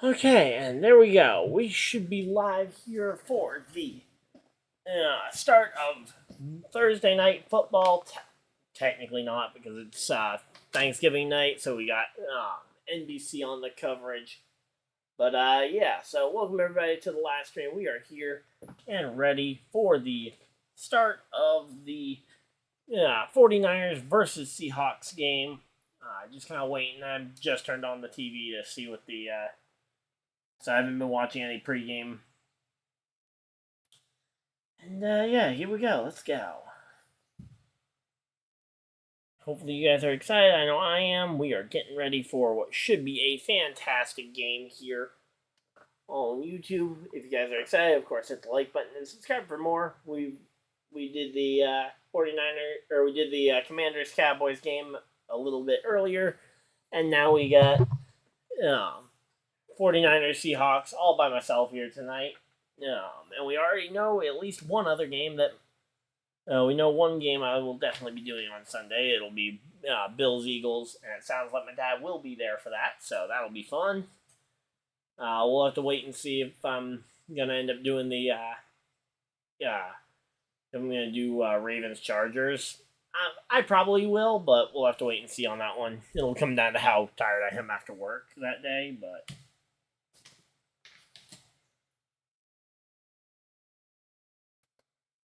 Okay, and there we go. We should be live here for the start of Thursday night football. Technically not, because it's Thanksgiving night, so we got NBC on the coverage. But yeah, so welcome everybody to the live stream. We are here and ready for the start of the 49ers versus Seahawks game. Just kind of waiting. I just turned on the TV to see what the... So I haven't been watching any pregame. And yeah, here we go. Let's go. Hopefully you guys are excited. I know I am. We are getting ready for what should be a fantastic game here on YouTube. If you guys are excited, of course, hit the like button and subscribe for more. We did the we did the Commanders Cowboys game a little bit earlier, and now we got 49ers Seahawks all by myself here tonight. And we already know at least one other game that we know one game I will definitely be doing on Sunday. It'll be Bills Eagles, and it sounds like my dad will be there for that, so that'll be fun. We'll have to wait and see if I'm gonna end up doing the I'm gonna do Ravens Chargers. I probably will, but we'll have to wait and see on that one. It'll come down to how tired I am after work that day, but.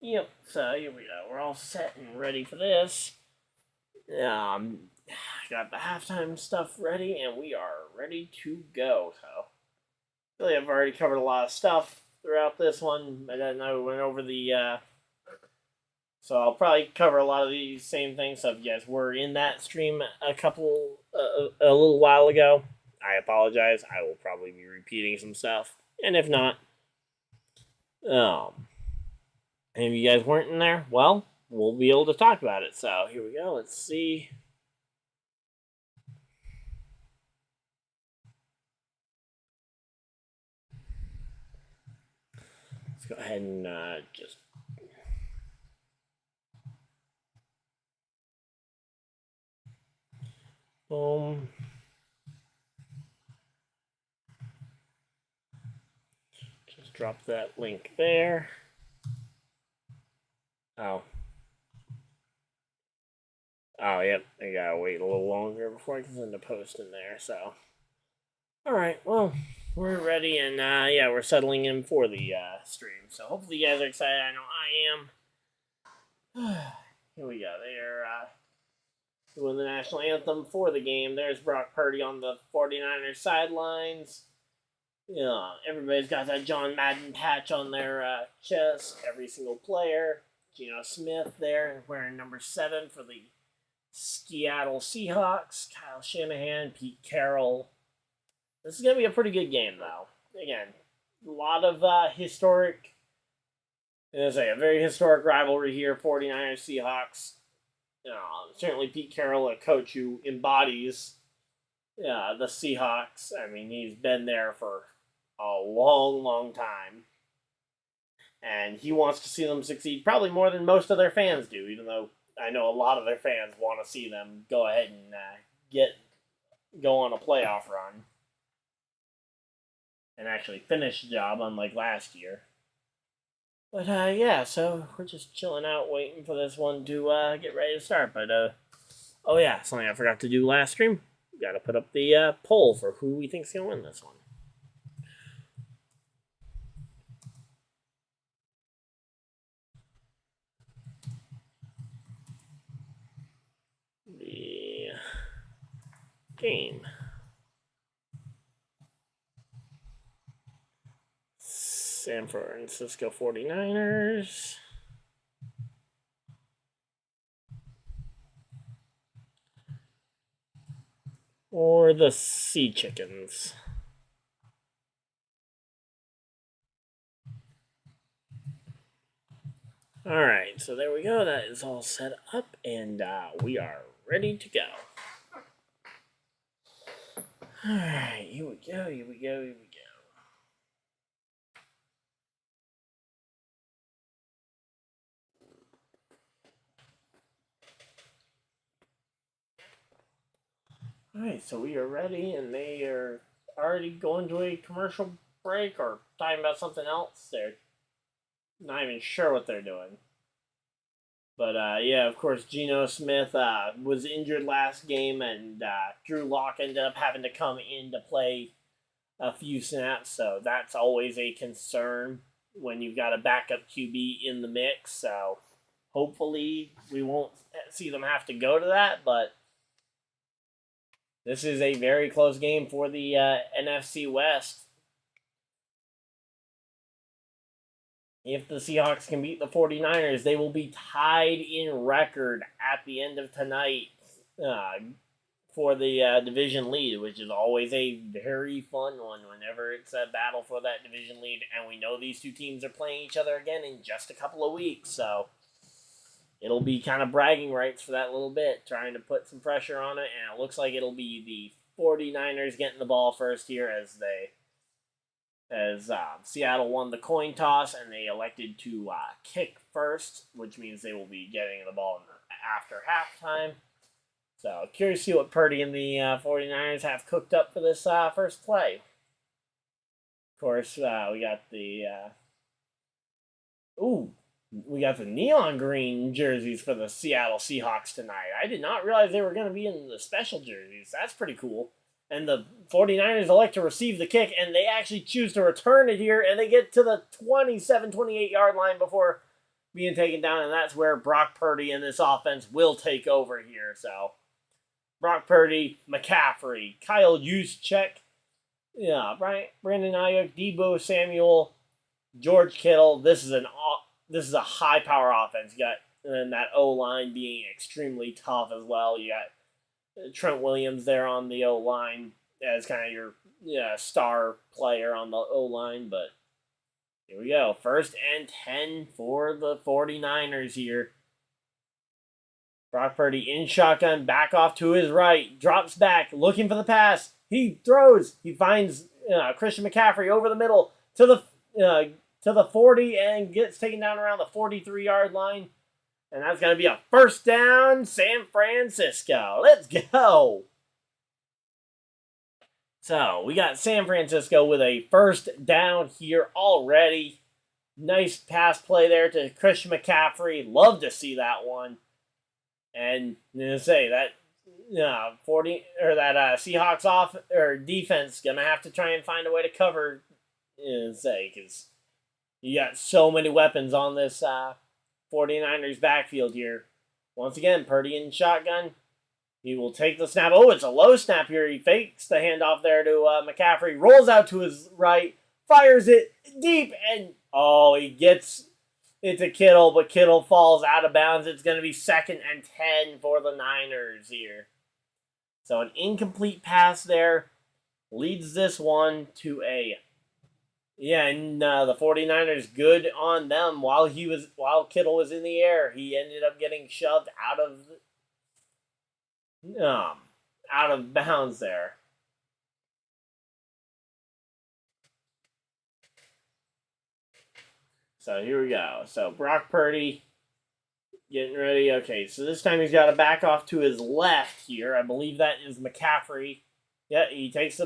Yep, so here we go. We're all set and ready for this. Got the halftime stuff ready, and we are ready to go. So, really, I've already covered a lot of stuff throughout this one. My dad and I went over the, so I'll probably cover a lot of these same things. So if you guys were in that stream a little while ago, I apologize. I will probably be repeating some stuff, and if not, and if you guys weren't in there, well, we'll be able to talk about it. So here we go. Let's see. Let's go ahead and just... Boom. Just drop that link there. Oh, yep. I gotta wait a little longer before I can send a post in there, so. Alright, well, we're ready, and yeah, we're settling in for the stream. So hopefully you guys are excited. I know I am. Here we go. They're doing the national anthem for the game. There's Brock Purdy on the 49ers sidelines. Everybody's got that John Madden patch on their chest. Every single player. GameSmith there, wearing number 7 for the SeattleSeahawks. Kyle Shanahan, Pete Carroll. This is going to be a pretty good game, though. Again, a lot of historic, a very historic rivalry here, 49ers Seahawks. Certainly Pete Carroll, a coach who embodies the Seahawks. I mean, he's been there for a long, long time. And he wants to see them succeed probably more than most of their fans do, even though I know a lot of their fans want to see them go ahead and go on a playoff run and actually finish the job, unlike last year. But yeah, so we're just chilling out, waiting for this one to get ready to start. But oh yeah, something I forgot to do last stream. We got to put up the poll for who we think's gonna win this one. Game. San Francisco 49ers. Or the Sea Chickens. Alright, so there we go. That is all set up, and we are ready to go. Alright, here we go, here we go, here we go. Alright, so we are ready, and they are already going to a commercial break or talking about something else. They're not even sure what they're doing. But, yeah, of course, GameSmith was injured last game, and Drew Lock ended up having to come in to play a few snaps, so that's always a concern when you've got a backup QB in the mix. So hopefully we won't see them have to go to that, but this is a very close game for the NFC West. If the Seahawks can beat the 49ers, they will be tied in record at the end of tonight for the division lead, which is always a very fun one whenever it's a battle for that division lead. And we know these two teams are playing each other again in just a couple of weeks, so it'll be kind of bragging rights for that little bit, trying to put some pressure on it. And it looks like it'll be the 49ers getting the ball first here as Seattle won the coin toss and they elected to kick first, which means they will be getting the ball after halftime. So curious to see what Purdy and the 49ers have cooked up for this first play. Of course, we got the neon green jerseys for the Seattle Seahawks tonight. I did not realize they were going to be in the special jerseys. That's pretty cool. And the 49ers elect to receive the kick, and they actually choose to return it here, and they get to the 27, 28-yard line before being taken down, and that's where Brock Purdy and this offense will take over here. So, Brock Purdy, McCaffrey, Kyle Juszczyk, Brandon Ayuk, Deebo Samuel, George Kittle. This is a high-power offense. You got and that O-line being extremely tough as well. You got Trent Williams there on the O-line as kind of your star player on the O-line. But here we go. 1st and 10 for the 49ers here. Brock Purdy in shotgun, back off to his right, drops back, looking for the pass. He throws. He finds Christian McCaffrey over the middle to the 40 and gets taken down around the 43-yard line. And that's going to be a first down, San Francisco. Let's go. So, we got San Francisco with a first down here already. Nice pass play there to Christian McCaffrey. Love to see that one. And I'm going to say that Seahawks defense going to have to try and find a way to cover, because you got so many weapons on this 49ers backfield here. Once again, Purdy in shotgun. He will take the snap. Oh, it's a low snap here. He fakes the handoff there to McCaffrey. Rolls out to his right. Fires it deep. And, he gets it to Kittle. But Kittle falls out of bounds. It's going to be 2nd and 10 for the Niners here. So an incomplete pass there leads this one to a... Yeah, and the 49ers, good on them. While Kittle was in the air, he ended up getting shoved out of bounds there. So here we go. So Brock Purdy getting ready. Okay, so this time he's got to back off to his left here. I believe that is McCaffrey. Yeah, he takes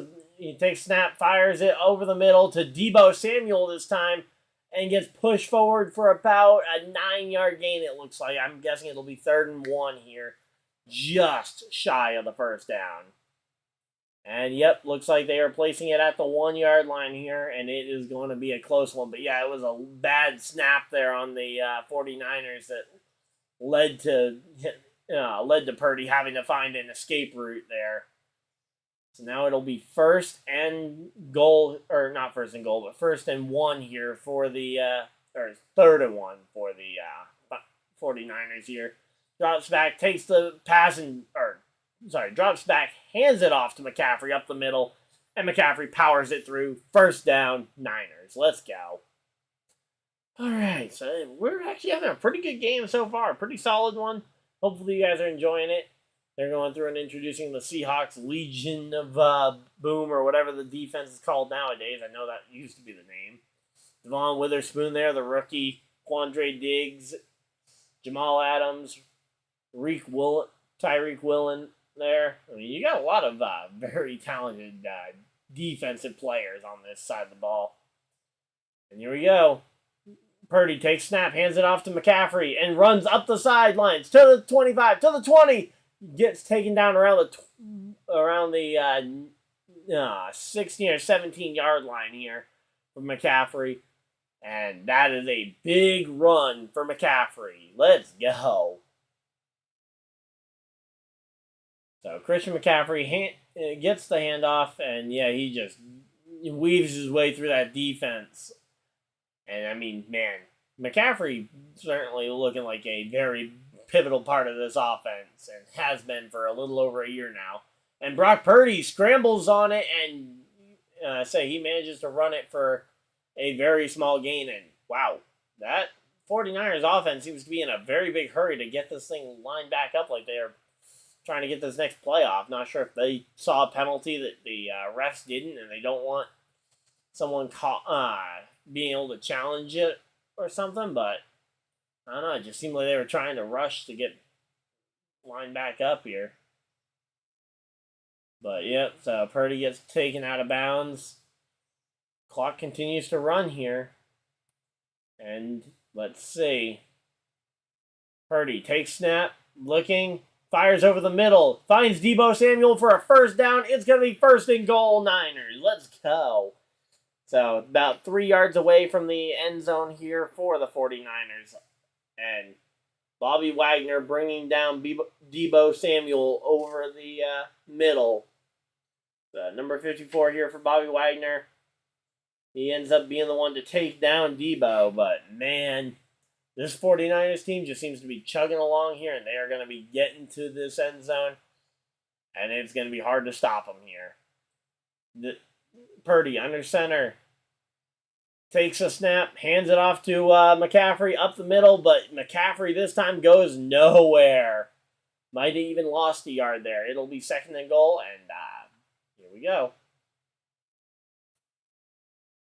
snap, fires it over the middle to Deebo Samuel this time, and gets pushed forward for about a 9-yard gain, it looks like. I'm guessing it'll be 3rd and 1 here, just shy of the first down. And, yep, looks like they are placing it at the 1-yard line here, and it is going to be a close one. But, yeah, it was a bad snap there on the 49ers that led to Purdy having to find an escape route there. So now it'll be 1st and goal, or not 1st and goal, but 1st and 1 here for the, or 3rd and 1 for the 49ers here. Drops back, takes the pass drops back, hands it off to McCaffrey up the middle, and McCaffrey powers it through. 1st down, Niners. Let's go. All right, so we're actually having a pretty good game so far. Pretty solid one. Hopefully you guys are enjoying it. They're going through and introducing the Seahawks Legion of Boom, or whatever the defense is called nowadays. I know that used to be the name. Devon Witherspoon there, the rookie. Quandre Diggs, Jamal Adams, Tyreek Woolen there. I mean, you got a lot of very talented defensive players on this side of the ball. And here we go. Purdy takes snap, hands it off to McCaffrey, and runs up the sidelines to the 25, to the 20. Gets taken down around the 16 or 17 yard line here for McCaffrey. And that is a big run for McCaffrey. Let's go. So Christian McCaffrey gets the handoff, and yeah, he just weaves his way through that defense. And I mean, man, McCaffrey certainly looking like a very pivotal part of this offense, and has been for a little over a year now. And Brock Purdy scrambles on it, and he manages to run it for a very small gain. And wow, that 49ers offense seems to be in a very big hurry to get this thing lined back up like they're trying to get this next playoff. Not sure if they saw a penalty that the refs didn't, and they don't want someone being able to challenge it or something, but I don't know. It just seemed like they were trying to rush to get lined back up here. But yep, so Purdy gets taken out of bounds. Clock continues to run here. And let's see. Purdy takes snap, looking, fires over the middle, finds Deebo Samuel for a first down. It's going to be first and goal, Niners. Let's go. So about 3 yards away from the end zone here for the 49ers. And Bobby Wagner bringing down Deebo Samuel over the middle. Number 54 here for Bobby Wagner. He ends up being the one to take down Deebo. But, man, this 49ers team just seems to be chugging along here. And they are going to be getting to this end zone. And it's going to be hard to stop them here. Purdy under center. Takes a snap, hands it off to McCaffrey up the middle, but McCaffrey this time goes nowhere. Might have even lost a yard there. It'll be second and goal, and here we go.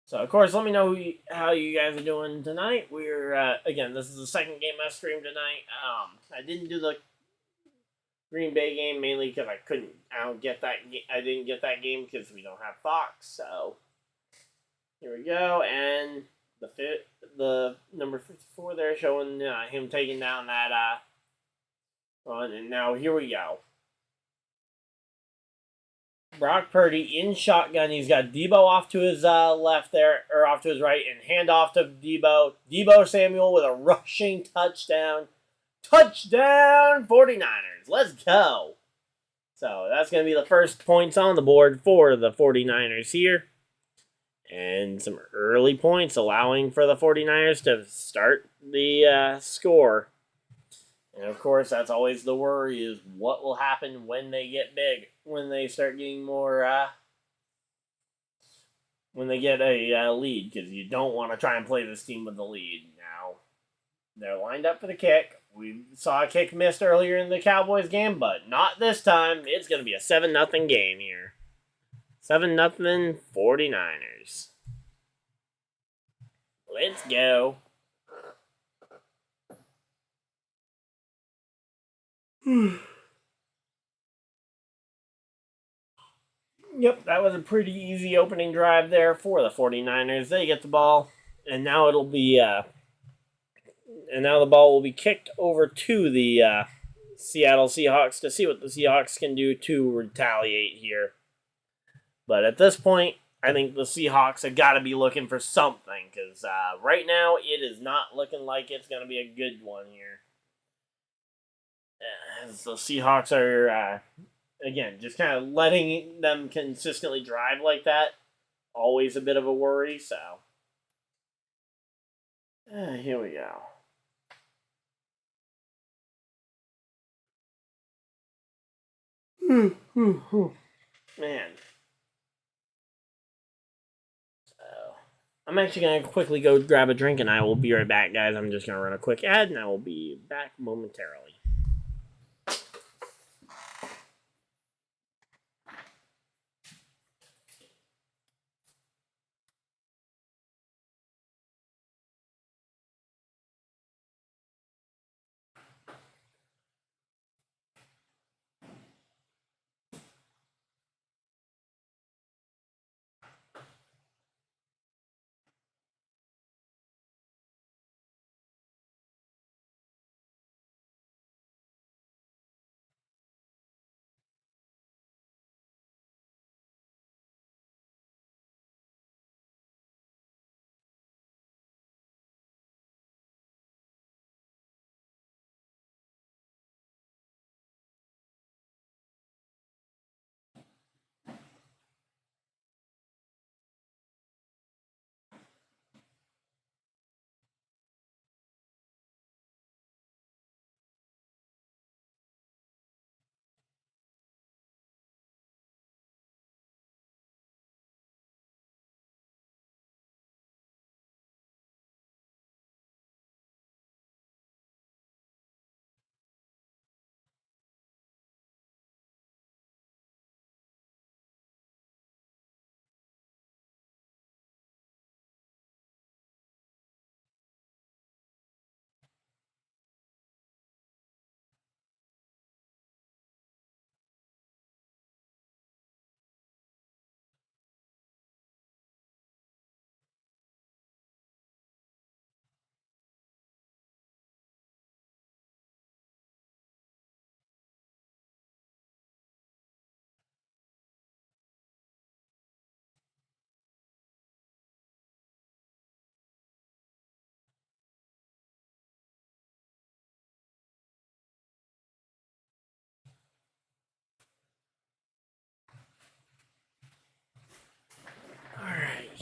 So, of course, let me know how you guys are doing tonight. We're, again, this is the second game I streamed tonight. I didn't do the Green Bay game mainly because I didn't get that game because we don't have Fox, so here we go, and the number 54 there showing him taking down that run, and now here we go. Brock Purdy in shotgun. He's got Deebo off to his left there, or off to his right, and hand off to Deebo. Deebo Samuel with a rushing touchdown. Touchdown 49ers. Let's go. So that's going to be the first points on the board for the 49ers here. And some early points allowing for the 49ers to start the score. And, of course, that's always the worry is what will happen when they get big. When they start getting more, when they get a lead. Because you don't want to try and play this team with the lead. Now, they're lined up for the kick. We saw a kick missed earlier in the Cowboys game, but not this time. It's going to be a 7-0 game here. 7-0 49ers. Let's go. Yep, that was a pretty easy opening drive there for the 49ers. They get the ball, and now it'll be now the ball will be kicked over to the Seattle Seahawks to see what the Seahawks can do to retaliate here. But at this point, I think the Seahawks have got to be looking for something, because right now it is not looking like it's going to be a good one here. As the Seahawks are, again, just kind of letting them consistently drive like that, always a bit of a worry, so. Here we go. Man. I'm actually going to quickly go grab a drink, and I will be right back, guys. I'm just going to run a quick ad, and I will be back momentarily.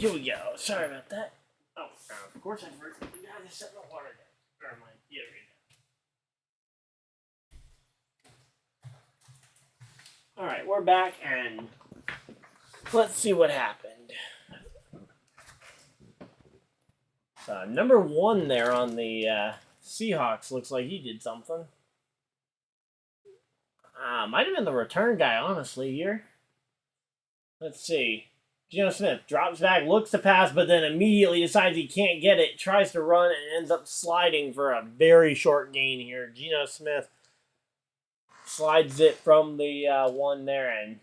here we go. Sorry about that. Oh, of course I forgot to set the water down. Or my Gatorade down. Alright, we're back, and let's see what happened. So, number 1 there on the Seahawks looks like he did something. Might have been the return guy, honestly, here. Let's see. GenoSmith drops back, looks to pass, but then immediately decides he can't get it, tries to run, and ends up sliding for a very short gain here. GenoSmith slides it from the 1 there, and...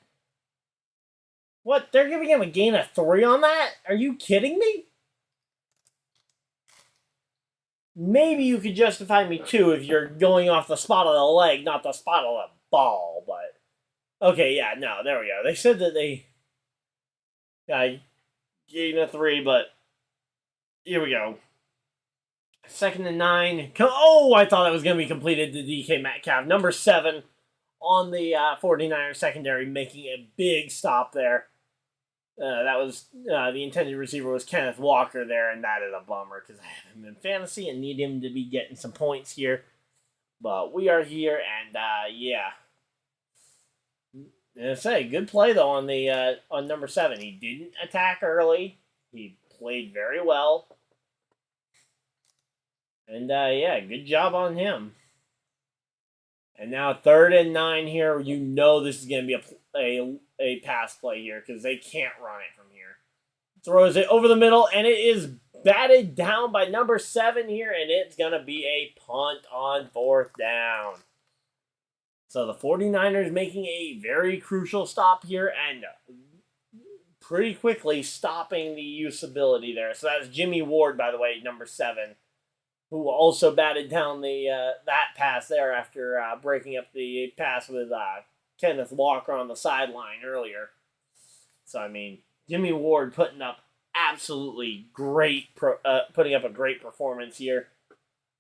What? They're giving him a gain of 3 on that? Are you kidding me? Maybe you could justify me 2 if you're going off the spot of the leg, not the spot of the ball, but... Okay, yeah, no, there we go. They said that they... got gain of 3, but... Here we go. 2nd and 9. Oh, I thought that was going to be completed to DK Metcalf. Number 7 on the 49ers secondary, making a big stop there. That was the intended receiver was Kenneth Walker there, and that is a bummer because I have him in fantasy and need him to be getting some points here. But we are here, and yeah. I say good play though on the on number 7. He didn't attack early. He played very well, and yeah, good job on him. And now 3rd and 9 here. You know this is going to be a pass play here because they can't run it from here. Throws it over the middle, and it is batted down by number 7 here, and it's going to be a punt on 4th down. So the 49ers making a very crucial stop here and pretty quickly stopping the usability there. So that's Jimmy Ward, by the way, number 7, who also batted down the that pass there after breaking up the pass with Kenneth Walker on the sideline earlier. So, I mean, Jimmy Ward putting up absolutely great, putting up a great performance here.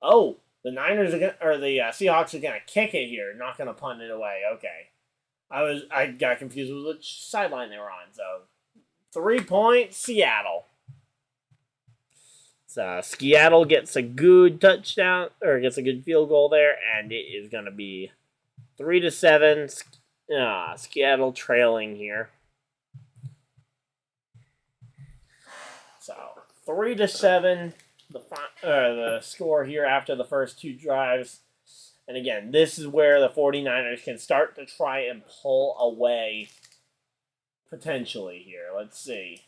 Oh, the Niners are the Seahawks are gonna kick it here, not gonna punt it away. Okay, I got confused with which sideline they were on. So 3 points, Seattle. So Seattle gets a good touchdown or gets a good field goal there, and it is gonna be 3-7. Seattle trailing here. So 3-7. The score here after the first 2 drives. And again, this is where the 49ers can start to try and pull away potentially here. Let's see.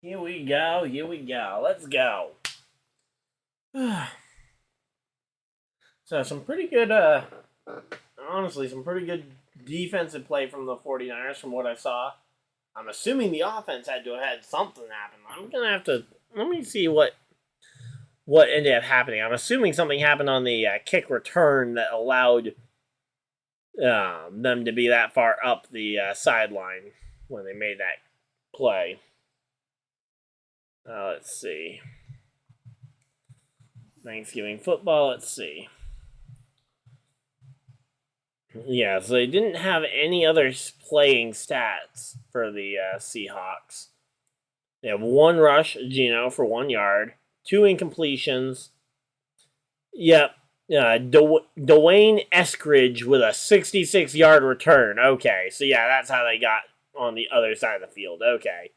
Here we go. Here we go. Let's go. So some pretty good, honestly, some pretty good defensive play from the 49ers from what I saw. I'm assuming the offense had to have had something happen. I'm going to have to, let me see what ended up happening. I'm assuming something happened on the kick return that allowed them to be that far up the sideline when they made that play. Let's see. Thanksgiving football, let's see. Yeah, so they didn't have any other playing stats for the Seahawks. They have 1 rush, Geno, for 1 yard, 2 incompletions. Yep, Dwayne Eskridge with a 66-yard return. Okay, so yeah, that's how they got on the other side of the field. Okay.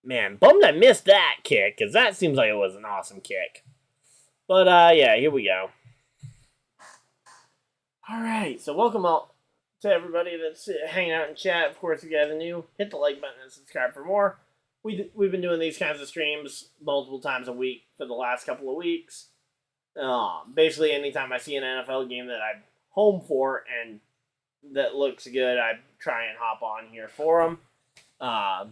Man, bummed I missed that kick, because that seems like it was an awesome kick. But, yeah, here we go. Alright, so welcome out to everybody that's hanging out in chat. Of course, if you guys are new, hit the like button and subscribe for more. We've been doing these kinds of streams multiple times a week for the last couple of weeks. Basically, anytime I see an NFL game that I'm home for and that looks good, I try and hop on here for them.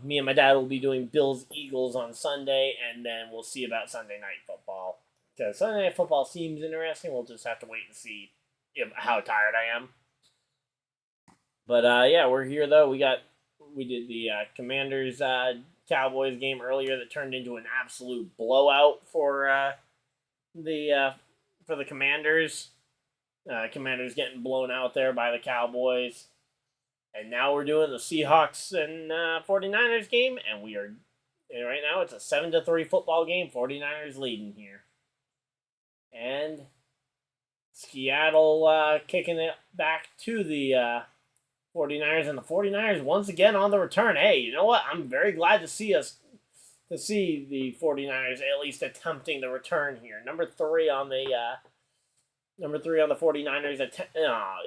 Me and my dad will be doing Bills-Eagles on Sunday, and then we'll see about Sunday Night Football. Because Sunday Night Football seems interesting. We'll just have to wait and see how tired I am. But, yeah, we're here, though. We did the Commanders Cowboys game earlier that turned into an absolute blowout for the Commanders. Commanders getting blown out there by the Cowboys. And now we're doing the Seahawks and 49ers game, and right now it's a 7-3 football game. 49ers leading here. And Seattle kicking it back to the 49ers, and the 49ers once again on the return. Hey, you know what? I'm very glad to see the 49ers at least attempting the return here. Number 3 on the 49ers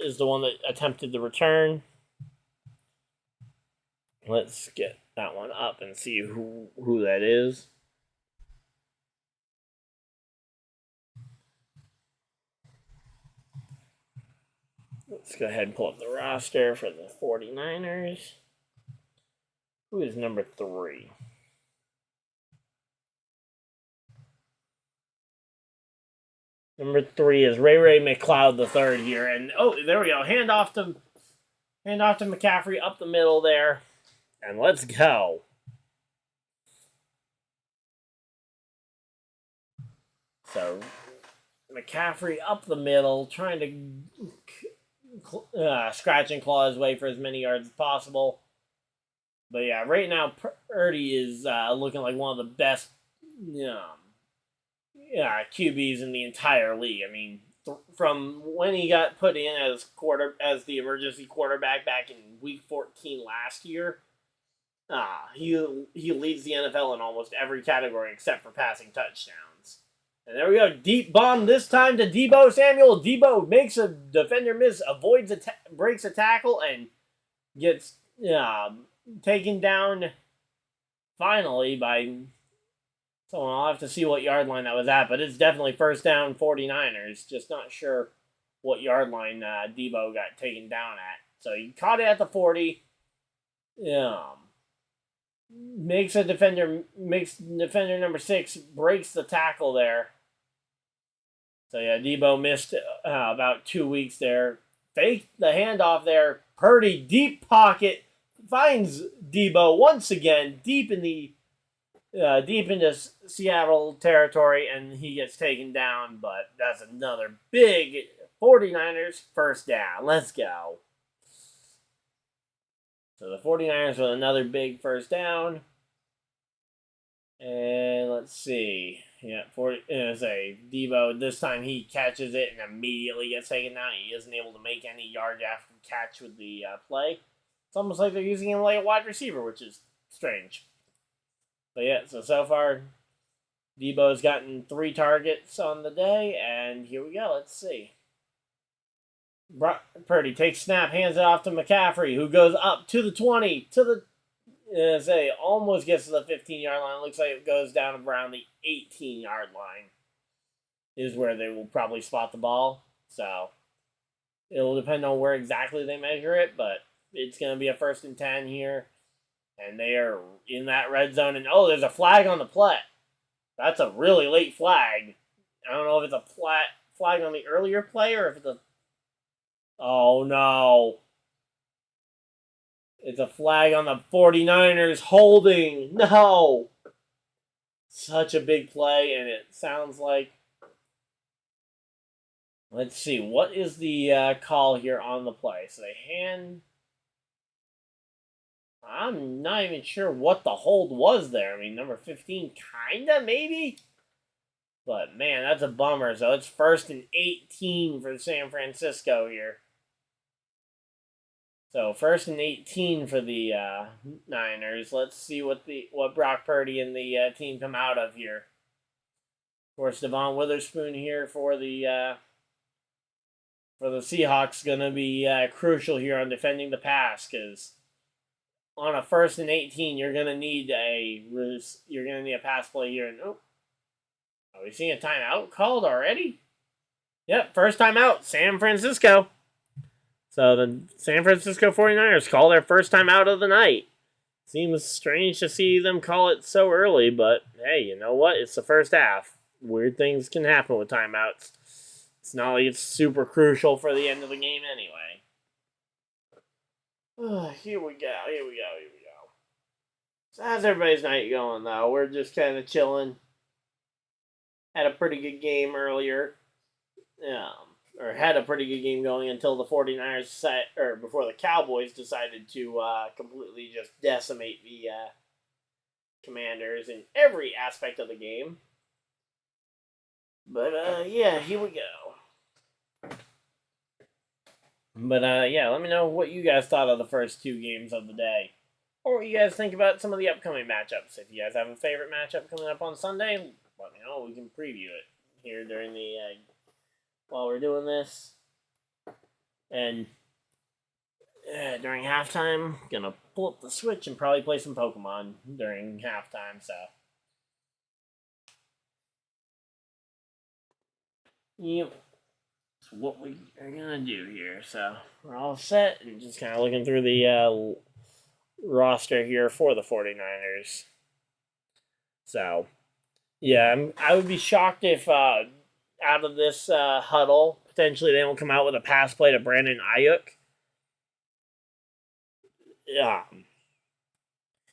is the one that attempted the return. Let's get that one up and see who that is. Let's go ahead and pull up the roster for the 49ers. Who is number 3? Number 3 is Ray McLeod III here. And, oh, there we go. Hand off to McCaffrey up the middle there. And let's go. So, McCaffrey up the middle, trying to scratch and claw his way for as many yards as possible. But yeah, right now, Purdy is looking like one of the best QBs in the entire league. I mean, from when he got put in as the emergency quarterback back in Week 14 last year, he leads the NFL in almost every category except for passing touchdowns. And there we go, deep bomb this time to Deebo Samuel. Deebo makes a defender miss, breaks a tackle, and gets taken down finally by someone. I'll have to see what yard line that was at, but it's definitely first down 49ers. Just not sure what yard line Deebo got taken down at. So he caught it at the 40. Makes defender number 6, breaks the tackle there. So yeah, Deebo missed about 2 weeks there. Faked the handoff there. Purdy, deep pocket, finds Deebo once again deep into Seattle territory, and he gets taken down. But that's another big 49ers first down. Let's go. So the 49ers with another big first down. And let's see. Yeah, Deebo, this time he catches it and immediately gets taken down. He isn't able to make any yard after catch with the play. It's almost like they're using him like a wide receiver, which is strange. But yeah, so far, Deebo's gotten 3 targets on the day, and here we go. Let's see. Purdy takes snap, hands it off to McCaffrey, who goes up to the 20, almost gets to the 15-yard line. Looks like it goes down around the 18-yard line is where they will probably spot the ball. So it'll depend on where exactly they measure it, but it's going to be a 1st and 10 here. And they are in that red zone. And, there's a flag on the play. That's a really late flag. I don't know if it's a flag on the earlier play or if it's a... Oh, no. It's a flag on the 49ers holding. No. Such a big play, and it sounds like... Let's see. What is the call here on the play? So they hand... I'm not even sure what the hold was there. I mean, number 15, kinda, maybe? But, man, that's a bummer. So it's 1st and 18 for San Francisco here. So 1st and 18 for the Niners. Let's see what Brock Purdy and the team come out of here. Of course, Devon Witherspoon here for the Seahawks going to be crucial here on defending the pass, because on a 1st and 18, you're going to need a pass play here. And are we seeing a timeout called already? Yep, first timeout, San Francisco. So the San Francisco 49ers call their first timeout of the night. Seems strange to see them call it so early, but hey, you know what? It's the first half. Weird things can happen with timeouts. It's not like it's super crucial for the end of the game anyway. Here we go. So how's everybody's night going, though? We're just kind of chilling. Had a pretty good game earlier. Or had a pretty good game going until the 49ers or before the Cowboys decided to completely just decimate the Commanders in every aspect of the game. But yeah, here we go. But yeah, let me know what you guys thought of the first two games of the day. Or what you guys think about some of the upcoming matchups. If you guys have a favorite matchup coming up on Sunday, let me know. We can preview it here during the while we're doing this. And during halftime, gonna pull up the Switch and probably play some Pokemon during halftime. So yep, that's what we are gonna do here. So we're all set and just kind of looking through the roster here for the 49ers. So yeah, I would be shocked if out of this huddle, potentially they don't come out with a pass play to Brandon Ayuk. Yeah.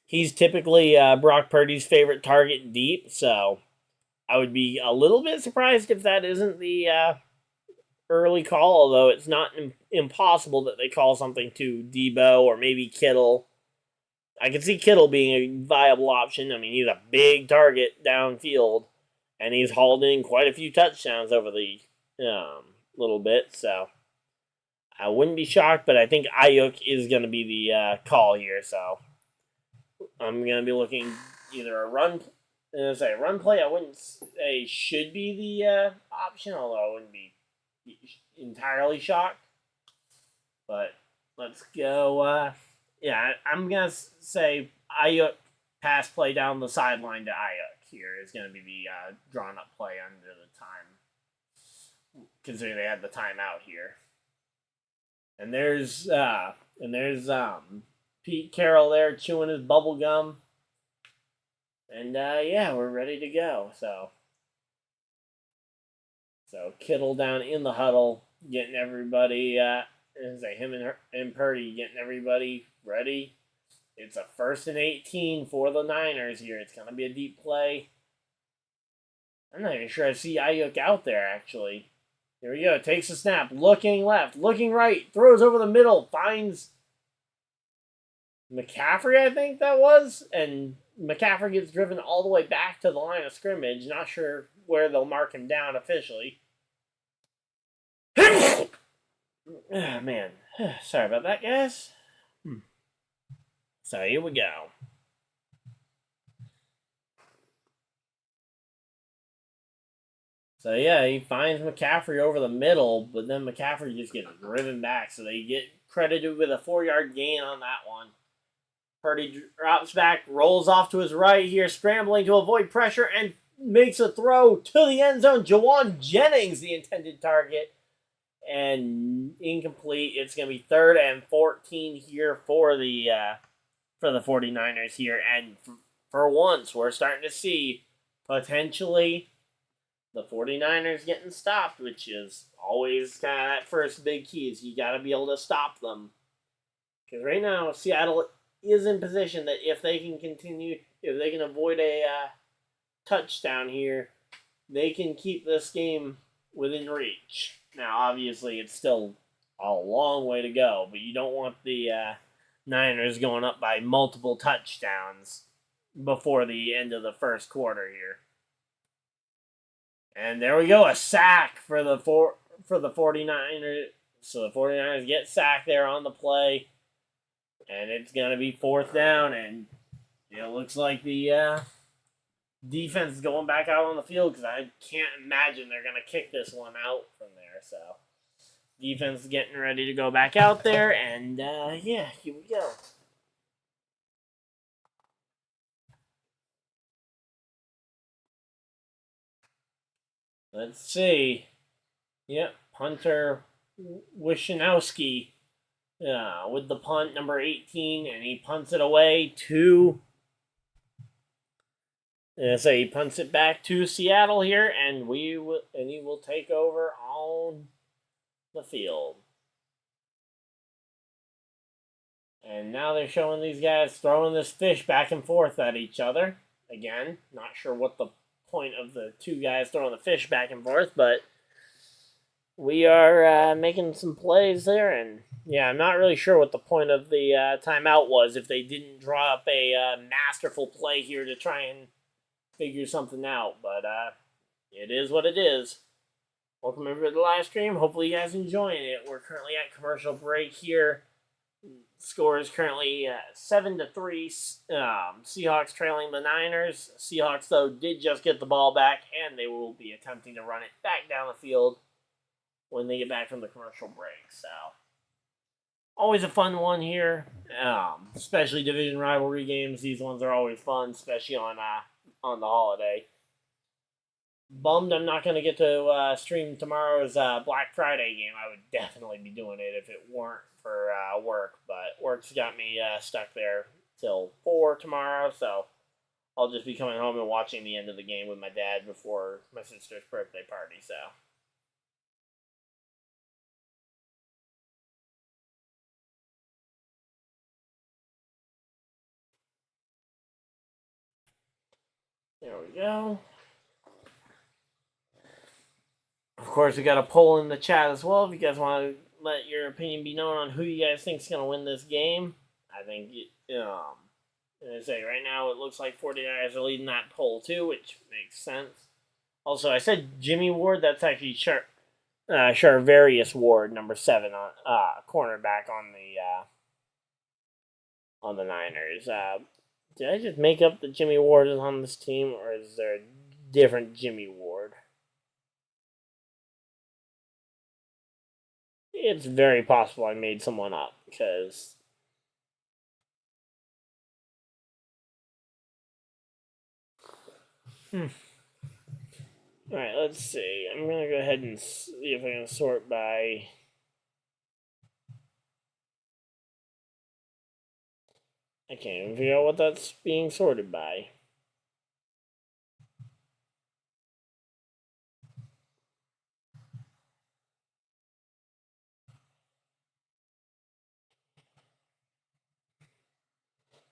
He's typically Brock Purdy's favorite target deep, so I would be a little bit surprised if that isn't the early call, although it's not impossible that they call something to Debo or maybe Kittle. I can see Kittle being a viable option. I mean, he's a big target downfield, and he's hauled in quite a few touchdowns over the little bit, so I wouldn't be shocked, but I think Ayuk is going to be the call here, so I'm going to be looking either a run play. I wouldn't say should be the option, although I wouldn't be entirely shocked. But let's go. Yeah, I'm going to say Ayuk pass play down the sideline to Ayuk here is going to be the drawn up play under the time, considering they had the timeout here. And there's Pete Carroll there chewing his bubble gum. And yeah, we're ready to go. So Kittle down in the huddle, getting everybody him and Purdy getting everybody ready. It's a 1st and 18 for the Niners here. It's gonna be a deep play. I'm not even sure I see Ayuk out there actually. Here we go. Takes a snap. Looking left. Looking right. Throws over the middle. Finds McCaffrey, I think that was. And McCaffrey gets driven all the way back to the line of scrimmage. Not sure where they'll mark him down officially. Oh, man. Sorry about that, guys. So here we go. So yeah, he finds McCaffrey over the middle, but then McCaffrey just gets driven back. So they get credited with a 4-yard gain on that one. Purdy drops back, rolls off to his right here, scrambling to avoid pressure, and makes a throw to the end zone. Jawan Jennings, the intended target, and incomplete. It's going to be 3rd and 14 here for the 49ers here. And for once, we're starting to see potentially the 49ers getting stopped, which is always kind of that first big key is you got to be able to stop them. Because right now, Seattle is in position that if they can avoid a touchdown here, they can keep this game within reach. Now, obviously, it's still a long way to go, but you don't want the Niners going up by multiple touchdowns before the end of the first quarter here. And there we go, a sack for the 49ers. So the 49ers get sacked there on the play. And it's going to be 4th down, and it looks like the defense is going back out on the field because I can't imagine they're going to kick this one out from there. So defense is getting ready to go back out there, and yeah, here we go. Let's see. Yep, punter Wishanowski with the punt, number 18, and he punts it away to... So he punts it back to Seattle here, and he will take over on the field. And now they're showing these guys throwing this fish back and forth at each other. Again, not sure what the point of the two guys throwing the fish back and forth, but we are making some plays there. And yeah, I'm not really sure what the point of the timeout was if they didn't draw up a masterful play here to try and figure something out. But it is what it is. Welcome over to the live stream. Hopefully you guys enjoying it. We're currently at commercial break here. Score is currently 7-3. Seahawks trailing the Niners. Seahawks, though, did just get the ball back, and they will be attempting to run it back down the field when they get back from the commercial break. So, always a fun one here. Especially division rivalry games. These ones are always fun, especially on the holiday. Bummed I'm not going to get to stream tomorrow's Black Friday game. I would definitely be doing it if it weren't for work, but work's got me stuck there till 4 tomorrow, so I'll just be coming home and watching the end of the game with my dad before my sister's birthday party, so. There we go. Of course, we got a poll in the chat as well. If you guys want to let your opinion be known on who you guys think is going to win this game, I think, I say right now it looks like 49ers are leading that poll too, which makes sense. Also, I said Jimmy Ward. That's actually Charvarius Ward, number 7 on cornerback on the Niners. Did I just make up that Jimmy Ward is on this team, or is there a different Jimmy Ward? It's very possible I made someone up, because Alright, let's see. I'm going to go ahead and see if I can sort by... I can't even figure out what that's being sorted by.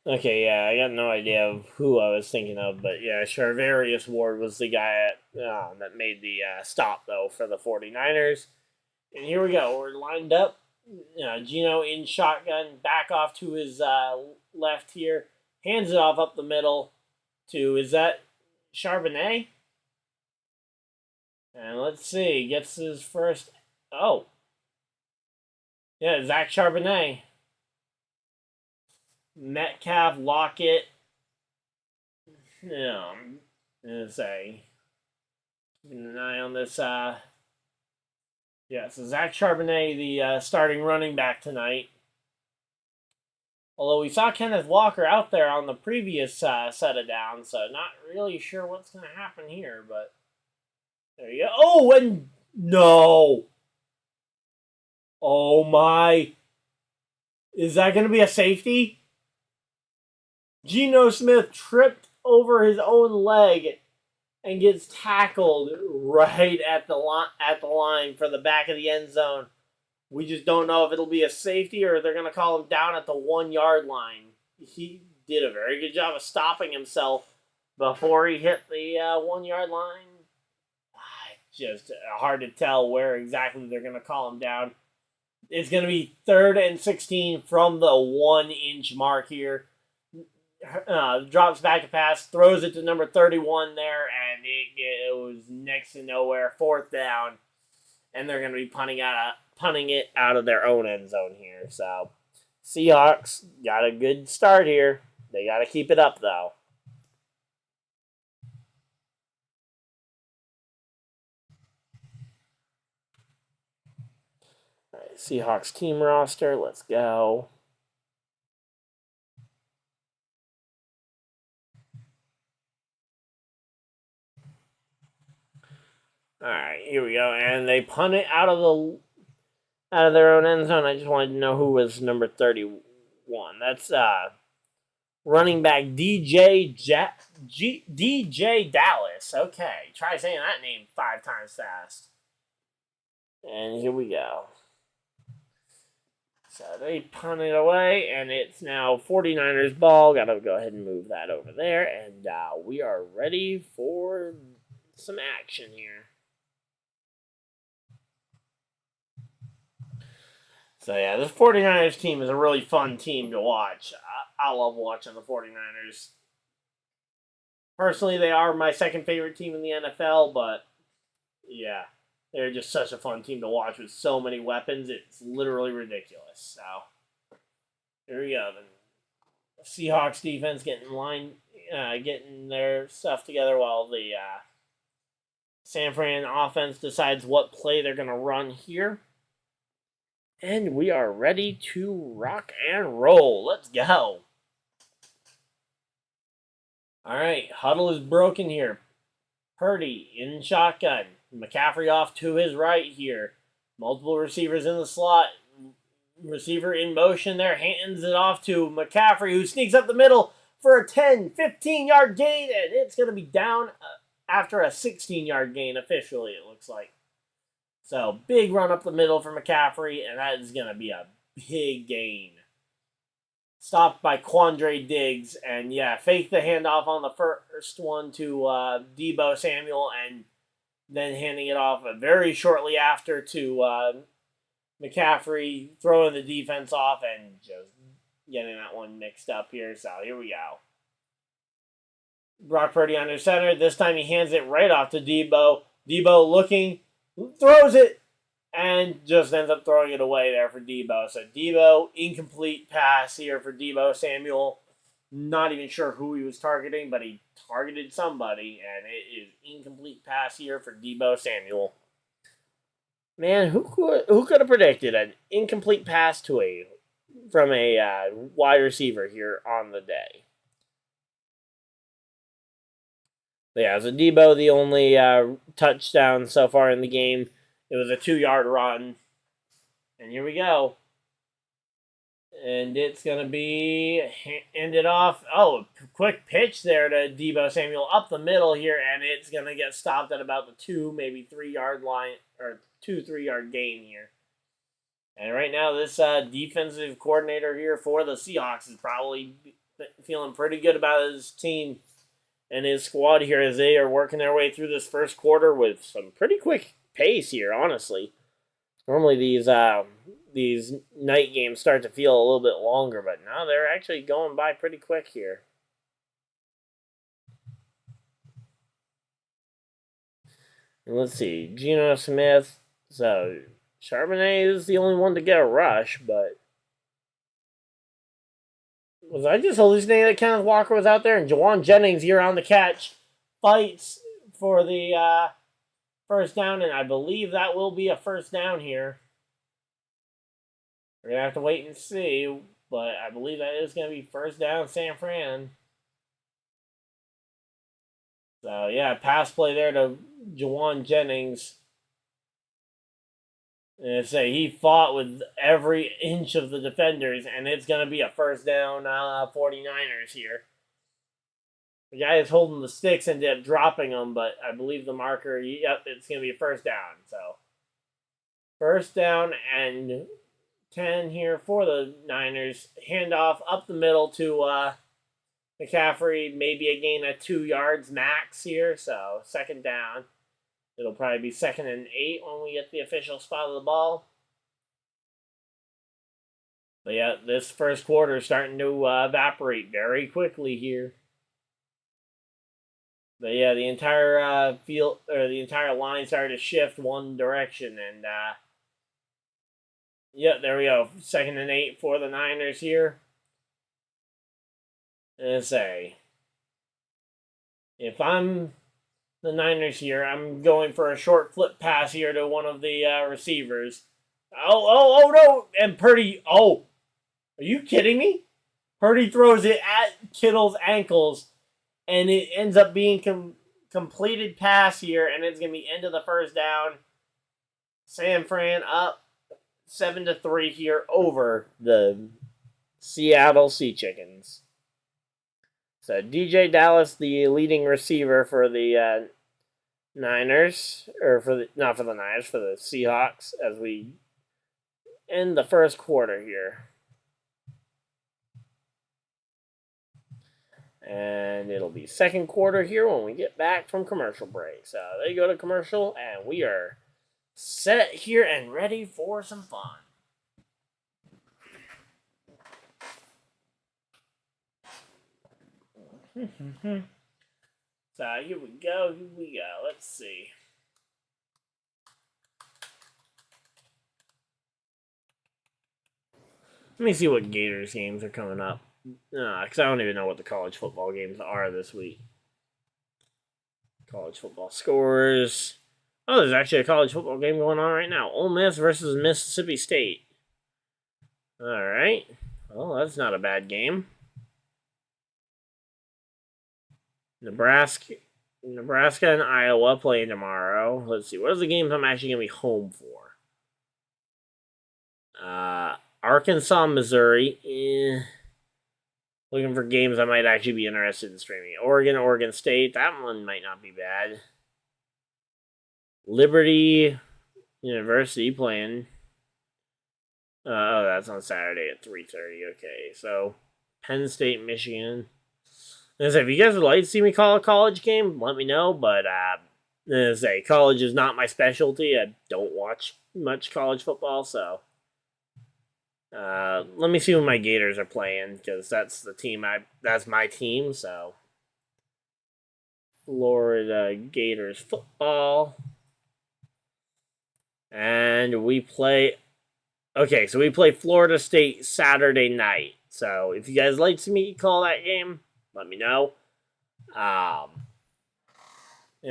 Okay, yeah, I got no idea of who I was thinking of, but yeah, Charvarius Ward was the guy that made the stop, though, for the 49ers. And here we go. We're lined up. Geno in shotgun, back off to his left here. Hands it off up the middle to, is that Charbonnet? And let's see, gets his first, yeah, Zach Charbonnet. Metcalf, Lockett. I'm gonna say, keeping an eye on this. So Zach Charbonnet, the starting running back tonight. Although we saw Kenneth Walker out there on the previous set of downs, so not really sure what's going to happen here, but there you go. Oh, and no. Oh, my. Is that going to be a safety? Genosmith tripped over his own leg and gets tackled right at the line for the back of the end zone. We just don't know if it'll be a safety or they're going to call him down at the 1-yard line. He did a very good job of stopping himself before he hit the 1-yard line. Just hard to tell where exactly they're going to call him down. It's going to be 3rd and 16 from the 1-inch mark here. Drops back a pass, throws it to number 31 there, and it was next to nowhere. 4th down, and they're going to be punting it out of their own end zone here. So, Seahawks got a good start here. They got to keep it up, though. All right, Seahawks team roster. Let's go. All right, here we go, and they punt it out of their own end zone. I just wanted to know who was number 31. That's running back DJ Dallas. Okay, try saying that name 5 times fast. And here we go. So they punt it away, and it's now 49ers ball. Got to go ahead and move that over there, and we are ready for some action here. So yeah, this 49ers team is a really fun team to watch. I love watching the 49ers. Personally, they are my second favorite team in the NFL, but yeah, they're just such a fun team to watch with so many weapons. It's literally ridiculous. So here we go. The Seahawks defense getting their stuff together while the San Fran offense decides what play they're going to run here. And we are ready to rock and roll. Let's go. All right, huddle is broken here. Purdy in shotgun. McCaffrey off to his right here. Multiple receivers in the slot. Receiver in motion there. Hands it off to McCaffrey, who sneaks up the middle for a 10, 15-yard gain. And it's going to be down after a 16-yard gain officially, it looks like. So, big run up the middle for McCaffrey, and that is going to be a big gain. Stopped by Quandre Diggs, and yeah, fake the handoff on the first one to Deebo Samuel, and then handing it off very shortly after to McCaffrey, throwing the defense off and just getting that one mixed up here. So here we go. Brock Purdy under center. This time he hands it right off to Deebo. Deebo looking, throws it, and just ends up throwing it away there for Deebo. So Deebo, incomplete pass here for Deebo Samuel. Not even sure who he was targeting, but he targeted somebody, and it is incomplete pass here for Deebo Samuel. Man, who could have predicted an incomplete pass from a wide receiver here on the day? But yeah, so Deebo, the only touchdown so far in the game. It was a 2-yard run. And here we go. And it's going to be ended off. Oh, quick pitch there to Deebo Samuel up the middle here. And it's going to get stopped at about the 2, maybe 3-yard line. Or 2-3-yard gain here. And right now, this defensive coordinator here for the Seahawks is probably feeling pretty good about his team and his squad here as they are working their way through this first quarter with some pretty quick pace here, honestly. Normally these night games start to feel a little bit longer, but now they're actually going by pretty quick here. And let's see, GenoSmith. So Charbonnet is the only one to get a rush, but was I just hallucinating that Kenneth Walker was out there? And Jawan Jennings here on the catch fights for the first down, and I believe that will be a first down here. We're going to have to wait and see, but I believe that is going to be first down San Fran. So, yeah, pass play there to Jawan Jennings. And say he fought with every inch of the defenders, and it's going to be a first down 49ers here. The guy is holding the sticks and ended up dropping them, but I believe the marker, yep, it's going to be a first down. So, first down and 10 here for the Niners. Handoff up the middle to McCaffrey. Maybe a gain of 2 yards max here. So, second down. It'll probably be 2nd and 8 when we get the official spot of the ball. But yeah, this first quarter is starting to evaporate very quickly here. But yeah, the entire field or the entire line started to shift one direction, and yeah, there we go. 2nd and 8 for the Niners here. And say, if I'm the Niners here, I'm going for a short flip pass here to one of the receivers. Oh, no. And Purdy, are you kidding me? Purdy throws it at Kittle's ankles, and it ends up being completed pass here, and it's going to be end of the first down. San Fran up 7-3 here over the Seattle Sea Chickens. So DJ Dallas, the leading receiver for the Niners, or not for the Niners, for the Seahawks, as we end the first quarter here. And it'll be second quarter here when we get back from commercial break. So they go to commercial, and we are set here and ready for some fun. So here we go. Let's see. Let me see what Gators games are coming up. Because I don't even know what the college football games are this week. College football scores. Oh, there's actually a college football game going on right now. Ole Miss versus Mississippi State. All right. Well, that's not a bad game. Nebraska and Iowa playing tomorrow. Let's see. What are the games I'm actually going to be home for? Arkansas, Missouri. Looking for games I might actually be interested in streaming. Oregon State. That one might not be bad. Liberty University playing. Oh, that's on Saturday at 3:30. Okay, so Penn State, Michigan. As if you guys would like to see me call a college game, let me know. But as I say, college is not my specialty. I don't watch much college football, so let me see when my Gators are playing, because that's the team that's my team. So Florida Gators football, and we play. Okay, so we play Florida State Saturday night. So if you guys like to see me call that game, let me know. And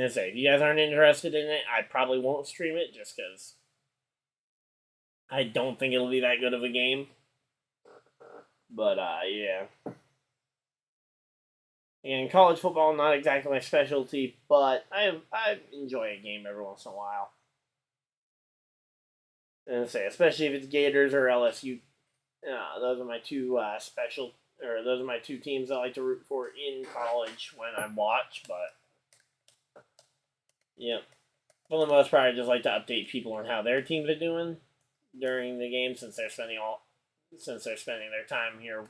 I say, if you guys aren't interested in it, I probably won't stream it just because I don't think it'll be that good of a game. But, yeah. And college football, not exactly my specialty, but I enjoy a game every once in a while. And I say, especially if it's Gators or LSU. Those are my two those are my two teams I like to root for in college when I watch, but yeah. For the most part, I just like to update people on how their teams are doing during the game, since they're spending their time here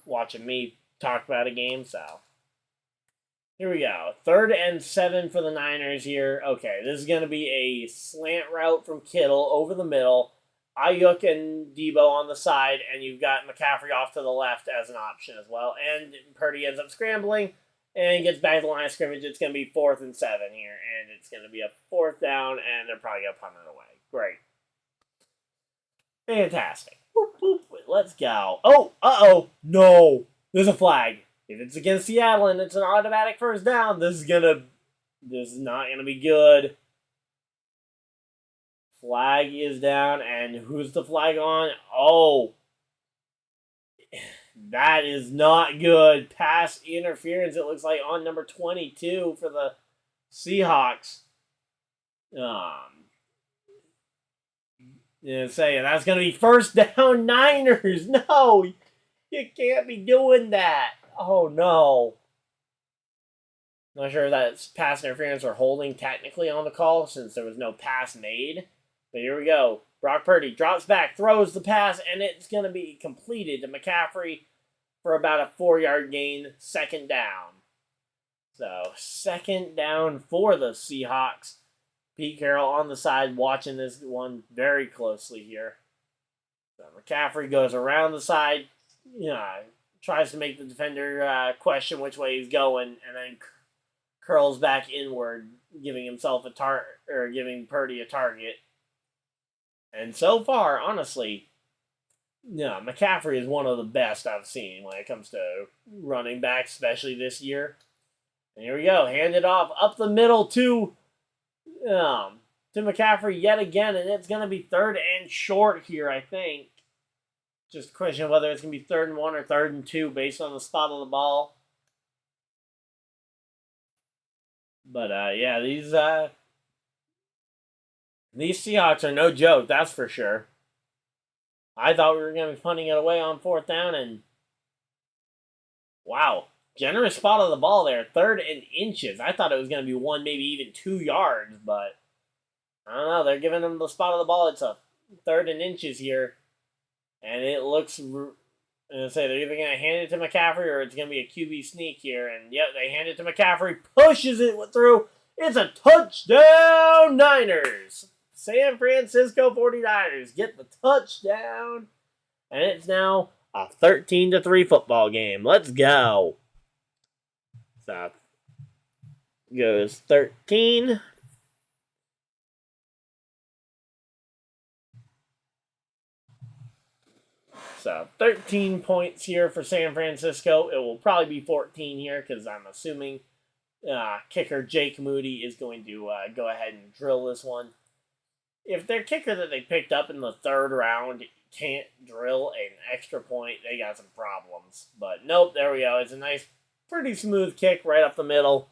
watching me talk about a game. So here we go. 3rd and 7 for the Niners here. Okay, this is going to be a slant route from Kittle over the middle. Ayuk and Debo on the side, and you've got McCaffrey off to the left as an option as well. And Purdy ends up scrambling and gets back to the line of scrimmage. It's going to be 4th and 7 here, and it's going to be a 4th down, and they're probably going to punt it away. Great. Fantastic. Boop, boop. Let's go. Oh, no. There's a flag. If it's against Seattle and it's an automatic 1st down, this is not going to be good. Flag is down, and who's the flag on? Oh, that is not good. Pass interference, it looks like, on number 22 for the Seahawks. Saying that's going to be 1st down Niners. No, you can't be doing that. Oh, no. Not sure if that's pass interference or holding technically on the call, since there was no pass made. But here we go. Brock Purdy drops back, throws the pass, and it's going to be completed to McCaffrey for about a 4-yard gain, 2nd down. So, 2nd down for the Seahawks. Pete Carroll on the side watching this one very closely here. So McCaffrey goes around the side, tries to make the defender question which way he's going, and then curls back inward, giving himself giving Purdy a target. And so far, honestly, McCaffrey is one of the best I've seen when it comes to running back, especially this year. And here we go, handed off up the middle to McCaffrey yet again, and it's going to be 3rd and short here, I think. Just a question of whether it's going to be 3rd and 1 or 3rd and 2 based on the spot of the ball. But, yeah, these Seahawks are no joke, that's for sure. I thought we were going to be punting it away on 4th down, and wow, generous spot of the ball there, 3rd and inches. I thought it was going to be 1, maybe even 2 yards, but I don't know. They're giving them the spot of the ball. It's a third and inches here. And it looks, they're either going to hand it to McCaffrey or it's going to be a QB sneak here. And yep, they hand it to McCaffrey, pushes it through. It's a touchdown, Niners. San Francisco 49ers get the touchdown. And it's now a 13-3 football game. Let's go. So, goes 13. So 13 points here for San Francisco. It will probably be 14 here because I'm assuming kicker Jake Moody is going to go ahead and drill this one. If their kicker that they picked up in the third round can't drill an extra point, they got some problems. But nope, there we go. It's a nice, pretty smooth kick right up the middle,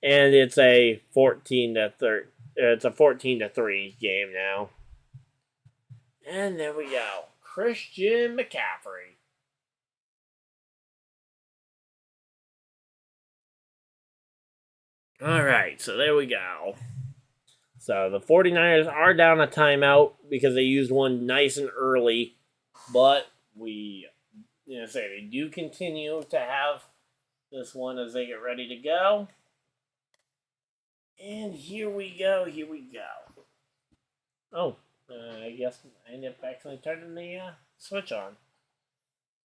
and it's a 14-3. It's a 14-3 game now. And there we go. Christian McCaffrey. All right, so there we go. So the 49ers are down a timeout because they used one nice and early, but they do continue to have this one as they get ready to go. And here we go. Oh. I guess I ended up actually turning the switch on.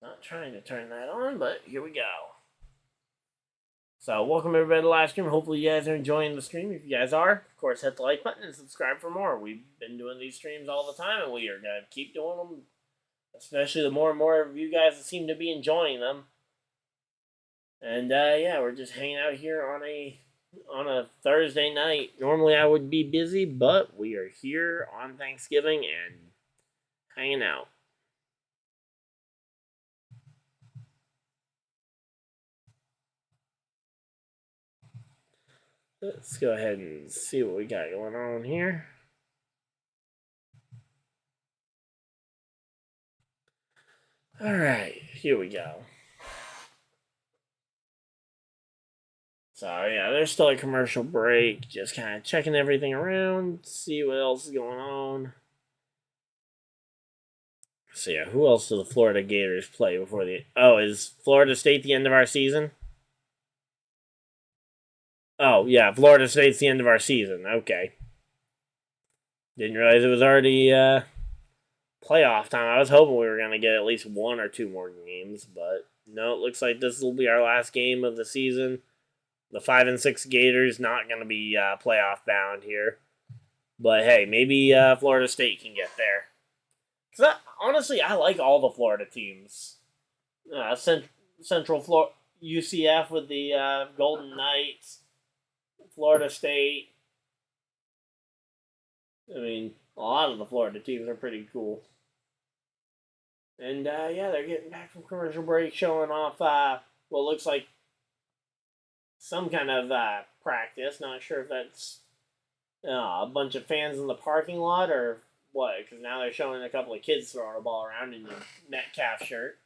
Not trying to turn that on, but here we go. So, welcome everybody to LiveStream. Hopefully you guys are enjoying the stream. If you guys are, of course, hit the like button and subscribe for more. We've been doing these streams all the time, and we are going to keep doing them. Especially the more and more of you guys seem to be enjoying them. And, yeah, we're just hanging out here on a Thursday night. Normally I would be busy, but we are here on Thanksgiving and hanging out. Let's go ahead and see what we got going on here. All right, here we go. So, yeah, there's still a commercial break. Just kind of checking everything around, see what else is going on. So, yeah, who else do the Florida Gators play before the... Oh, is Florida State the end of our season? Oh, yeah, Florida State's the end of our season. Okay. Didn't realize it was already playoff time. I was hoping we were going to get at least one or two more games, but no, it looks like this will be our last game of the season. The 5-6 Gators not going to be playoff bound here. But hey, maybe Florida State can get there. Because honestly, I like all the Florida teams. Central Florida, UCF with the Golden Knights, Florida State. I mean, a lot of the Florida teams are pretty cool. And yeah, they're getting back from commercial break, showing off what looks like some kind of practice. Not sure if that's a bunch of fans in the parking lot or what, because now they're showing a couple of kids throwing a ball around in the Metcalf shirt.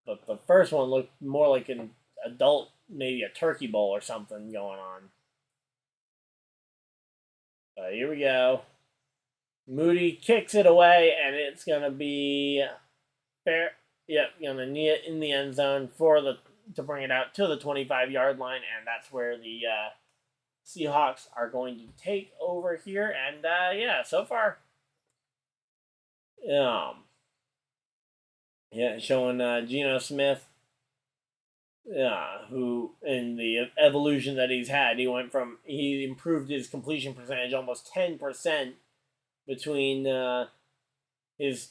But the first one looked more like an adult, maybe a turkey bowl or something going on. But here we go. Moody kicks it away, and it's going to be fair. Yep, going to knee it in the end zone to bring it out to the 25-yard line, and that's where the Seahawks are going to take over here. And yeah, so far, yeah, showing GameSmith, who in the evolution that he's had, he improved his completion percentage almost 10% between his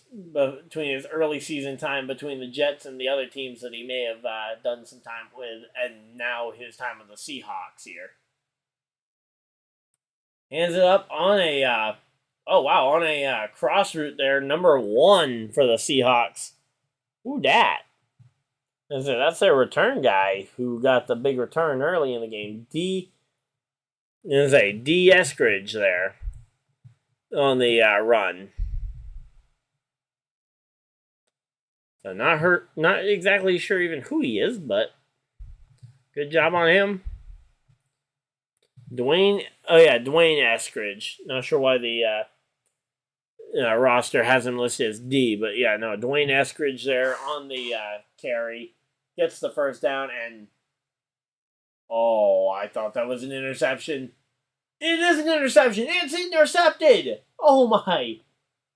early season time between the Jets and the other teams that he may have done some time with, and now his time with the Seahawks here. Hands it up on a cross route there, number 1 for the Seahawks. Who dat? That's their return guy who got the big return early in the game. D. Eskridge there on the run. So not exactly sure even who he is, but good job on him. Dwayne Eskridge. Not sure why the roster has him listed as D. But yeah, no, Dwayne Eskridge there on the carry. Gets the first down, and oh, I thought that was an interception. It is an interception. It's intercepted. Oh my!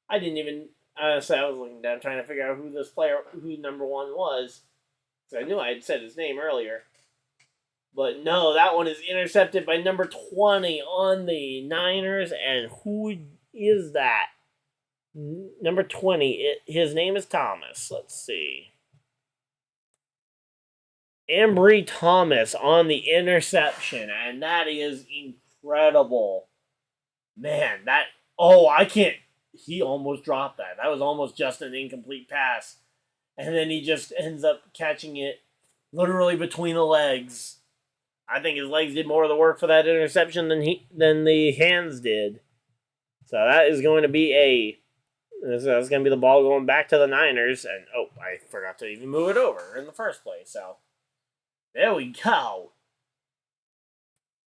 I didn't even. Honestly, I was looking down trying to figure out who this player, who number 1 was, because I knew I had said his name earlier. But no, that one is intercepted by number 20 on the Niners, and who is that? Number 20. His name is Thomas. Let's see. Ambry Thomas on the interception, and that is incredible. Man, that... Oh, I can't... He almost dropped that. That was almost just an incomplete pass. And then he just ends up catching it literally between the legs. I think his legs did more of the work for that interception than the hands did. So that is going to be that's going to be the ball going back to the Niners. And, oh, I forgot to even move it over in the first place. So, there we go.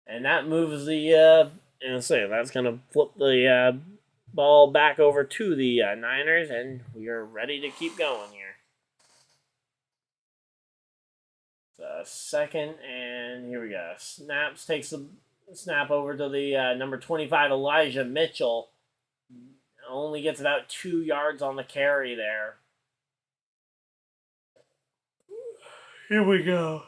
And that moves the, that's going to flip the ball back over to the Niners. And we are ready to keep going here. Second, and here we go. Snaps, takes the snap over to the number 25, Elijah Mitchell. Only gets about 2 yards on the carry there. Here we go.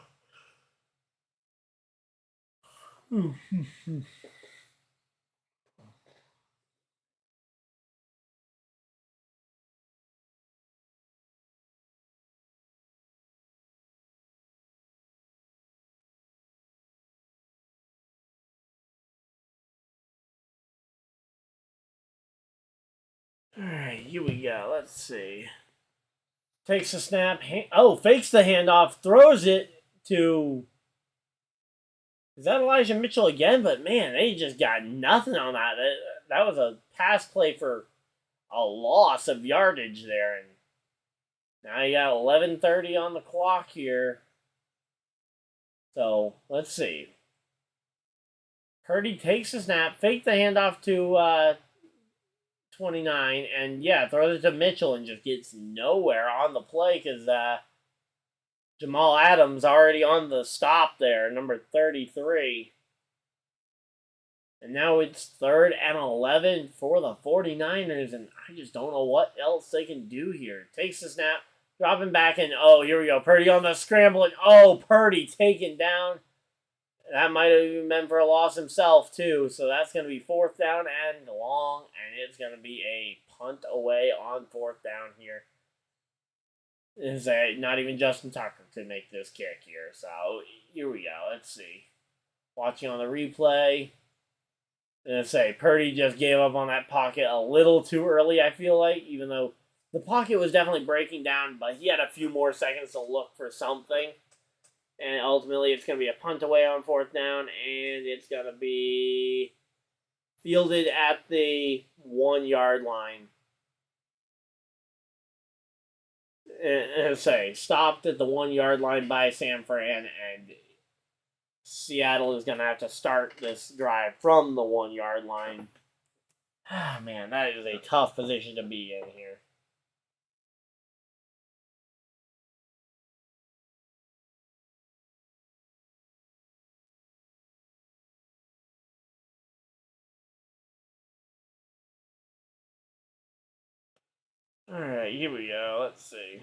Alright, here we go. Let's see. Takes the snap. Fakes the handoff. Throws it to... Is that Elijah Mitchell again? But man, they just got nothing on that. That was a pass play for a loss of yardage there. And now you got 11:30 on the clock here. So, let's see. Purdy takes the snap. Fakes the handoff to... 29, and yeah, throws it to Mitchell and just gets nowhere on the play because Jamal Adams already on the stop there, number 33. And now it's 3rd and 11 for the 49ers, and I just don't know what else they can do here. Takes the snap, dropping back, and oh, here we go. Purdy on the scramble, and oh, Purdy taken down. That might have even been for a loss himself, too. So that's going to be 4th down and long. And it's going to be a punt away on 4th down here. It's not even Justin Tucker could make this kick here. So here we go. Let's see. Watching on the replay. Purdy just gave up on that pocket a little too early, I feel like. Even though the pocket was definitely breaking down. But he had a few more seconds to look for something. And ultimately, it's going to be a punt away on 4th down, and it's going to be fielded at the 1-yard line. Stopped at the 1-yard line by San Fran, and Seattle is going to have to start this drive from the 1-yard line. Ah, man, that is a tough position to be in here. Alright, here we go. Let's see.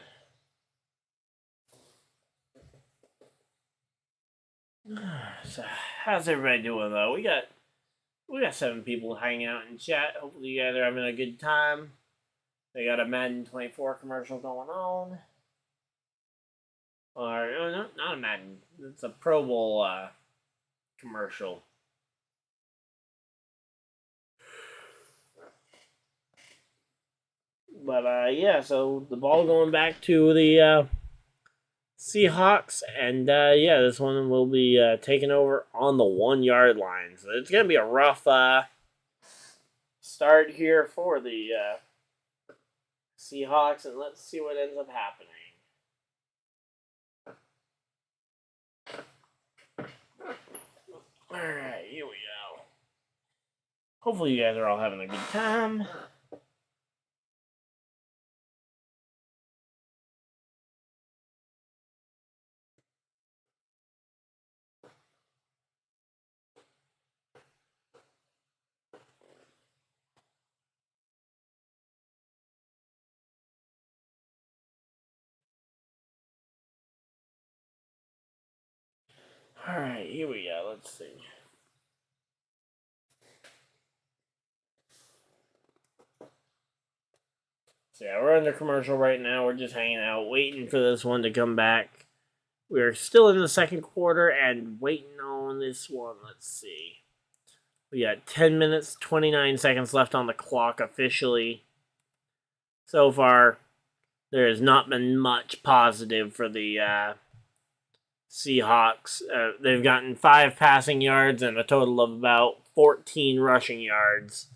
So, how's everybody doing, though? We got 7 people hanging out in chat. Hopefully you guys are having a good time. They got a Madden 24 commercial going on. Or, no, not a Madden. It's a Pro Bowl commercial. But, yeah, so the ball going back to the Seahawks. And, yeah, this one will be taken over on the 1-yard line. So it's going to be a rough start here for the Seahawks. And let's see what ends up happening. Alright, here we go. Hopefully you guys are all having a good time. All right, here we go. Let's see. So yeah, we're under commercial right now. We're just hanging out, waiting for this one to come back. We're still in the second quarter and waiting on this one. Let's see. We got 10 minutes, 29 seconds left on the clock officially. So far, there has not been much positive for the Seahawks. They've gotten 5 passing yards and a total of about 14 rushing yards.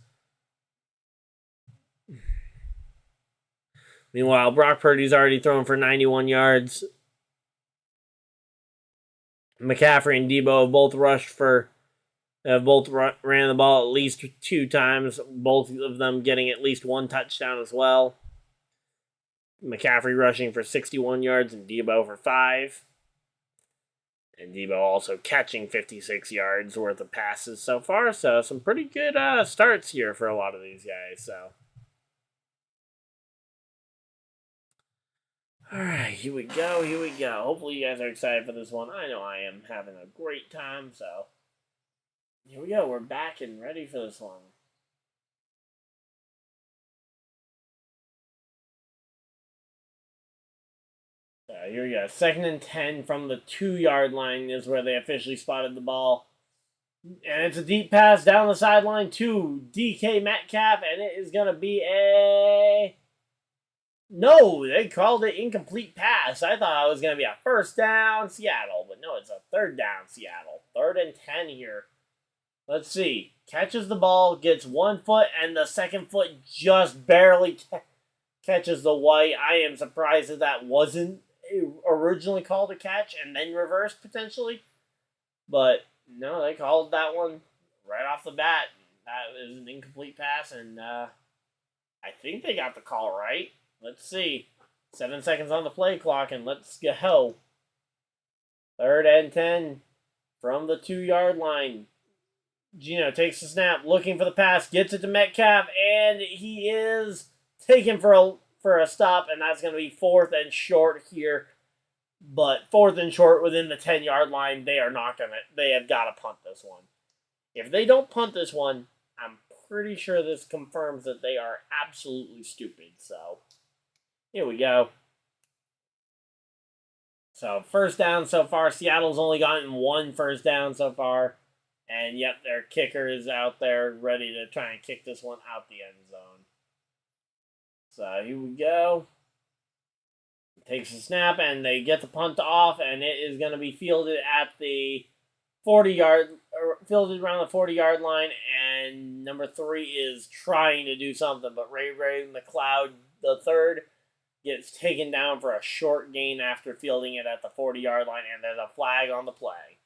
Meanwhile, Brock Purdy's already thrown for 91 yards. McCaffrey and Debo have both ran the ball at least 2 times, both of them getting at least 1 touchdown as well. McCaffrey rushing for 61 yards and Debo for 5. And Debo also catching 56 yards worth of passes so far. So some pretty good starts here for a lot of these guys. So, all right, here we go. Here we go. Hopefully you guys are excited for this one. I know I am having a great time. So here we go. We're back and ready for this one. Here we go. 2nd and 10 from the 2-yard line is where they officially spotted the ball. And it's a deep pass down the sideline to DK Metcalf. And it is going to be a... No, they called it incomplete pass. I thought it was going to be a 1st down Seattle. But no, it's a 3rd down Seattle. 3rd and 10 here. Let's see. Catches the ball, gets 1 foot, and the 2nd foot just barely catches the white. I am surprised that wasn't originally called a catch and then reversed potentially, but no, they called that one right off the bat. That is an incomplete pass, and I think they got the call right. Let's see. 7 seconds on the play clock, and let's go. 3rd and 10 from the 2-yard line. Geno takes the snap, looking for the pass, gets it to Metcalf, and he is taken for a stop, and that's going to be 4th and short here. But 4th and short within the 10-yard line, they are not going to. They have got to punt this one. If they don't punt this one, I'm pretty sure this confirms that they are absolutely stupid. So here we go. So 1st down so far. Seattle's only gotten 1 1st down so far. And yep, their kicker is out there ready to try and kick this one out the end zone. So here we go. Takes a snap, and they get the punt off, and it is going to be fielded at the 40-yard, fielded around the 40-yard line, and number 3 is trying to do something, but Ray McLeod, the 3rd, gets taken down for a short gain after fielding it at the 40-yard line, and there's a flag on the play.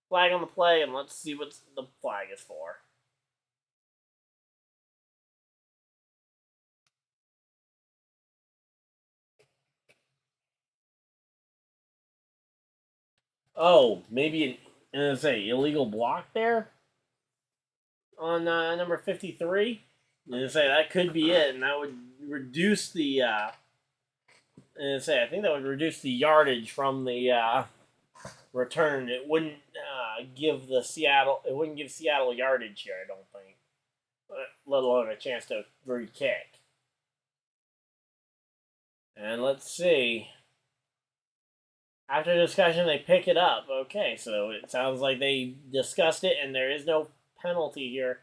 Flag on the play, and let's see what the flag is for. Oh, maybe illegal block there on number 53. That could be it, and that would reduce the. I think that would reduce the yardage from the return. It wouldn't give Seattle yardage here, I don't think, let alone a chance to re-kick. And let's see. After discussion, they pick it up. Okay, so it sounds like they discussed it, and there is no penalty here.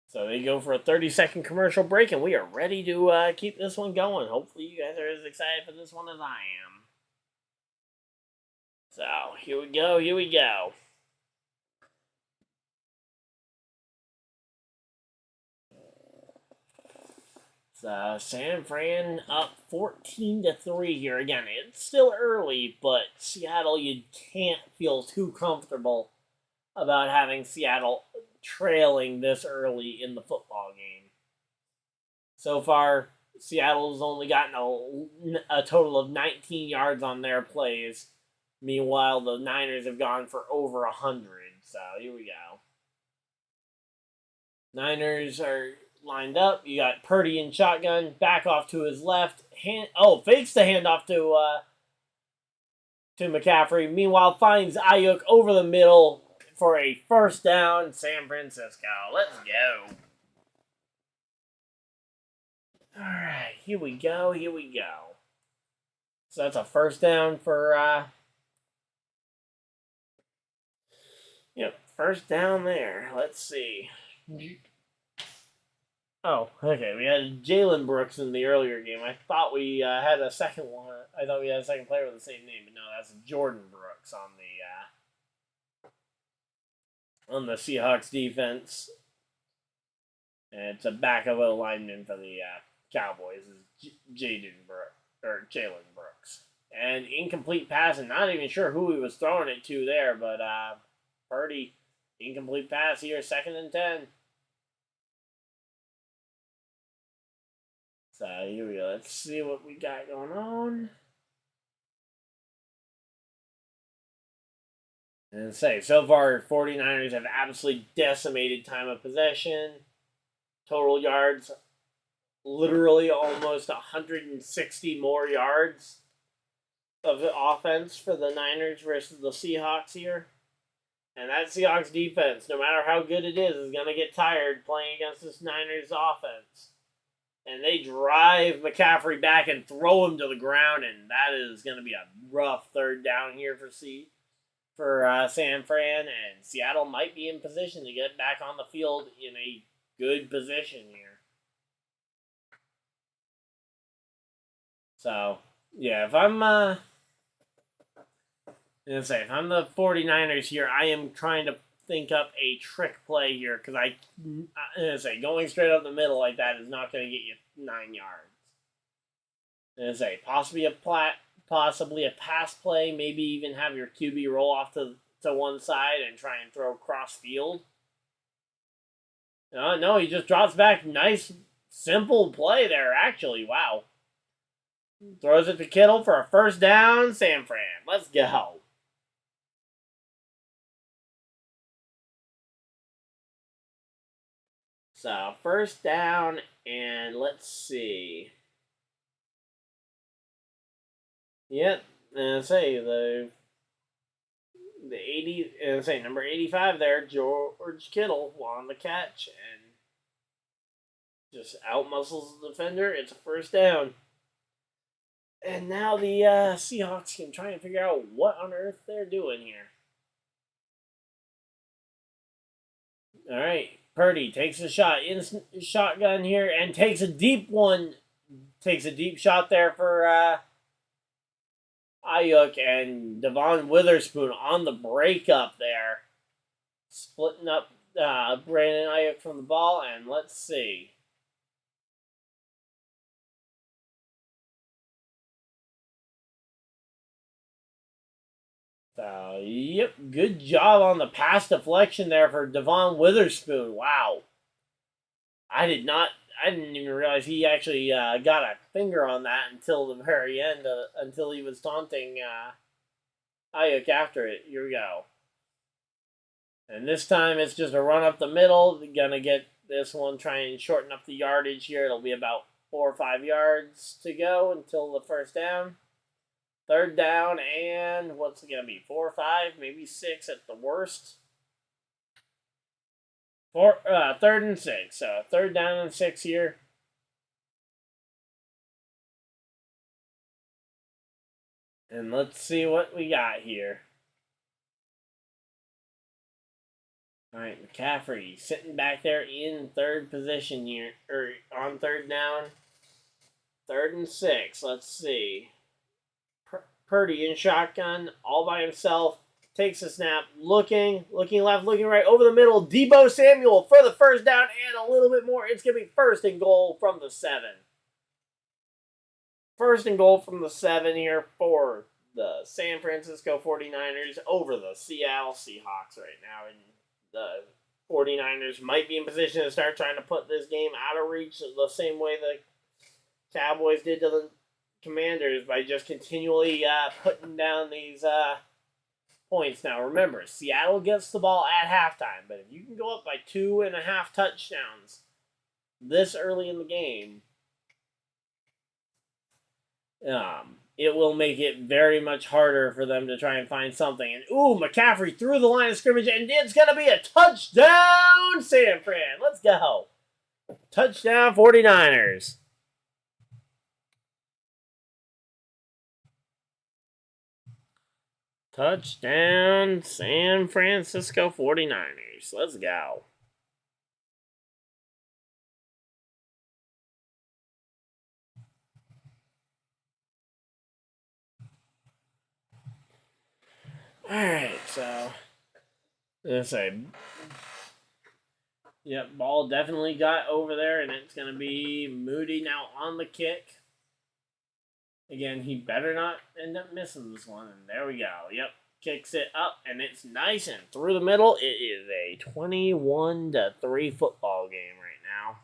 So they go for a 30-second commercial break, and we are ready to keep this one going. Hopefully you guys are as excited for this one as I am. So here we go, here we go. So San Fran up 14-3 here. Again, it's still early, but Seattle, you can't feel too comfortable about having Seattle trailing this early in the football game. So far, Seattle's only gotten a total of 19 yards on their plays. Meanwhile, the Niners have gone for over 100. So here we go. Niners are lined up. You got Purdy in shotgun, back off to his left. Fakes the handoff to to McCaffrey. Meanwhile, finds Ayuk over the middle for a first down. San Francisco. Let's go. All right, here we go. Here we go. So that's a first down for, yep, first down there. Let's see. Oh, okay. We had Jalen Brooks in the earlier game. I thought we had a second one. I thought we had a second player with the same name, but no, that's Jordan Brooks on the Seahawks defense. And it's a backup lineman for the Cowboys. Is Jalen Brooks. And incomplete pass, and not even sure who he was throwing it to there, but Purdy, incomplete pass here, 2nd and 10. So here we go. Let's see what we got going on. And say, so far, 49ers have absolutely decimated time of possession. Total yards, literally almost 160 more yards of offense for the Niners versus the Seahawks here. And that Seahawks defense, no matter how good it is going to get tired playing against this Niners offense. And they drive McCaffrey back and throw him to the ground, and that is going to be a rough third down here for San Fran. And Seattle might be in position to get back on the field in a good position here. So, yeah, if I'm the 49ers here, I am trying to think up a trick play here, because going straight up the middle like that is not going to get you 9 yards. Possibly a pass play, maybe even have your QB roll off to one side and try and throw cross field. No, he just drops back. Nice, simple play there, actually. Wow. Throws it to Kittle for a first down. San Fran. Let's go. So, first down, and let's see. Yep, and the 80, and number 85 there, George Kittle on the catch, and just outmuscles the defender. It's a first down. And now the Seahawks can try and figure out what on earth they're doing here. All right. Purdy takes a shot in shotgun here and takes a deep one. Takes a deep shot there for Ayuk, and Devon Witherspoon on the breakup there. Splitting up Brandon Ayuk from the ball, and let's see. Yep, good job on the pass deflection there for Devon Witherspoon. Wow. I didn't even realize he actually got a finger on that until the very end, until he was taunting Ayuk after it. Here we go. And this time it's just a run up the middle. Gonna get this one, try and shorten up the yardage here. It'll be about 4 or 5 yards to go until the first down. Third down, and what's it going to be? 4 or 5, maybe 6 at the worst. Third and 6. So third down and 6 here. And let's see what we got here. All right, McCaffrey sitting back there in third position here, or on third down. 3rd and 6. Let's see. Purdy in shotgun, all by himself, takes a snap, looking left, looking right, over the middle. Deebo Samuel for the first down and a little bit more. It's going to be 1st and goal from the 7. 1st and goal from the 7 here for the San Francisco 49ers over the Seattle Seahawks right now. And the 49ers might be in position to start trying to put this game out of reach the same way the Cowboys did to the Commanders by just continually putting down these points. Now remember, Seattle gets the ball at halftime, but if you can go up by 2.5 touchdowns this early in the game, it will make it very much harder for them to try and find something. And, ooh, McCaffrey through the line of scrimmage, and it's going to be a touchdown, San Fran. Let's go. Touchdown, 49ers. Touchdown, San Francisco 49ers. Let's go. Alright, so let's say, yep, ball definitely got over there, and it's going to be Moody now on the kick. Again, he better not end up missing this one, and there we go. Yep, kicks it up, and it's nice and through the middle. It is a 21-3 football game right now.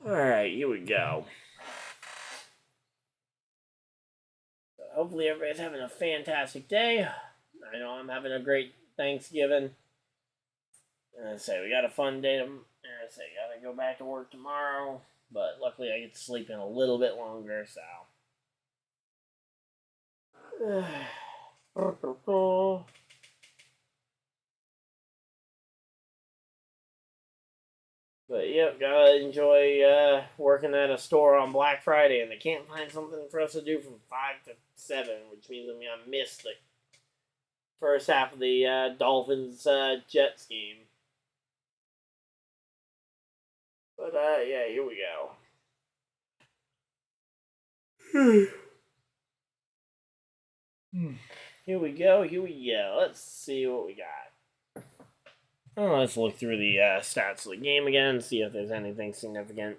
Alright, here we go. So hopefully everybody's having a fantastic day. I know I'm having a great Thanksgiving. And I say we got a fun day. And I say gotta go back to work tomorrow. But luckily I get to sleep in a little bit longer, so. But yep, gotta enjoy working at a store on Black Friday, and they can't find something for us to do from 5 to 7, which means I'm gonna miss the first half of the Dolphins Jets game. But yeah, here we go. Here we go. Let's see what we got. Let's look through the stats of the game again, see if there's anything significant.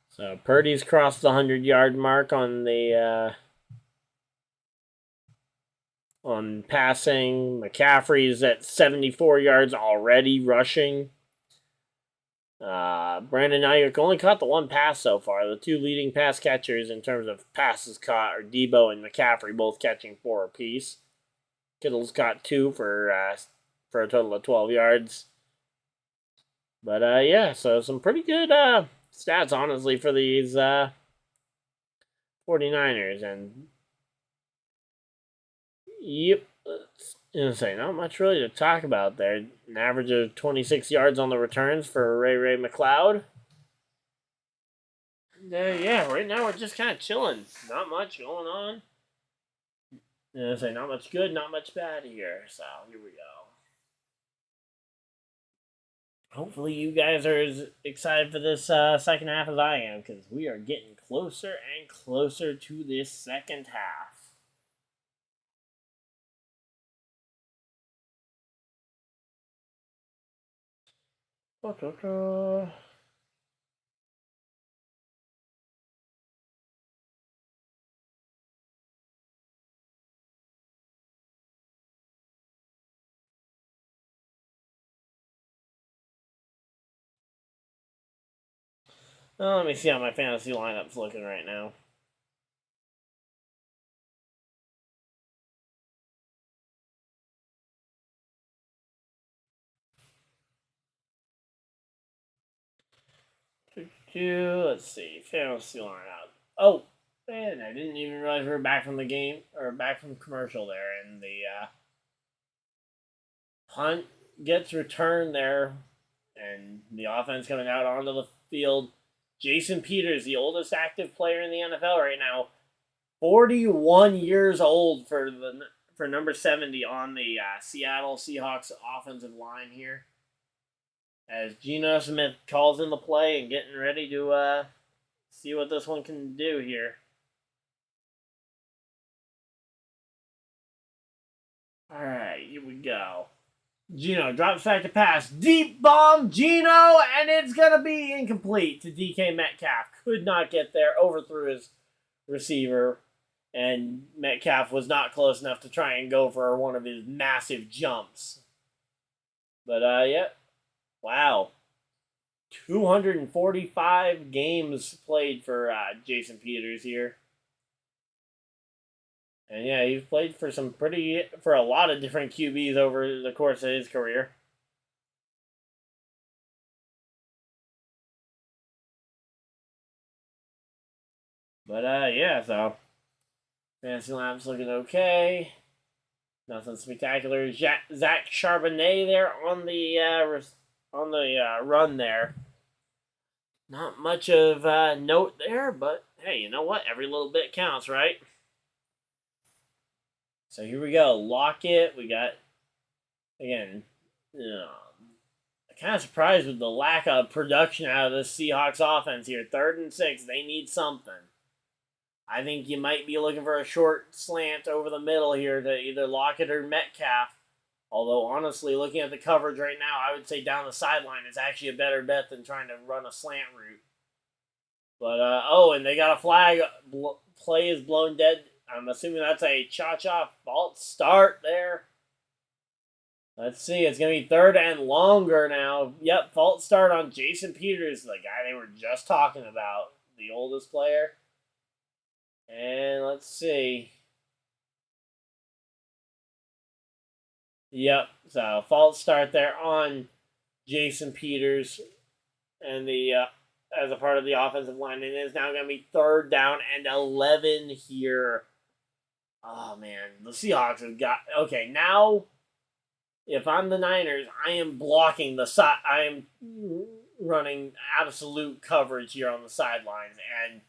So Purdy's crossed the 100-yard mark on the on passing. McCaffrey's at 74 yards already rushing. Brandon Ayuk only caught the one pass so far. The two leading pass catchers in terms of passes caught are Debo and McCaffrey, both catching 4 apiece. Kittle's caught 2 for a total of 12 yards. But yeah, so some pretty good stats, honestly, for these 49ers. And yep, say not much really to talk about there. An average of 26 yards on the returns for Ray McLeod. Yeah, right now we're just kind of chilling. Not much going on. Say not much good, not much bad here. So here we go. Hopefully you guys are as excited for this second half as I am, because we are getting closer and closer to this second half. Well, let me see how my fantasy lineup's looking right now. Let's see, fantasy lineup. Oh, man, I didn't even realize we were back from the game, or back from commercial there, and the punt gets returned there, and the offense coming out onto the field. Jason Peters, the oldest active player in the NFL right now, 41 years old for number 70 on the Seattle Seahawks offensive line here. As GameSmith calls in the play and getting ready to see what this one can do here. Alright, here we go. Geno drops back to pass. Deep bomb, Geno, and it's going to be incomplete to DK Metcalf. Could not get there, overthrew his receiver, and Metcalf was not close enough to try and go for one of his massive jumps. But, yeah. Wow. 245 games played for Jason Peters here. And yeah, he's played for for a lot of different QBs over the course of his career. But yeah, so Fantasy Lab's looking okay. Nothing spectacular. Zach Charbonnet there on the run there. Not much of note there, but hey, you know what? Every little bit counts, right? So here we go. Lockett. We got, again, I'm kind of surprised with the lack of production out of the Seahawks offense here. 3rd and 6. They need something. I think you might be looking for a short slant over the middle here to either Lockett or Metcalf. Although, honestly, looking at the coverage right now, I would say down the sideline is actually a better bet than trying to run a slant route. But, and they got a flag. Play is blown dead. I'm assuming that's a cha-cha false start there. Let's see. It's going to be 3rd and longer now. Yep, false start on Jason Peters, the guy they were just talking about, the oldest player. And let's see. Yep, so false start there on Jason Peters and the as a part of the offensive line. And it is now going to be 3rd down and 11 here. Oh, man. The Seahawks have got... Okay, now, if I'm the Niners, I am blocking the side. I am running absolute coverage here on the sidelines. And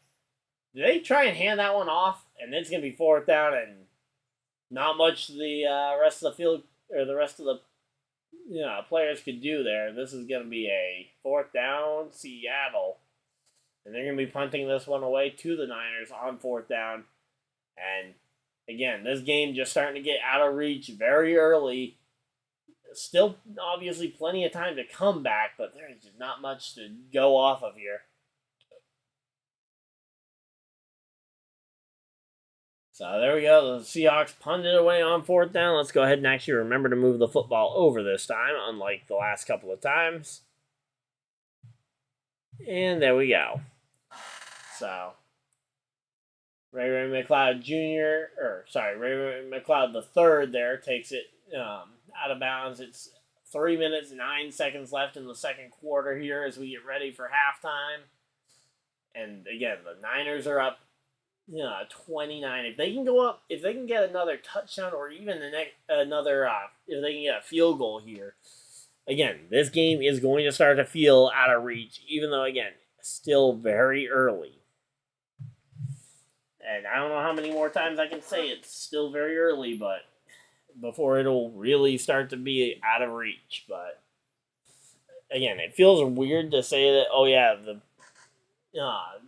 do they try and hand that one off? And it's going to be 4th down and not much the rest of the field... or the rest of the players could do there. This is going to be a 4th down, Seattle. And they're going to be punting this one away to the Niners on 4th down. And, again, this game just starting to get out of reach very early. Still, obviously, plenty of time to come back, but there's just not much to go off of here. So there we go. The Seahawks punted away on 4th down. Let's go ahead and actually remember to move the football over this time, unlike the last couple of times. And there we go. So Ray McLeod Jr. Ray McLeod III there takes it out of bounds. It's 3 minutes, 9 seconds left in the second quarter here as we get ready for halftime. And again, the Niners are up 29. If they can go up, if they can get another touchdown or even if they can get a field goal here, again, this game is going to start to feel out of reach, even though, again, still very early. And I don't know how many more times I can say it's still very early, but before it'll really start to be out of reach. But again, it feels weird to say that, oh yeah, the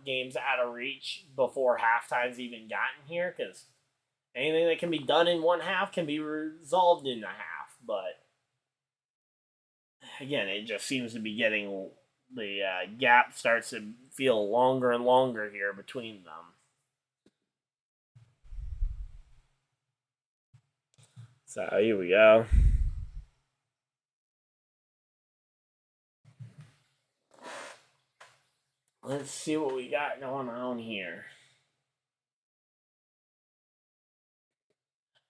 game's out of reach before halftime's even gotten here, because anything that can be done in one half can be resolved in a half. But again, it just seems to be getting the gap starts to feel longer and longer here between them. So here we go. Let's see what we got going on here.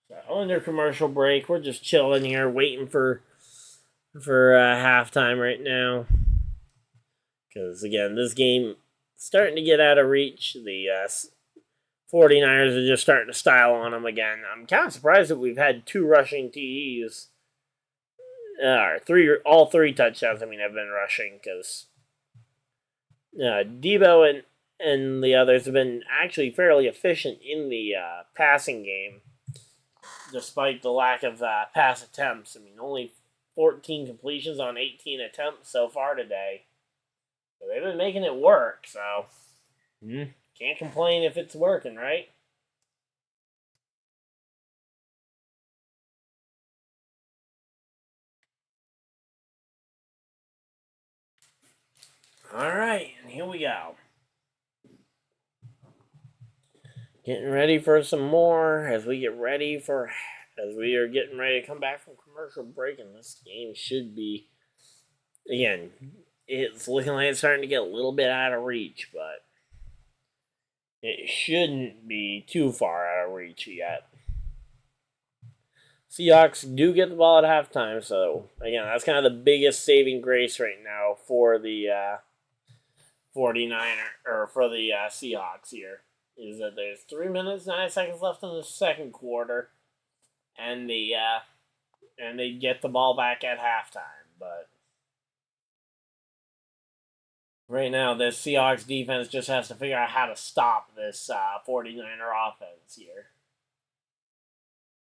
So under commercial break, we're just chilling here, waiting for halftime right now. Because again, this game starting to get out of reach. The 49ers are just starting to style on them again. I'm kind of surprised that we've had 2 rushing TDs. All 3 touchdowns, have been rushing, because Debo and the others have been actually fairly efficient in the passing game, despite the lack of pass attempts. Only 14 completions on 18 attempts so far today. So they've been making it work, so can't complain if it's working, right? All right, and here we go. Getting ready for some more as we are getting ready to come back from commercial break, and this game should be, again, it's looking like it's starting to get a little bit out of reach, but it shouldn't be too far out of reach yet. Seahawks do get the ball at halftime, so again, that's kind of the biggest saving grace right now for the 49er or for the Seahawks here, is that there's 3 minutes 9 seconds left in the second quarter, and they get the ball back at halftime. But right now, this Seahawks defense just has to figure out how to stop this 49er offense here.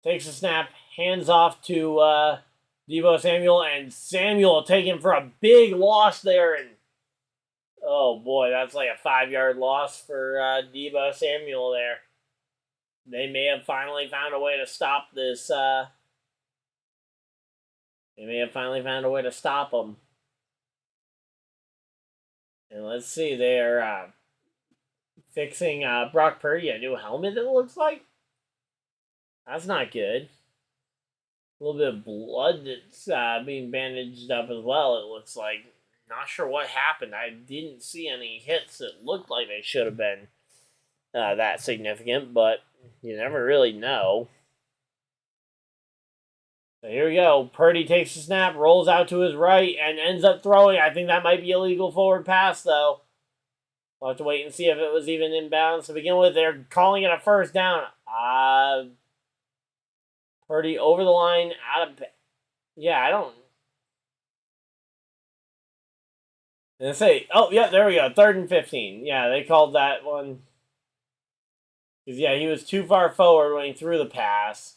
Takes a snap, hands off to Deebo Samuel, and Samuel taken for a big loss there. And oh boy, that's like a 5-yard loss for Deebo Samuel there. They may have finally found a way to stop this. They may have finally found a way to stop him. And let's see, they're fixing Brock Purdy a new helmet, it looks like. That's not good. A little bit of blood that's being bandaged up as well, it looks like. Not sure what happened. I didn't see any hits that looked like they should have been that significant, but you never really know. So here we go. Purdy takes the snap, rolls out to his right, and ends up throwing. I think that might be a legal forward pass, though. We'll have to wait and see if it was even inbounds. To begin with, they're calling it a first down. Purdy over the line, out of... Yeah, I don't... Let's say... Oh, yeah, there we go. 3rd and 15. Yeah, they called that one. Because, yeah, he was too far forward when he threw the pass.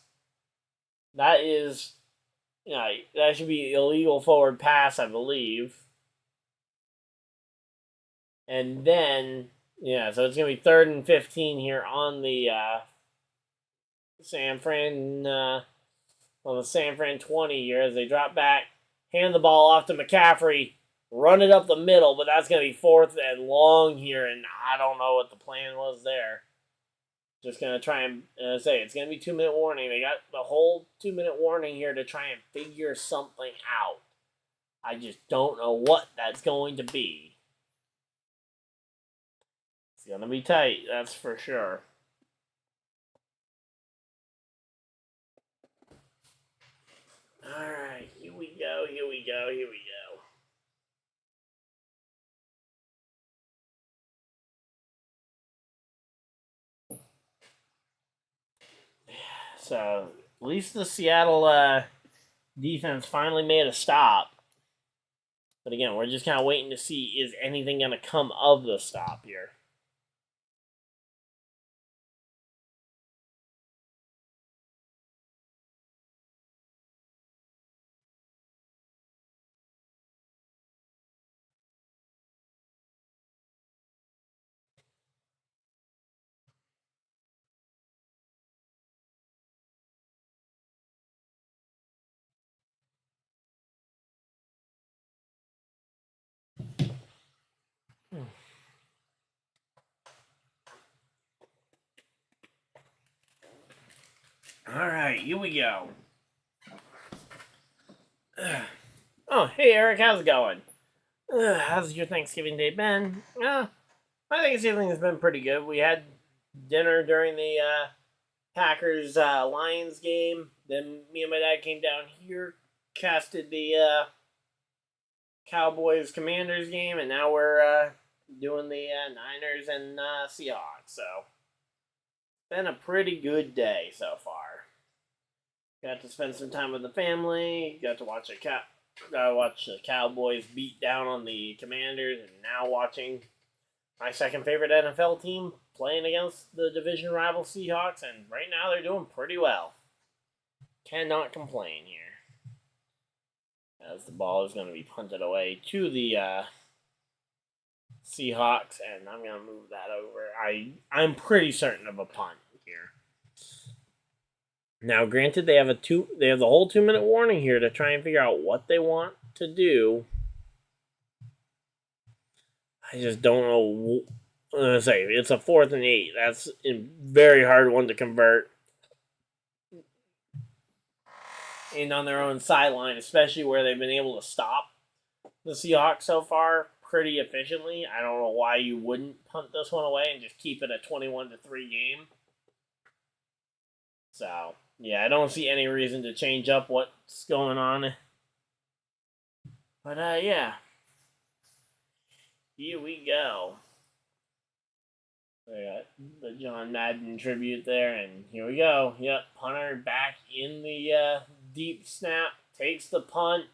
That is... Yeah, that should be illegal forward pass, I believe. And then... Yeah, so it's going to be 3rd and 15 here on the... San Fran 20 here as they drop back, hand the ball off to McCaffrey, run it up the middle, but that's going to be 4th and long here, and I don't know what the plan was there. Just going to try and say it's going to be 2-minute warning. They got the whole 2-minute warning here to try and figure something out. I just don't know what that's going to be. It's going to be tight, that's for sure. Alright, here we go. So, at least the Seattle defense finally made a stop. But again, we're just kind of waiting to see, is anything going to come of the stop here? Alright, here we go. Oh, hey Eric, how's it going? How's your Thanksgiving day been? My Thanksgiving has been pretty good. We had dinner during the Packers Lions game. Then me and my dad came down here, casted the Cowboys Commanders game, and now we're doing the Niners and Seahawks. So, been a pretty good day so far. Got to spend some time with the family. Got to watch the Cowboys beat down on the Commanders, and now watching my second favorite NFL team playing against the division rival Seahawks, and right now they're doing pretty well. Cannot complain here. As the ball is going to be punted away to the Seahawks, and I'm going to move that over. I'm pretty certain of a punt here. Now, granted, they have the whole 2-minute warning here to try and figure out what they want to do. I just don't know. I'm going to say, it's a 4th and 8. That's a very hard one to convert. And on their own sideline, especially where they've been able to stop the Seahawks so far pretty efficiently. I don't know why you wouldn't punt this one away and just keep it a 21-3 game. So, Yeah, I don't see any reason to change up what's going on. But, yeah. Here we go. We got the John Madden tribute there, and here we go. Yep, punter back in the deep snap. Takes the punt,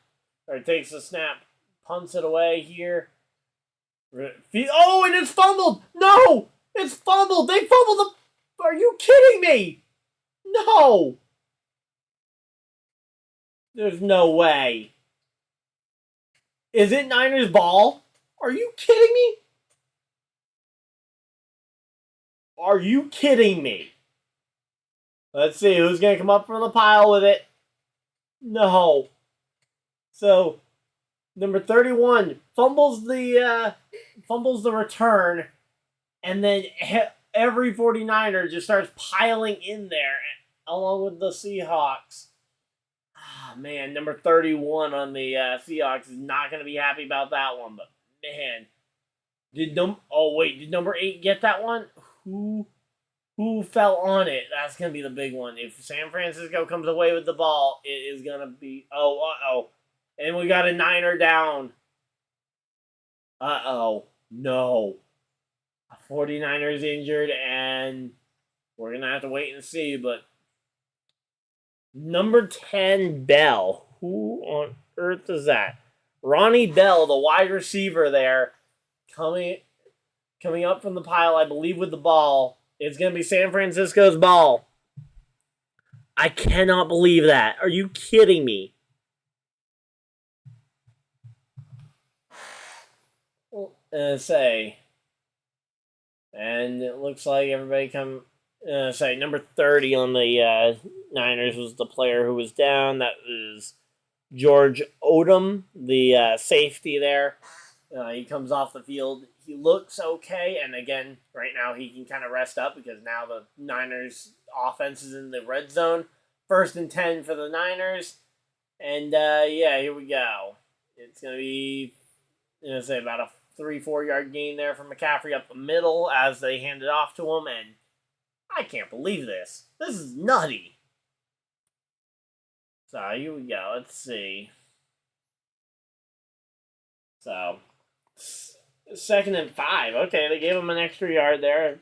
or takes the snap, punts it away here. Oh, and it's fumbled! No! It's fumbled! They fumbled the... Are you kidding me? No! There's no way. Is it Niners ball? Are you kidding me? Are you kidding me? Let's see who's going to come up from the pile with it. No. So, number 31 fumbles the return, and then every 49er just starts piling in there along with the Seahawks. Ah, man, number 31 on the Seahawks is not going to be happy about that one, but man, did number 8 get that one? Who fell on it? That's going to be the big one. If San Francisco comes away with the ball, it is going to be... Oh, and we got a Niner down. No. A 49er's injured, and we're going to have to wait and see, but... Number 10, Bell. Who on earth is that? Ronnie Bell, the wide receiver there, coming up from the pile, I believe, with the ball. It's going to be San Francisco's ball. I cannot believe that. Are you kidding me? And it looks like everybody number 30 on the Niners was the player who was down. That was George Odom, the safety there. He comes off the field. He looks okay, and again, right now he can kind of rest up because now the Niners' offense is in the red zone. 1st and 10 for the Niners, and yeah, here we go. It's gonna be, about a 3-4 yard gain there from McCaffrey up the middle as they hand it off to him, and I can't believe this. This is nutty. So here we go. Let's see. So 2nd and 5. Okay, they gave him an extra yard there.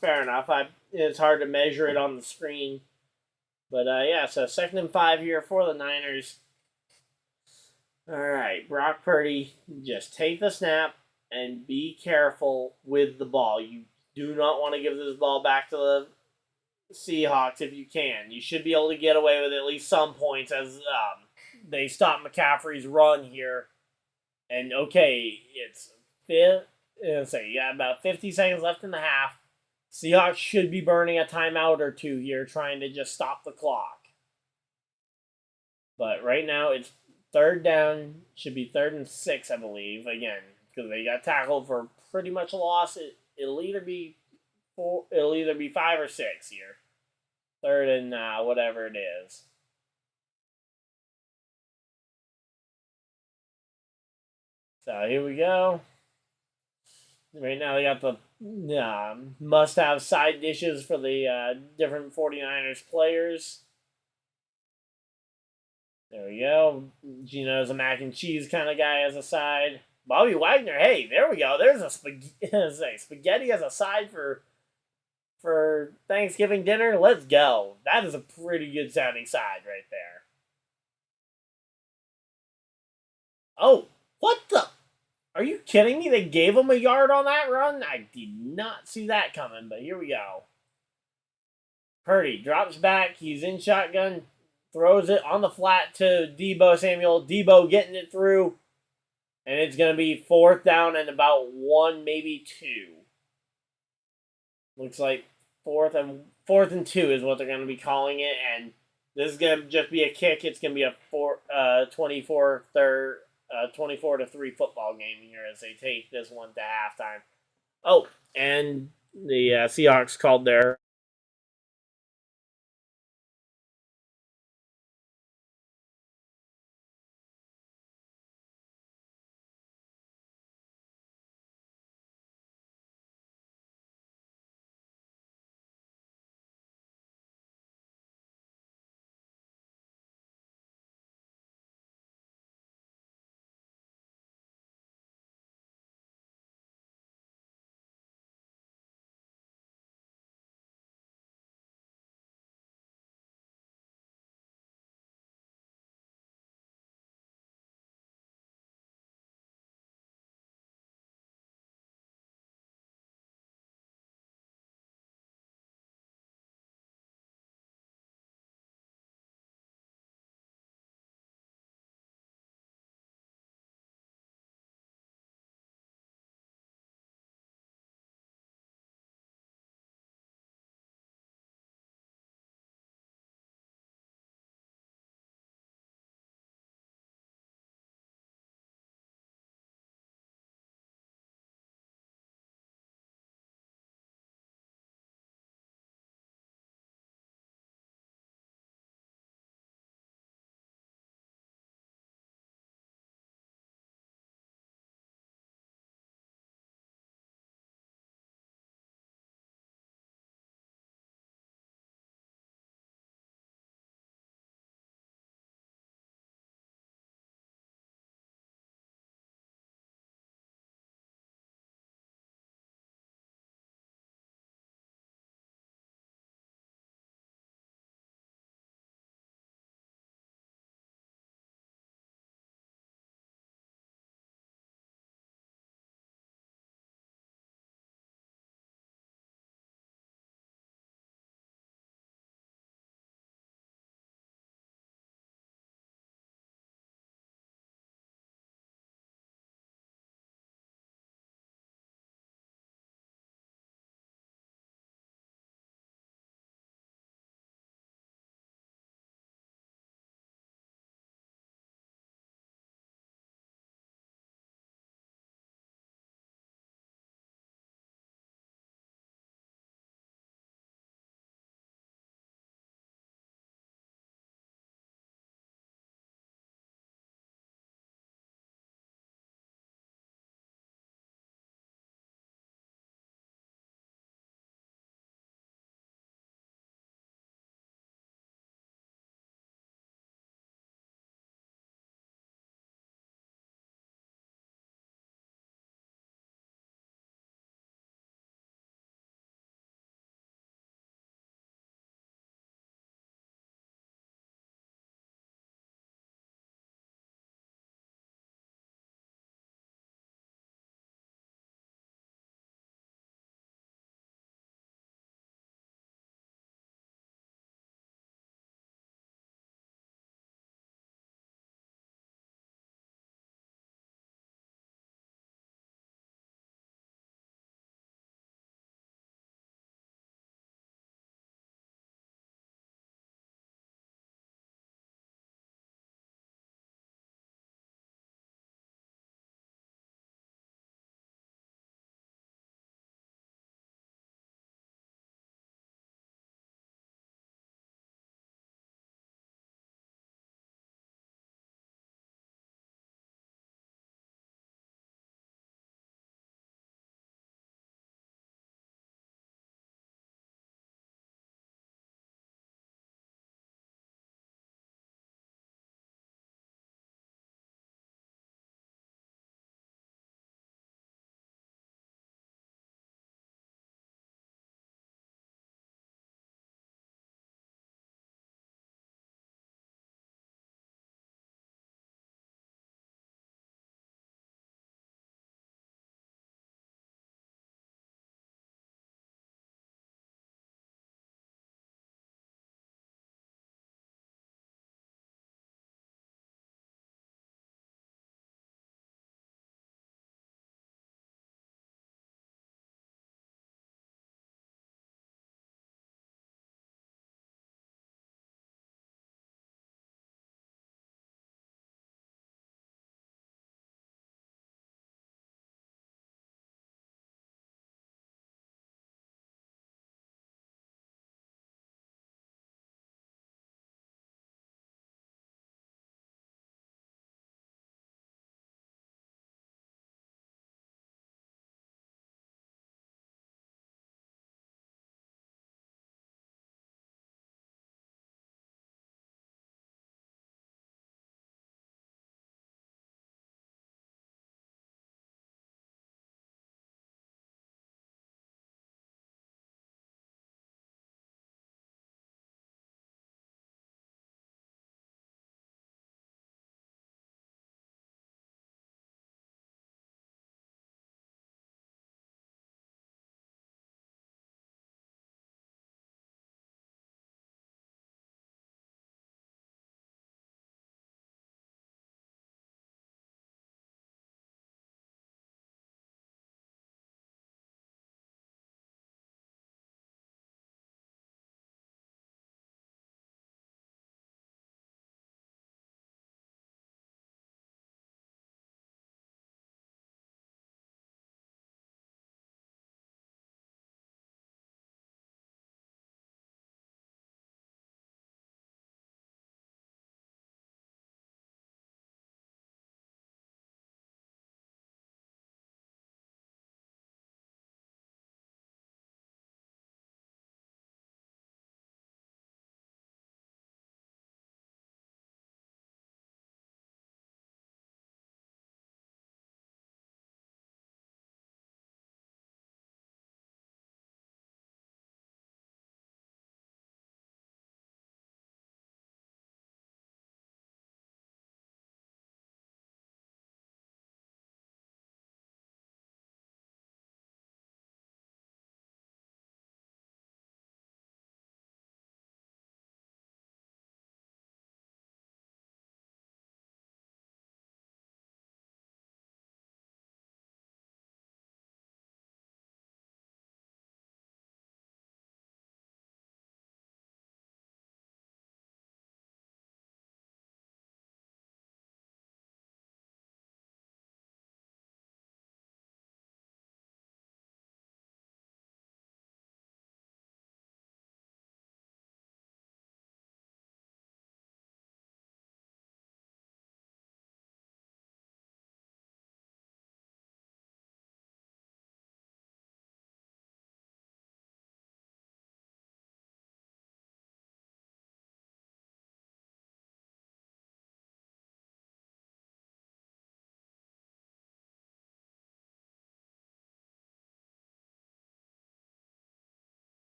Fair enough. It's hard to measure it on the screen. But, yeah, so 2nd and 5 here for the Niners. All right, Brock Purdy, just take the snap and be careful with the ball. You do not want to give this ball back to the Seahawks if you can. You should be able to get away with at least some points as they stop McCaffrey's run here. And okay, it's about 50 seconds left in the half. Seahawks should be burning a timeout or two here, trying to just stop the clock. But right now it's 3rd down. Should be 3rd and 6, I believe. Again, because they got tackled for pretty much a loss. It'll either be 5 or 6 here. 3rd and whatever it is. So here we go. Right now they got the must-have side dishes for the different 49ers players. There we go. Gino's a mac and cheese kind of guy as a side. Bobby Wagner, hey, there we go. There's a spaghetti as a side for Thanksgiving dinner. Let's go. That is a pretty good sounding side right there. Oh, what the? Are you kidding me? They gave him a yard on that run? I did not see that coming, but here we go. Purdy drops back. He's in shotgun. Throws it on the flat to Deebo Samuel. Deebo getting it through. And it's going to be 4th down and about 1, maybe 2. Looks like 4th and 2 is what they're going to be calling it. And this is going to just be a kick. It's going to be a 24 to 3 football game here as they take this one to halftime. Oh, and the Seahawks called their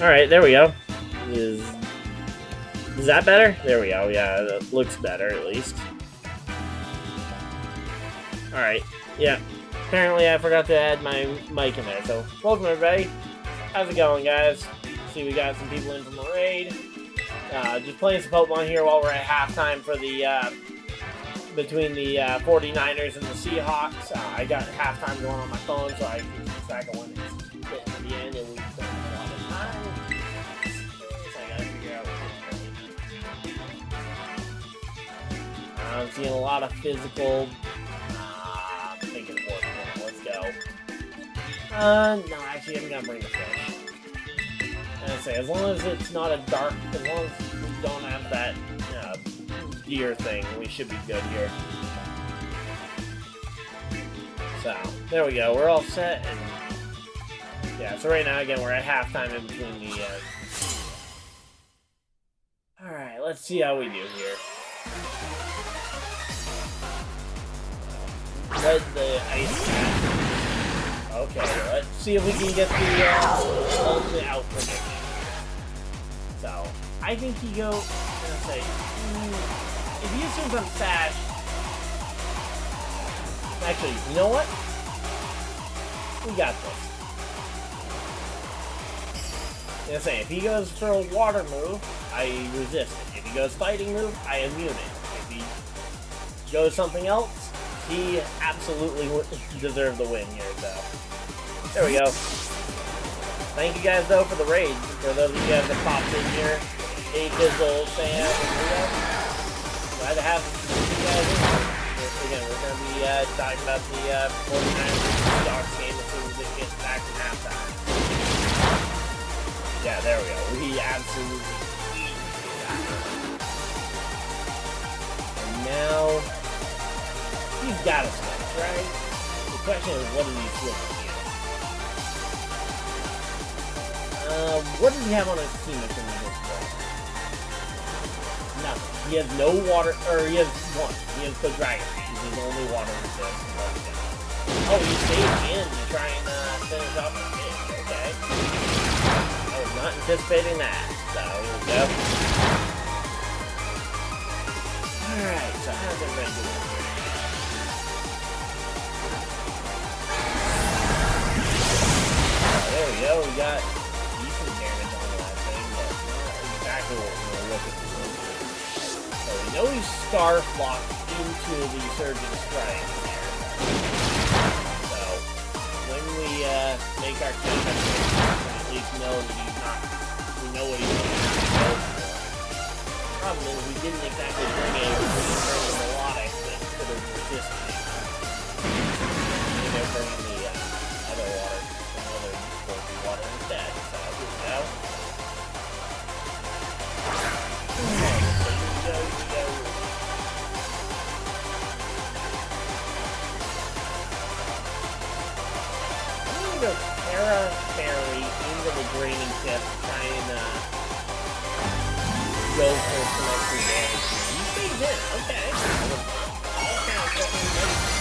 Alright, there we go. Is that better? There we go. Yeah, that looks better at least. Alright, yeah. Apparently I forgot to add my mic in there. So, welcome everybody. How's it going, guys? See, we got some people in from the raid. Just playing some Pokemon here while we're at halftime for the, between the 49ers and the Seahawks. I got halftime going on my phone, so I can keep track of when it's getting to the end, and we don't have a lot of time. So I gotta figure out what's I'm seeing a lot of physical. I'm thinking fourth quarter. Let's go. No, actually, I'm gonna bring the fish. And I say, as long as it's not a dark, as long as we don't have that gear thing, we should be good here. So, there we go. We're all set, and yeah, so right now, again, we're at halftime in between the, Alright, let's see how we do here. Let the ice cat. Okay, let's see if we can get the, ultimate out prediction. So, I think he go, I'm gonna say, if he assumes I'm Sash, actually, you know what? We got this. I'm gonna say, if he goes for a water move, I resist it. If he goes fighting move, I immune it. If he goes something else, he absolutely deserved the win here, so. There we go. Thank you guys, though, for the raid. For those of you guys that popped in here. Hey, Dizzle, Sam, glad to have you guys in here. Again, we're going to be talking about the 49ers Seahawks game as soon as it gets back to halftime. Yeah, there we go. We absolutely eat that. And now, he's got to switch, right? The question is, what does he switch here? What does he have on his team that can do this? Nothing. He has no water, or he has one. He has the dragon. He's his only water resist. Oh, he stayed in to try and finish off the fish. Okay. I was not anticipating that. So, here we go. Alright, so how's everybody doing here? There we go. We got decent damage on that thing, but not exactly what we're going to look at. So we know he's Scarf locked into the Surging Strike there. So when we make our count, at least know that he's not. We know what he's going to go for. The problem is we didn't exactly bring a really melodic that could have resisted it. Maybe they're bringing the other water, some other water gonna go Terry into the draining tip, try and go for some extra damage here. He stays in, okay.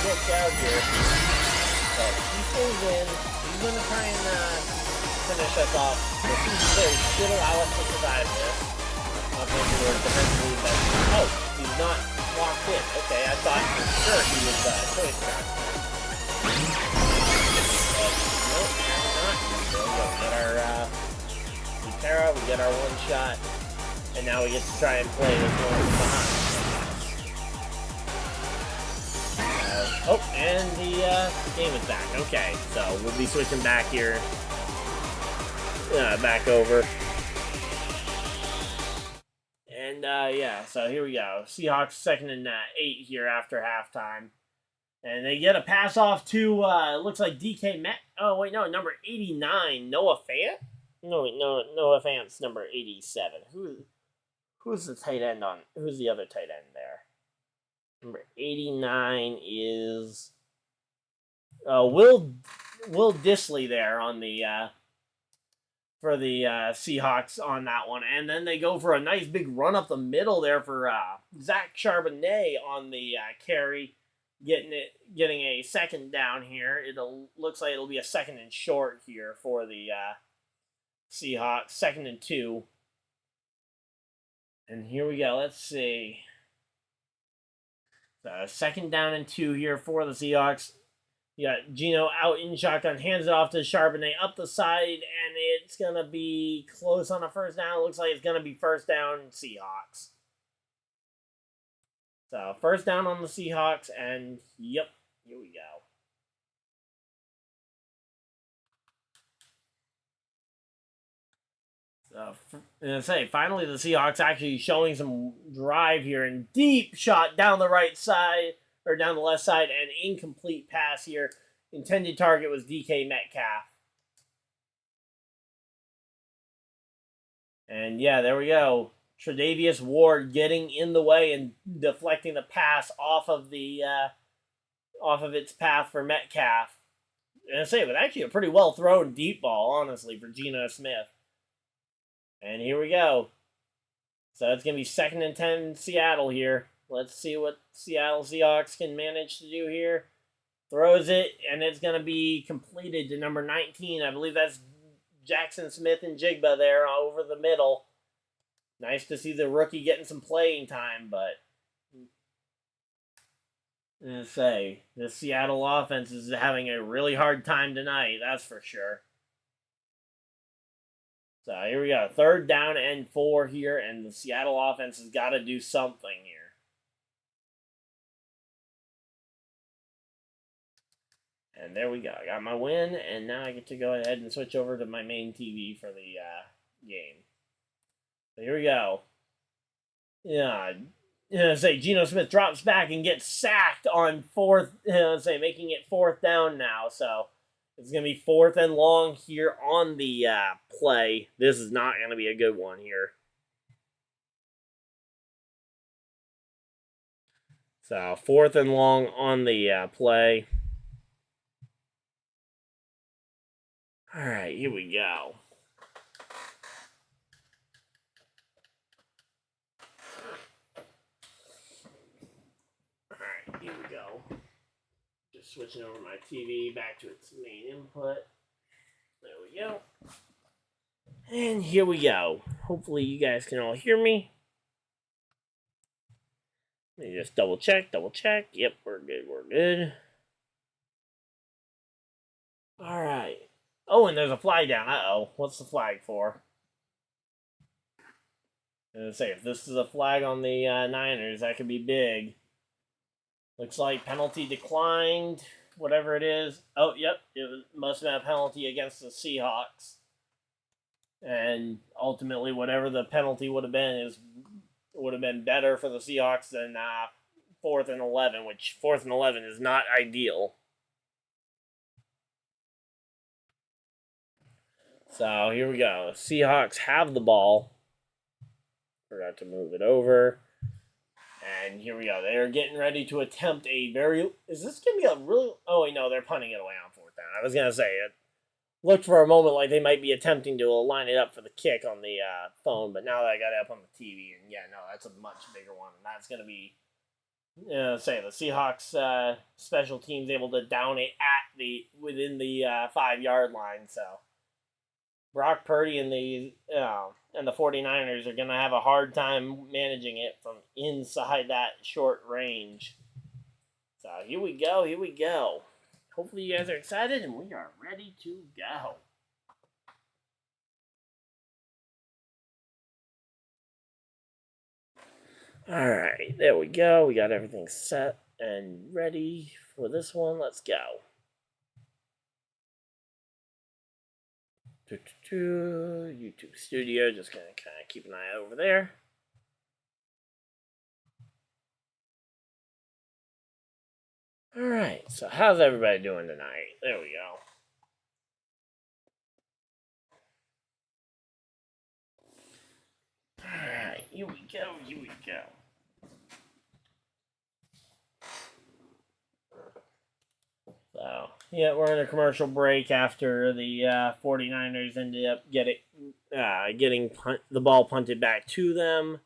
Get out here. But he stays in. He's gonna try and finish us off. This should allow us to survive this. We're defensively best. Oh, he's not locked in. Okay, I thought for sure he was choice card. Nope, not. There we go. We get our Terra, we get our one shot, and now we get to try and play this one from behind. Oh, and the game is back. Okay, so we'll be switching back here. Back over. And, yeah, so here we go. Seahawks 2nd and 8 here after halftime. And they get a pass off to, it looks like DK Met. Oh, wait, no, number 89, Noah Fant? No, wait, no, Noah Fant's number 87. Who's the tight end on? Who's the other tight end there? Number 89 is Will Dissly there on the for the Seahawks on that one, and then they go for a nice big run up the middle there for Zach Charbonnet on the carry, getting a second down here. Looks like it'll be a 2nd and short here for the Seahawks, 2nd and 2. And here we go. Let's see. 2nd down and 2 here for the Seahawks. You got Geno out in shotgun, hands it off to Charbonnet up the side, and it's going to be close on a first down. It looks like it's going to be first down Seahawks. So, first down on the Seahawks, and yep, here we go. Finally the Seahawks actually showing some drive here, and deep shot down the right side, or down the left side, and incomplete pass here. Intended target was DK Metcalf. And yeah, there we go. Tre'Davious Ward getting in the way and deflecting the pass off of its path for Metcalf. And I say it was actually a pretty well thrown deep ball, honestly, for GenoSmith. And here we go. So it's going to be 2nd and 10 Seattle here. Let's see what Seattle Seahawks can manage to do here. Throws it, and it's going to be completed to number 19. I believe that's Jackson Smith and Jigba there over the middle. Nice to see the rookie getting some playing time, but I'm going to say, the Seattle offense is having a really hard time tonight, that's for sure. So here we go. 3rd down and 4 here, and the Seattle offense has got to do something here. And there we go. I got my win, and now I get to go ahead and switch over to my main TV for the game. So here we go. Yeah, GenoSmith drops back and gets sacked on 4th, making it 4th down now. So it's going to be 4th and long here on the play. This is not going to be a good one here. So 4th and long on the play. All right, here we go. All right, here we go. Just switching over my TV back to its main input. There we go. And here we go. Hopefully you guys can all hear me. Let me just double check. Yep, we're good. All right. Oh, and there's a flag down. Uh-oh. What's the flag for? I was going to say, if this is a flag on the Niners, that could be big. Looks like penalty declined, whatever it is. Oh, yep. Must have been a penalty against the Seahawks. And ultimately, whatever the penalty would have been would have been better for the Seahawks than 4th and 11, which 4th and 11 is not ideal. So here we go. Seahawks have the ball. Forgot to move it over. And here we go. They're getting ready to attempt a very... Is this going to be a really... Oh, wait, no. They're punting it away on 4th down. I was going to say it. looked for a moment like they might be attempting to line it up for the kick on the phone, but now that I got it up on the TV, and yeah, no, that's a much bigger one, and that's going to be, say, the Seahawks special teams able to down it within the 5-yard line, so Brock Purdy and the 49ers are going to have a hard time managing it from inside that short range. So here we go. Hopefully you guys are excited, and we are ready to go. All right, there we go. We got everything set and ready for this one. Let's go. YouTube Studio, just gonna kind of keep an eye over there. All right, so how's everybody doing tonight? There we go. All right, here we go. So, yeah, we're in a commercial break after the 49ers ended up getting the ball punted back to them.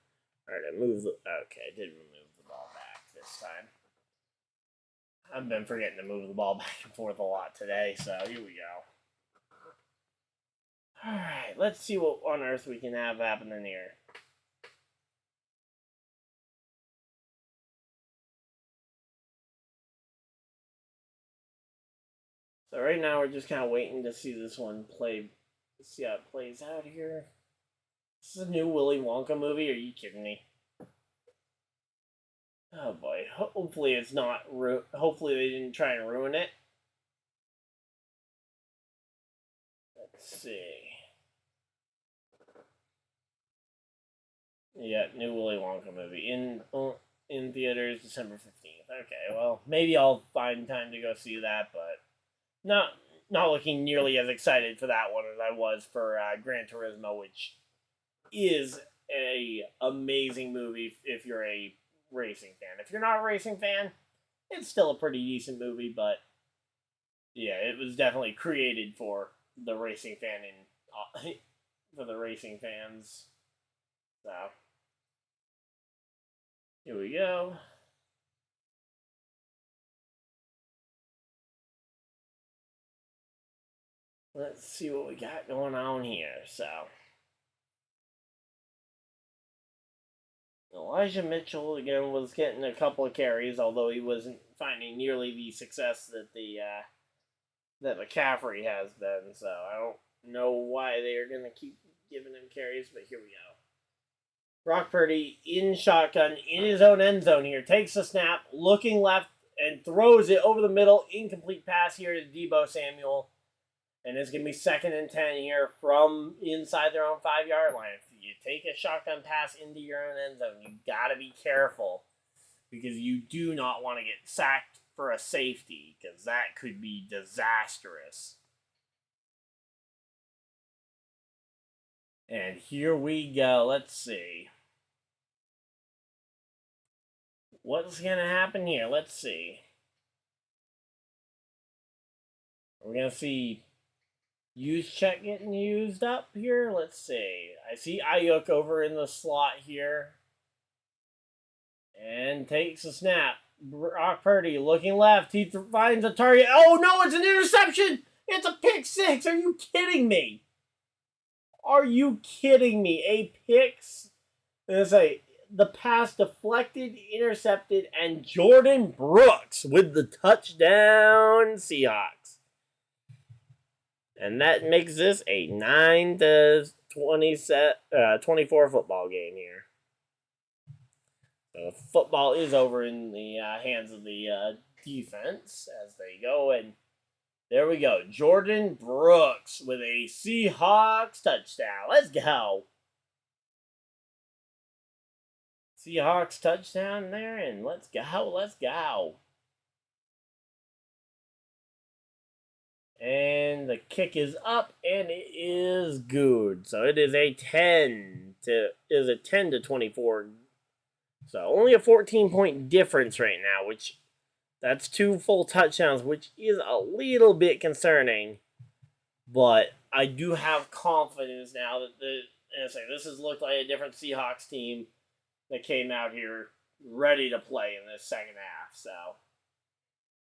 All right, okay, I did remove the ball back this time. I've been forgetting to move the ball back and forth a lot today, so here we go. All right, let's see what on earth we can have happening here. So right now we're just kind of waiting to see this one play. See how it plays out here. This is a new Willy Wonka movie. Are you kidding me? Oh boy. Hopefully it's not. Hopefully they didn't try and ruin it. Let's see. Yeah, new Willy Wonka movie in theaters December 15th. Okay, well maybe I'll find time to go see that, but. Not looking nearly as excited for that one as I was for Gran Turismo, which is a amazing movie if you're a racing fan. If you're not a racing fan, it's still a pretty decent movie, but yeah, it was definitely created for the racing fan and for the racing fans. So here we go. Let's see what we got going on here. So, Elijah Mitchell again was getting a couple of carries, although he wasn't finding nearly the success that that McCaffrey has been. So I don't know why they are going to keep giving him carries, but here we go. Brock Purdy in shotgun in his own end zone here, takes the snap, looking left, and throws it over the middle. Incomplete pass here to Deebo Samuel. And it's going to be 2nd and 10 here from inside their own 5-yard line. If you take a shotgun pass into your own end zone, you got to be careful because you do not want to get sacked for a safety because that could be disastrous. And here we go. Let's see. What's going to happen here? Let's see. We're going to see use check getting used up here. Let's see. I see Ayuk over in the slot here. And takes a snap. Brock Purdy looking left. He finds a target. Oh no, it's an interception! It's a pick 6. Are you kidding me? Are you kidding me? A pick. The pass deflected, intercepted, and Jordan Brooks with the touchdown Seahawks. And that makes this a 9-24 football game here. So football is over in the hands of the defense as they go. And there we go. Jordan Brooks with a Seahawks touchdown. Let's go. Seahawks touchdown there, and let's go. Let's go. And the kick is up, and it is good. So it is a 10-24. So only a 14-point difference right now, which that's 2 full touchdowns, which is a little bit concerning. But I do have confidence now that this has looked like a different Seahawks team that came out here ready to play in this second half. So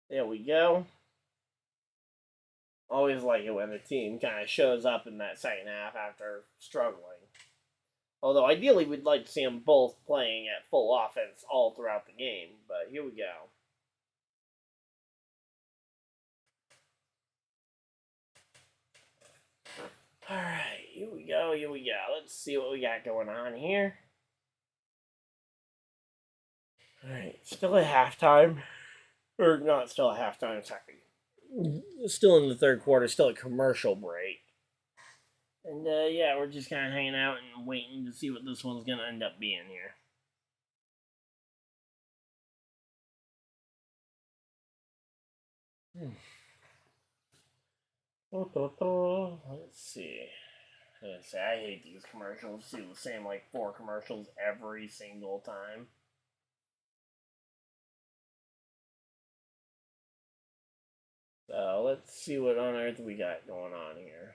there we go. Always like it when the team kind of shows up in that second half after struggling. Although ideally we'd like to see them both playing at full offense all throughout the game. But here we go. Alright, here we go. Let's see what we got going on here. Alright, still at halftime. Or not still at halftime, sorry. Still in the third quarter, still a commercial break. And yeah, we're just kind of hanging out and waiting to see what this one's going to end up being here. Let's see. I hate these commercials. See the same like 4 commercials every single time. So let's see what on earth we got going on here.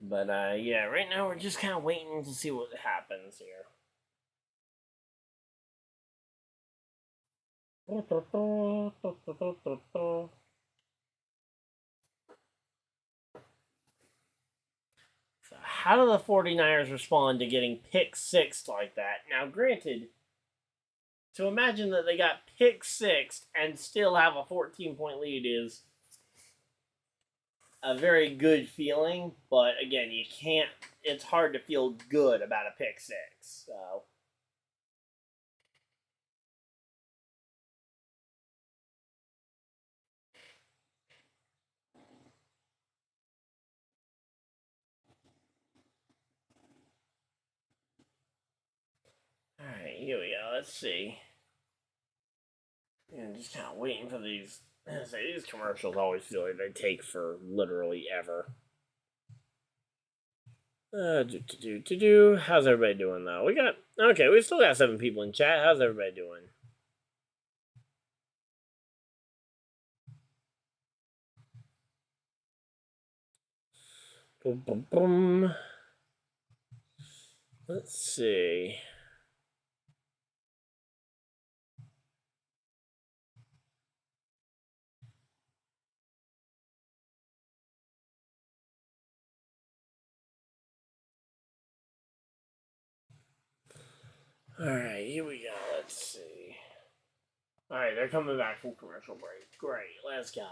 But yeah, right now we're just kind of waiting to see what happens here. So how do the 49ers respond to getting pick 6 like that? Now, granted, to imagine that they got pick 6 and still have a 14-point lead is a very good feeling, but again, you can't. It's hard to feel good about a pick 6. So. Alright, here we go. Let's see. And just kind of waiting for these. These commercials always feel like they take for literally ever. How's everybody doing though? We still got 7 people in chat. How's everybody doing? Boom, boom, boom. Let's see. Alright, here we go. Let's see. Alright, they're coming back from commercial break. Great, let's go.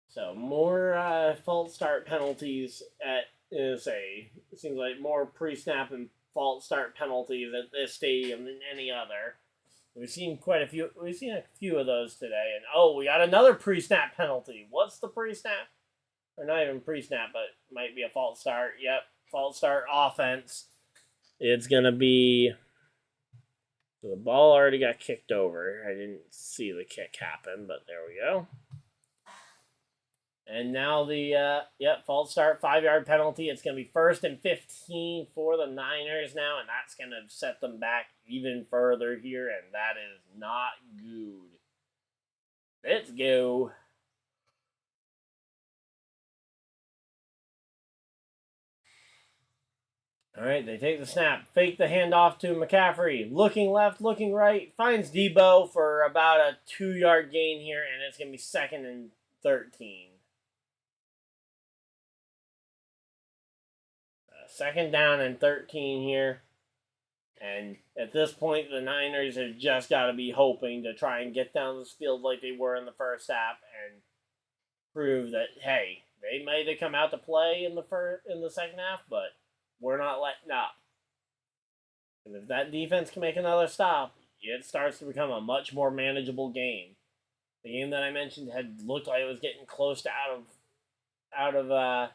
So, more false start penalties at, it seems like more pre-snap and false start penalties at this stadium than any other. We've seen a few of those today. And, oh, we got another pre-snap penalty. What's the pre-snap? Or not even pre-snap, but might be a false start. Yep, false start offense. It's going to be... So the ball already got kicked over. I didn't see the kick happen, but there we go. And now the, false start, 5-yard penalty. It's going to be 1st and 15 for the Niners now, and that's going to set them back even further here, and that is not good. Let's go. All right, they take the snap, fake the handoff to McCaffrey. Looking left, looking right, finds Debo for about a 2-yard gain here, and it's going to be 2nd and 13. 2nd down and 13 here. And at this point, the Niners have just got to be hoping to try and get down this field like they were in the first half and prove that, hey, they might have come out to play in the second half, but we're not letting up. And if that defense can make another stop, it starts to become a much more manageable game. The game that I mentioned had looked like it was getting close to out of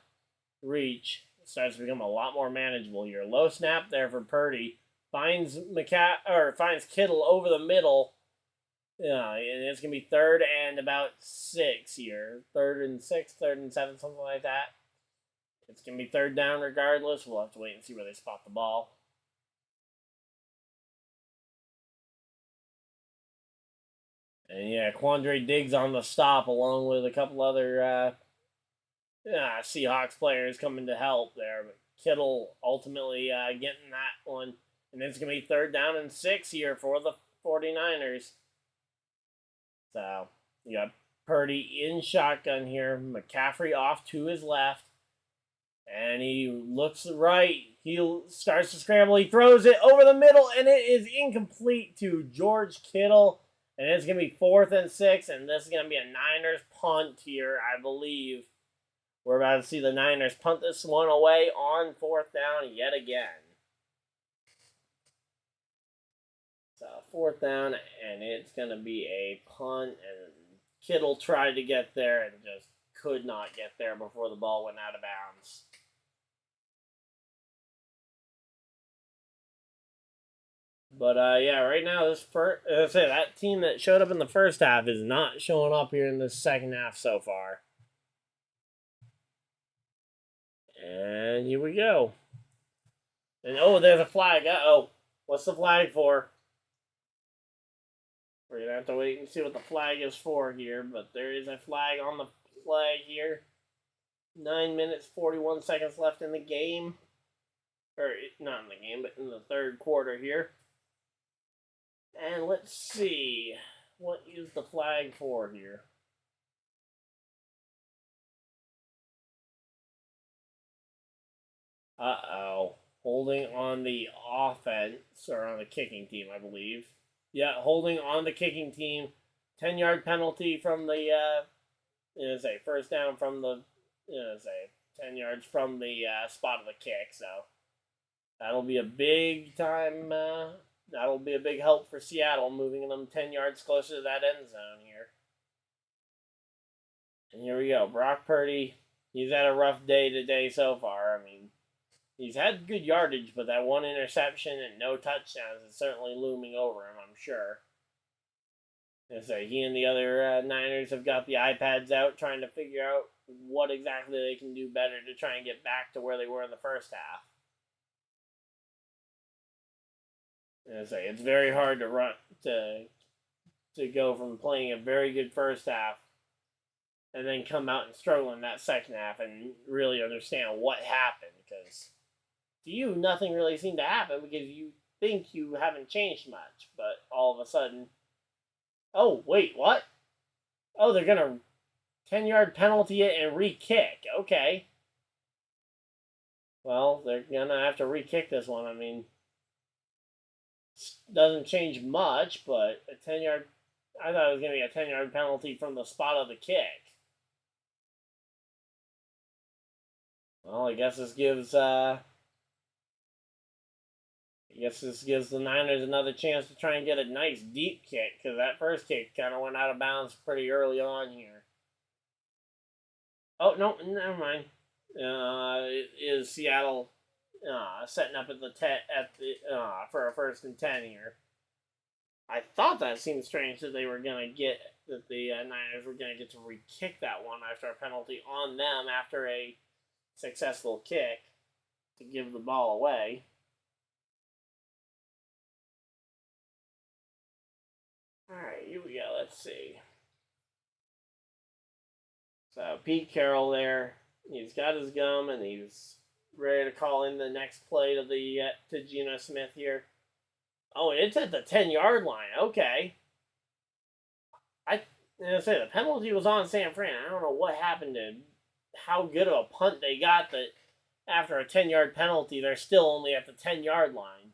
reach. It starts to become a lot more manageable here. Low snap there for Purdy. Finds Kittle over the middle. Yeah, and it's going to be 3rd and about 6 here. 3rd and 6, 3rd and 7, something like that. It's going to be third down regardless. We'll have to wait and see where they spot the ball. And yeah, Quandre Diggs on the stop along with a couple other Seahawks players coming to help there. But Kittle ultimately getting that one. And it's going to be third down and 6 here for the 49ers. So you got Purdy in shotgun here. McCaffrey off to his left. And he looks right. He starts to scramble. He throws it over the middle. And it is incomplete to George Kittle. And it's going to be 4th and 6. And this is going to be a Niners punt here, I believe. We're about to see the Niners punt this one away on 4th down yet again. So 4th down, and it's going to be a punt. And Kittle tried to get there and just could not get there before the ball went out of bounds. But yeah, right now that team that showed up in the first half is not showing up here in the second half so far. And here we go. And oh, there's a flag. Uh-oh. What's the flag for? We're going to have to wait and see what the flag is for here. But there is a flag on the flag here. 9 minutes, 41 seconds left in the game. Or, not in the game, but in the third quarter here. And let's see. What is the flag for here? Uh-oh. Holding on the offense, or on the kicking team, I believe. Yeah, holding on the kicking team. 10-yard penalty from the, first down from the, 10 yards from the spot of the kick. So that'll be a big time, that'll be a big help for Seattle, moving them 10 yards closer to that end zone here. And here we go. Brock Purdy, he's had a rough day today so far. I mean, he's had good yardage, but that one interception and no touchdowns is certainly looming over him, I'm sure. So he and the other Niners have got the iPads out trying to figure out what exactly they can do better to try and get back to where they were in the first half. It's very hard to run to go from playing a very good first half and then come out and struggle in that second half and really understand what happened, because to you, nothing really seemed to happen because you think you haven't changed much. But all of a sudden, oh, wait, what? Oh, they're going to 10-yard penalty it and re-kick. Okay. Well, they're going to have to re-kick this one. I mean, doesn't change much, but a 10-yard... I thought it was going to be a 10-yard penalty from the spot of the kick. Well, I guess this gives the Niners another chance to try and get a nice deep kick, because that first kick kind of went out of bounds pretty early on here. Oh, no, never mind. It is Seattle setting up at the for a 1st and 10 here. I thought that seemed strange that they were going to get, that the Niners were going to get to re-kick that one after a penalty on them after a successful kick to give the ball away. Alright, here we go. Let's see. So, Pete Carroll there. He's got his gum, and he's ready to call in the next play to GenosMith here. Oh, it's at the 10-yard line. Okay. I say the penalty was on San Fran. I don't know what happened to how good of a punt they got that after a 10-yard penalty, they're still only at the 10-yard line.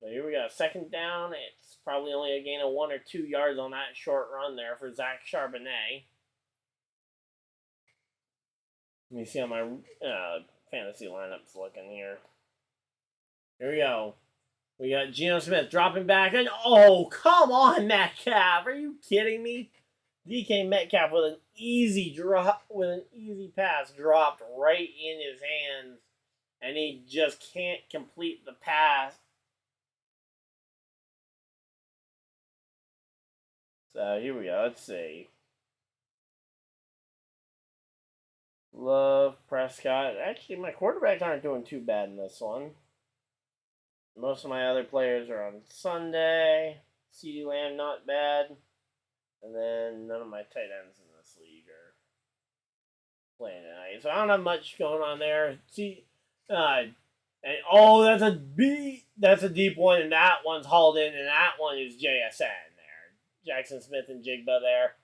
So here we go. 2nd down. It's probably only a gain of 1 or 2 yards on that short run there for Zach Charbonnet. Let me see how my fantasy lineup's looking here. Here we go. We got GenosMith dropping back, and oh, come on, Metcalf! Are you kidding me? DK Metcalf with an easy pass dropped right in his hands, and he just can't complete the pass. So here we go. Let's see. Love Prescott. Actually, my quarterbacks aren't doing too bad in this one. Most of my other players are on Sunday. CeeDee Lamb, not bad. And then none of my tight ends in this league are playing tonight. So I don't have much going on there. Oh, that's a B. That's a deep one, and that one's hauled in, and that one is JSN there. Jackson Smith and Jigba there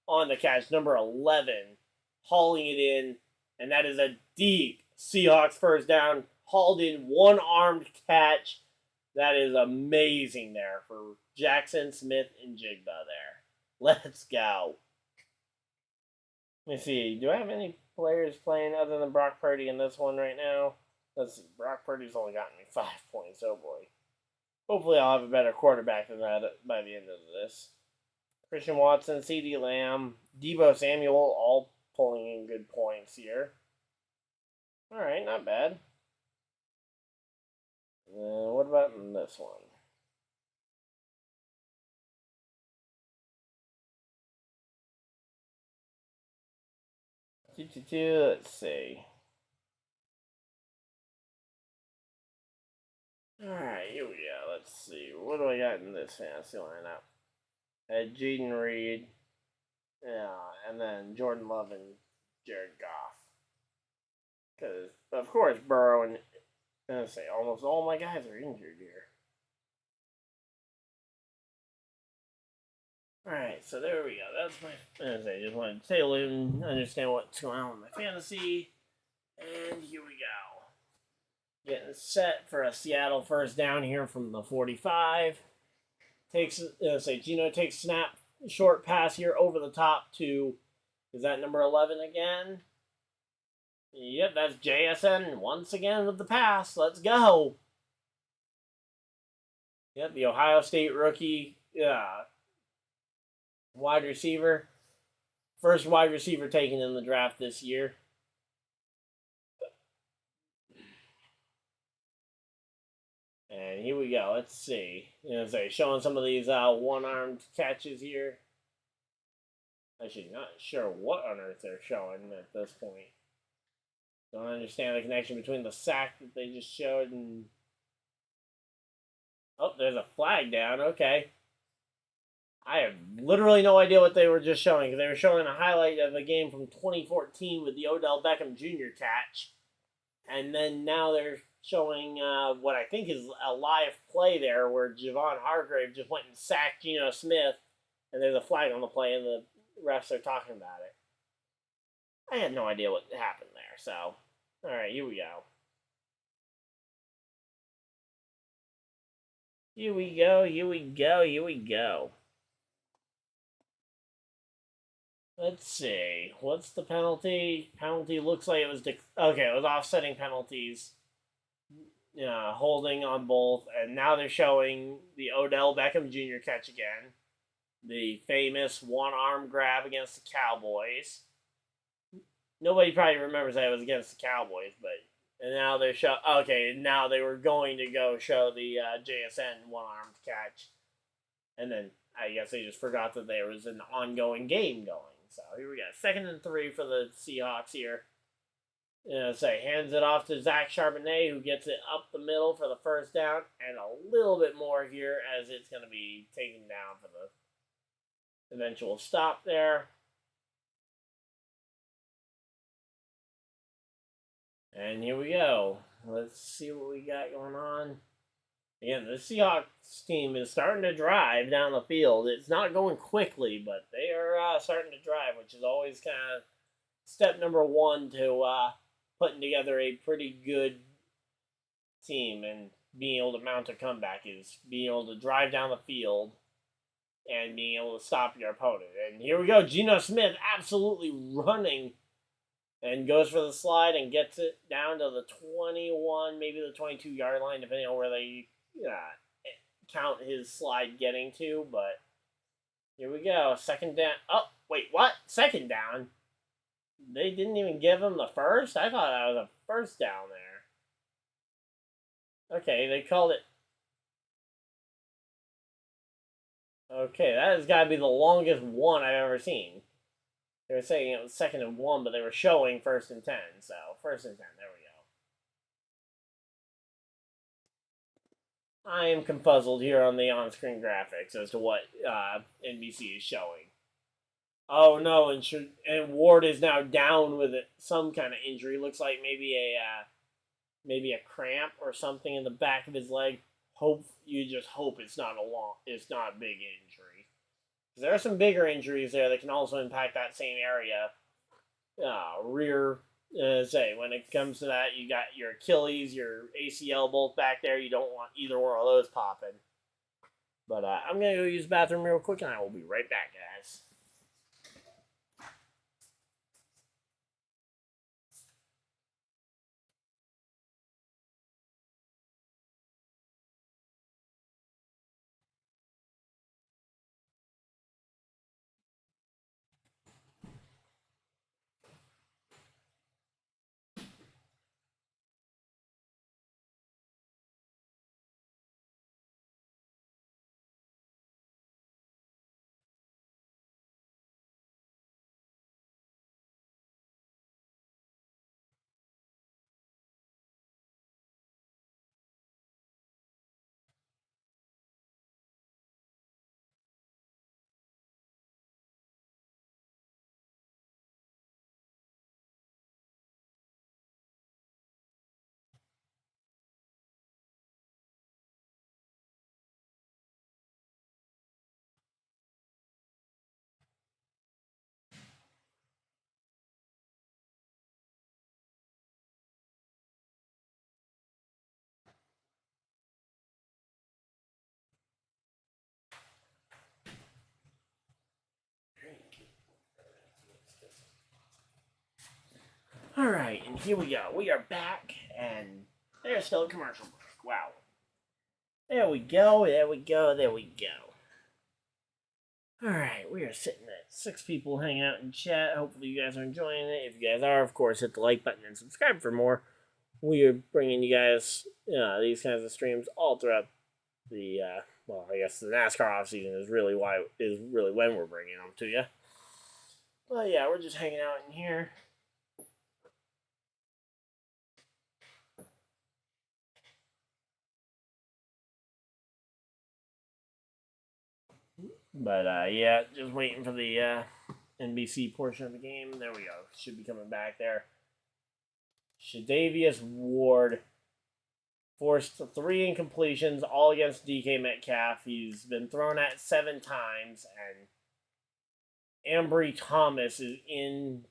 on the catch. Number 11, hauling it in, and that is a deep Seahawks first down. Hauled in, one-armed catch. That is amazing there for Jackson Smith and Jigba there. Let's go. Let me see. Do I have any players playing other than Brock Purdy in this one right now? Let's see. Brock Purdy's only gotten me 5 points. Oh, boy. Hopefully I'll have a better quarterback than that by the end of this. Christian Watson, CeeDee Lamb, Deebo Samuel, all pulling in good points here. All right, not bad. What about in this one? Let's see. Alright, here we go. Let's see. What do I got in this fantasy lineup? Jaden Reed. Yeah, and then Jordan Love and Jared Goff. Because, of course, Burrow and let's say almost all my guys are injured here. Alright, so there we go. That's my fantasy. Just wanted to take a look and understand what's going on with my fantasy. And here we go. Getting set for a Seattle first down here from the 45. Geno takes snap, short pass here over the top to, is that number 11 again? Yep, that's JSN once again with the pass. Let's go. Yep, the Ohio State rookie wide receiver. First wide receiver taken in the draft this year. And here we go. Let's see. Showing some of these one-armed catches here. Actually, not sure what on earth they're showing at this point. Don't understand the connection between the sack that they just showed and... Oh, there's a flag down. Okay. I have literally no idea what they were just showing. They were showing a highlight of a game from 2014 with the Odell Beckham Jr. catch. And then now they're showing what I think is a live play there where Javon Hargrave just went and sacked Geno Smith. And there's a flag on the play and the refs are talking about it. I had no idea what happened there. So, all right, here we go. Here we go, here we go, here we go. Let's see. What's the penalty? Penalty looks like it was... okay, it was offsetting penalties. Holding on both. And now they're showing the Odell Beckham Jr. catch again. The famous one-arm grab against the Cowboys. Nobody probably remembers that it was against the Cowboys, but... And now they're now they were going to go show the JSN one-armed catch. And then I guess they just forgot that there was an ongoing game going. So here we go. 2nd and 3 for the Seahawks here. Hands it off to Zach Charbonnet, who gets it up the middle for the first down. And a little bit more here as it's going to be taken down for the eventual stop there. And here we go. Let's see what we got going on. Again, the Seahawks team is starting to drive down the field. It's not going quickly, but they are starting to drive, which is always kind of step number 1 to putting together a pretty good team and being able to mount a comeback is being able to drive down the field and being able to stop your opponent. And here we go. Geno Smith absolutely running and goes for the slide and gets it down to the 21, maybe the 22-yard line, depending on where they count his slide getting to. But here we go. 2nd down. Oh, wait, what? 2nd down? They didn't even give him the first? I thought that was a first down there. Okay, they called it. Okay, that has got to be the longest one I've ever seen. They were saying it was 2nd and 1, but they were showing 1st and 10. So 1st and 10. There we go. I am confuzzled here on the on-screen graphics as to what NBC is showing. Oh no, and Ward is now down with some kind of injury. Looks like maybe a cramp or something in the back of his leg. You just hope it's not a big injury. There are some bigger injuries there that can also impact that same area. Rear, when it comes to that, you got your Achilles, your ACL both back there. You don't want either one of those popping. But I'm going to go use the bathroom real quick, and I will be right back, guys. Alright, and here we go. We are back, and there's still a commercial break. Wow. There we go, there we go, there we go. Alright, we are sitting at 6 people hanging out in chat. Hopefully you guys are enjoying it. If you guys are, of course, hit the like button and subscribe for more. We are bringing you guys these kinds of streams all throughout the, I guess the NASCAR off-season is really when we're bringing them to you. But yeah, we're just hanging out in here. But yeah, just waiting for the NBC portion of the game. There we go. Should be coming back there. Shadavius Ward forced 3 incompletions, all against DK Metcalf. He's been thrown at 7 times, and Ambry Thomas is in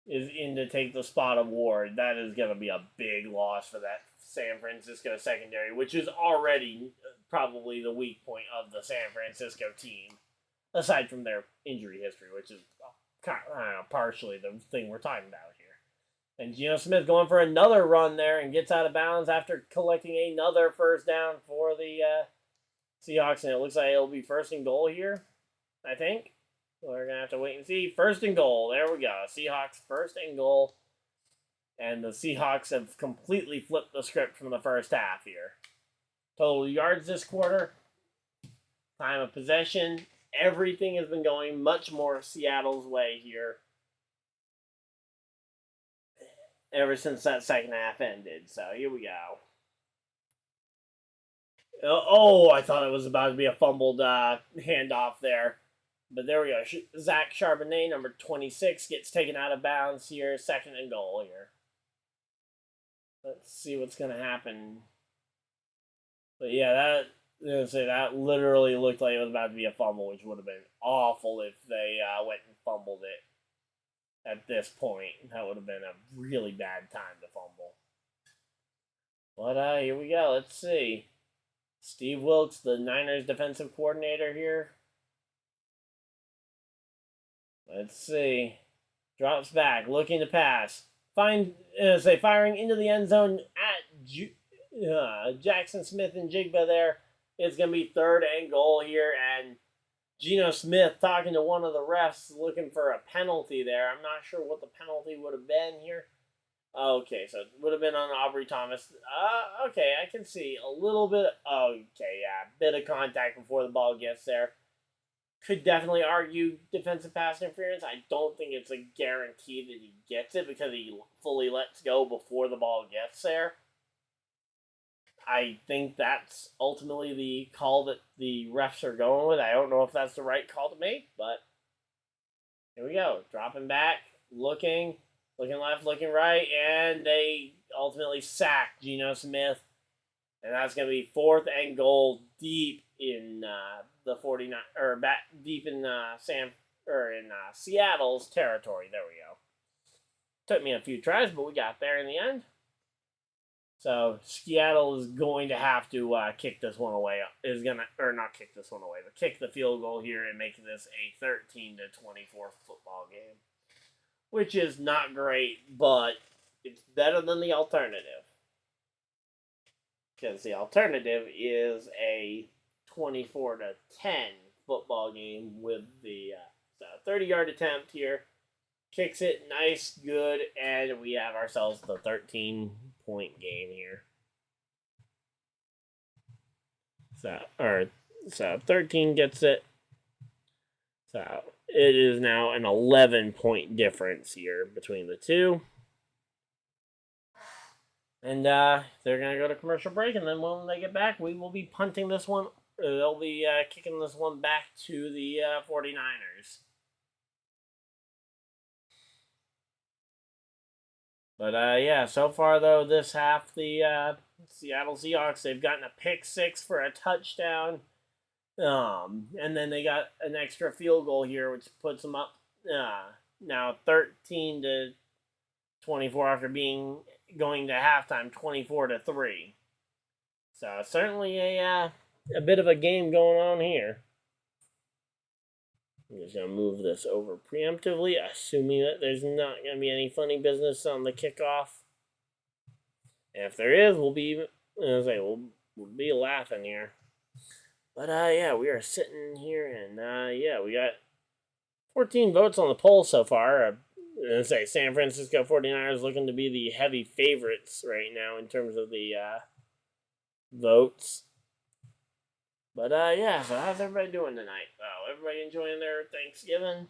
to take the spot of Ward. That is going to be a big loss for that San Francisco secondary, which is already probably the weak point of the San Francisco team, aside from their injury history, which is partially the thing we're talking about here. And GenoSmith going for another run there and gets out of bounds after collecting another first down for the Seahawks, and it looks like it'll be 1st and goal here, I think. We're going to have to wait and see. 1st and goal. There we go. Seahawks 1st and goal. And the Seahawks have completely flipped the script from the first half here. Total yards this quarter. Time of possession. Everything has been going much more Seattle's way here ever since that second half ended. So here we go. Oh, I thought it was about to be a fumbled handoff there. But there we go. Zach Charbonnet, number 26, gets taken out of bounds here. 2nd and goal here. Let's see what's going to happen. But yeah, that literally looked like it was about to be a fumble, which would have been awful if they went and fumbled it at this point. That would have been a really bad time to fumble. But here we go. Let's see. Steve Wilkes, the Niners defensive coordinator here. Let's see. Drops back, looking to pass. Firing into the end zone at Jackson Smith and Jigba there. It's going to be 3rd and goal here. And Geno Smith talking to one of the refs looking for a penalty there. I'm not sure what the penalty would have been here. Okay, so it would have been on Aubrey Thomas. Okay, I can see a little bit. Okay, yeah, bit of contact before the ball gets there. Could definitely argue defensive pass interference. I don't think it's a guarantee that he gets it because he fully lets go before the ball gets there. I think that's ultimately the call that the refs are going with. I don't know if that's the right call to make, but here we go. Dropping back, looking left, looking right, and they ultimately sack GameSmith. And that's going to be 4th and goal deep in the 49 or back deep in Seattle's territory. There we go. Took me a few tries, but we got there in the end. So Seattle is going to have to kick this one away. Not kick this one away, but kick the field goal here and make this a 13-24 football game, which is not great, but it's better than the alternative. Because the alternative is a 24-10 football game with the 30-yard attempt here. Kicks it nice, good, and we have ourselves the 13-point game here. So 13 gets it. So it is now an 11-point difference here between the two. And they're going to go to commercial break, and then when they get back, we will be punting this one. They'll be kicking this one back to the 49ers. But, yeah, so far, though, this half, the Seattle Seahawks, they've gotten a pick 6 for a touchdown. And then they got an extra field goal here, which puts them up now 13-24 after going to halftime 24-3. So certainly a bit of a game going on here. I'm just going to move this over preemptively, assuming that there's not going to be any funny business on the kickoff. And if there is, we'll be laughing here. But yeah, we are sitting here, and yeah, we got 14 votes on the poll so far. San Francisco 49ers looking to be the heavy favorites right now in terms of the votes. But, yeah, so how's everybody doing tonight? Everybody enjoying their Thanksgiving?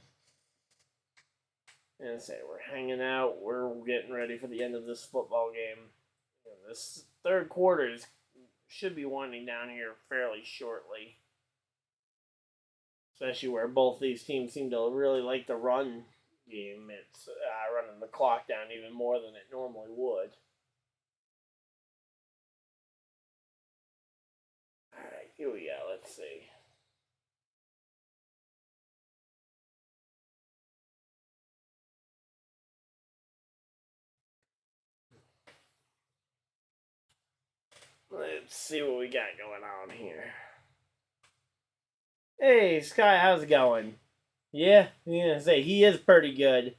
And we're hanging out. We're getting ready for the end of this football game. This third quarter should be winding down here fairly shortly. Especially where both these teams seem to really like the run game. It's running the clock down even more than it normally would. Alright, here we go. Let's see. Let's see what we got going on here. Hey, Sky, how's it going? Yeah, he is pretty good.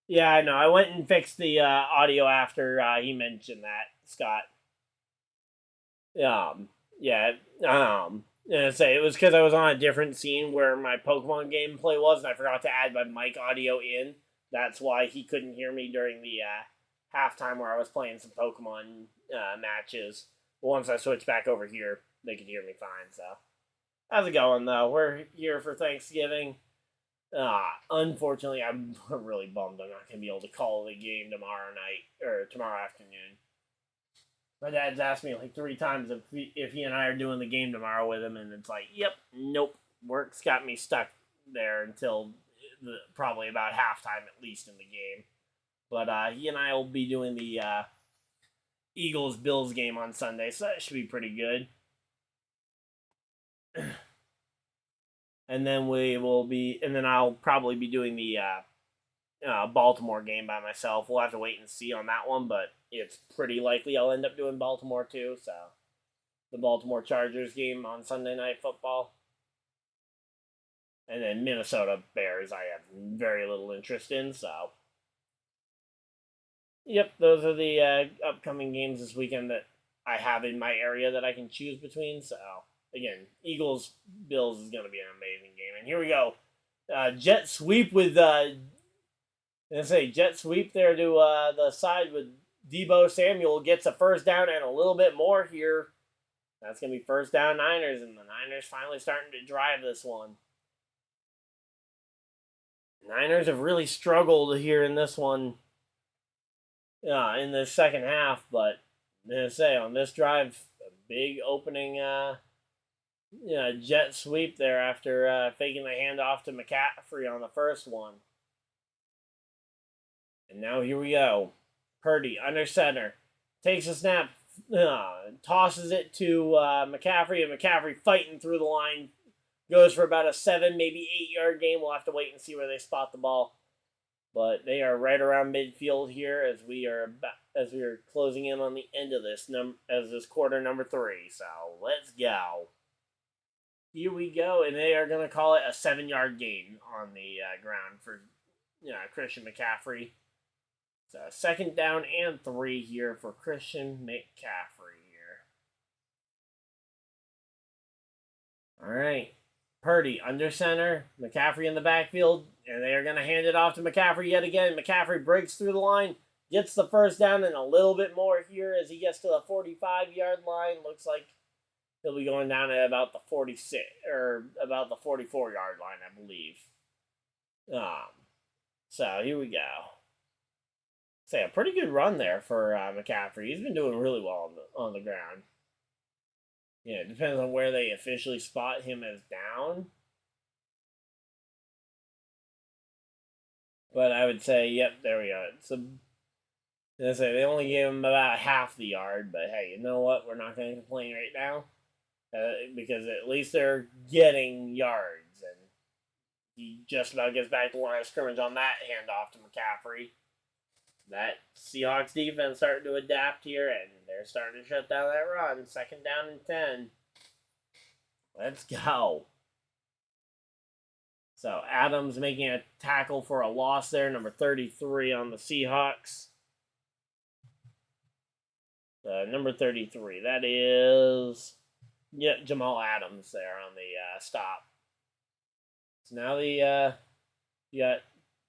Yeah, I know. I went and fixed the audio after he mentioned that, Scott. Yeah. It was because I was on a different scene where my Pokemon gameplay was, and I forgot to add my mic audio in. That's why he couldn't hear me during the halftime where I was playing some Pokemon matches. Once I switched back over here, they could hear me fine. So, how's it going though? We're here for Thanksgiving. Unfortunately, I'm really bummed I'm not going to be able to call the game tomorrow afternoon. My dad's asked me like 3 times if he and I are doing the game tomorrow with him, and it's like, yep, nope. Work's got me stuck there until probably about halftime at least in the game. But he and I will be doing the Eagles-Bills game on Sunday, so that should be pretty good. And then I'll probably be doing the Baltimore game by myself. We'll have to wait and see on that one, but it's pretty likely I'll end up doing Baltimore too. So the Baltimore Chargers game on Sunday Night Football. And then Minnesota Bears I have very little interest in, so. Yep, those are the upcoming games this weekend that I have in my area that I can choose between, so. Again, Eagles-Bills is going to be an amazing game. And here we go. Jet sweep with, jet sweep there to the side with Deebo Samuel. Gets a first down and a little bit more here. That's going to be first down Niners, and the Niners finally starting to drive this one. Niners have really struggled here in this one, in the second half, but I'm going to say on this drive, a big opening jet sweep there after faking the handoff to McCaffrey on the first one. And now here we go. Purdy under center. Takes a snap. Tosses it to McCaffrey. And McCaffrey fighting through the line. Goes for about a 7, maybe 8-yard gain. We'll have to wait and see where they spot the ball. But they are right around midfield here as we are closing in on the end of this quarter number 3. So let's go. Here we go, and they are going to call it a 7-yard gain on the ground for Christian McCaffrey. So 2nd down and 3 here for Christian McCaffrey here. All right. Purdy under center. McCaffrey in the backfield. And they are going to hand it off to McCaffrey yet again. McCaffrey breaks through the line. Gets the first down and a little bit more here as he gets to the 45-yard line. Looks like he'll be going down at about the 46 or about the 44-yard line, I believe. So here we go. Say a pretty good run there for McCaffrey. He's been doing really well on the ground. Yeah, it depends on where they officially spot him as down. But I would say, yep, there we go. So they only gave him about half the yard, but hey, you know what? We're not going to complain right now because at least they're getting yards, and he just about gets back to the line of scrimmage on that handoff to McCaffrey. That Seahawks defense starting to adapt here, and they're starting to shut down that run. 2nd down and 10. Let's go. So Adams making a tackle for a loss there, number 33 on the Seahawks. Number 33, that is Jamal Adams there on the stop. So now you got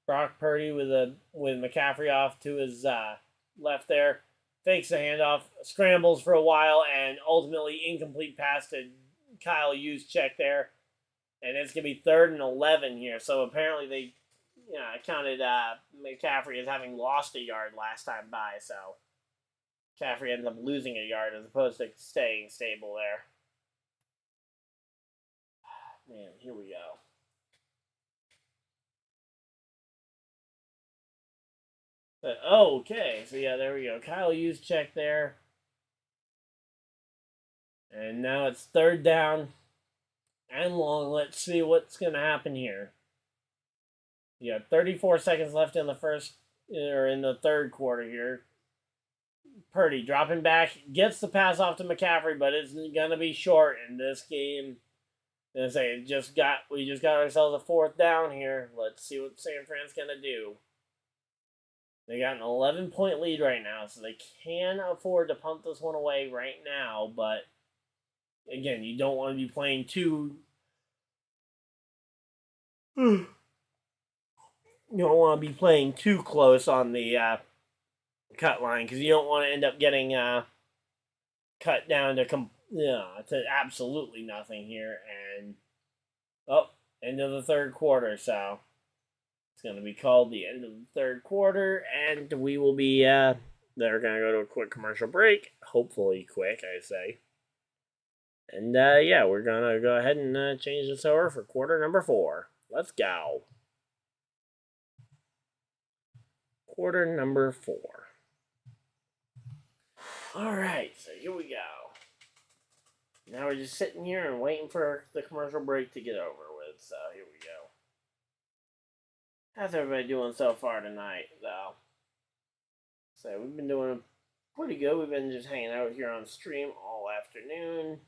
Brock Purdy with McCaffrey off to his left there. Fakes the handoff, scrambles for a while, and ultimately incomplete pass to Kyle Juszczyk there. And it's going to be 3rd and 11 here. So apparently they counted McCaffrey as having lost a yard last time by. So McCaffrey ends up losing a yard as opposed to staying stable there. Man, here we go. Okay, so yeah, there we go. Kyle Juszczyk there. And now it's 3rd down and long. Let's see what's going to happen here. You have 34 seconds left in the third quarter here. Purdy dropping back, gets the pass off to McCaffrey, but it's going to be short in this game. We just got ourselves a 4th down here. Let's see what San Fran's going to do. They got an 11-point lead right now, so they can afford to punt this one away right now. But, again, you don't want to be playing too... You don't want to be playing too close on the cut line because you don't want to end up getting cut down to absolutely nothing here. And, end of the third quarter, so... It's going to be called the end of the third quarter, and we will be, they're going to go to a quick commercial break. Hopefully quick, I say. And, we're going to go ahead and change this over for quarter number 4. Let's go. Quarter number 4. All right, so here we go. Now we're just sitting here and waiting for the commercial break to get over with, so here we go. How's everybody doing so far tonight, though? So we've been doing pretty good. We've been just hanging out here on stream all afternoon.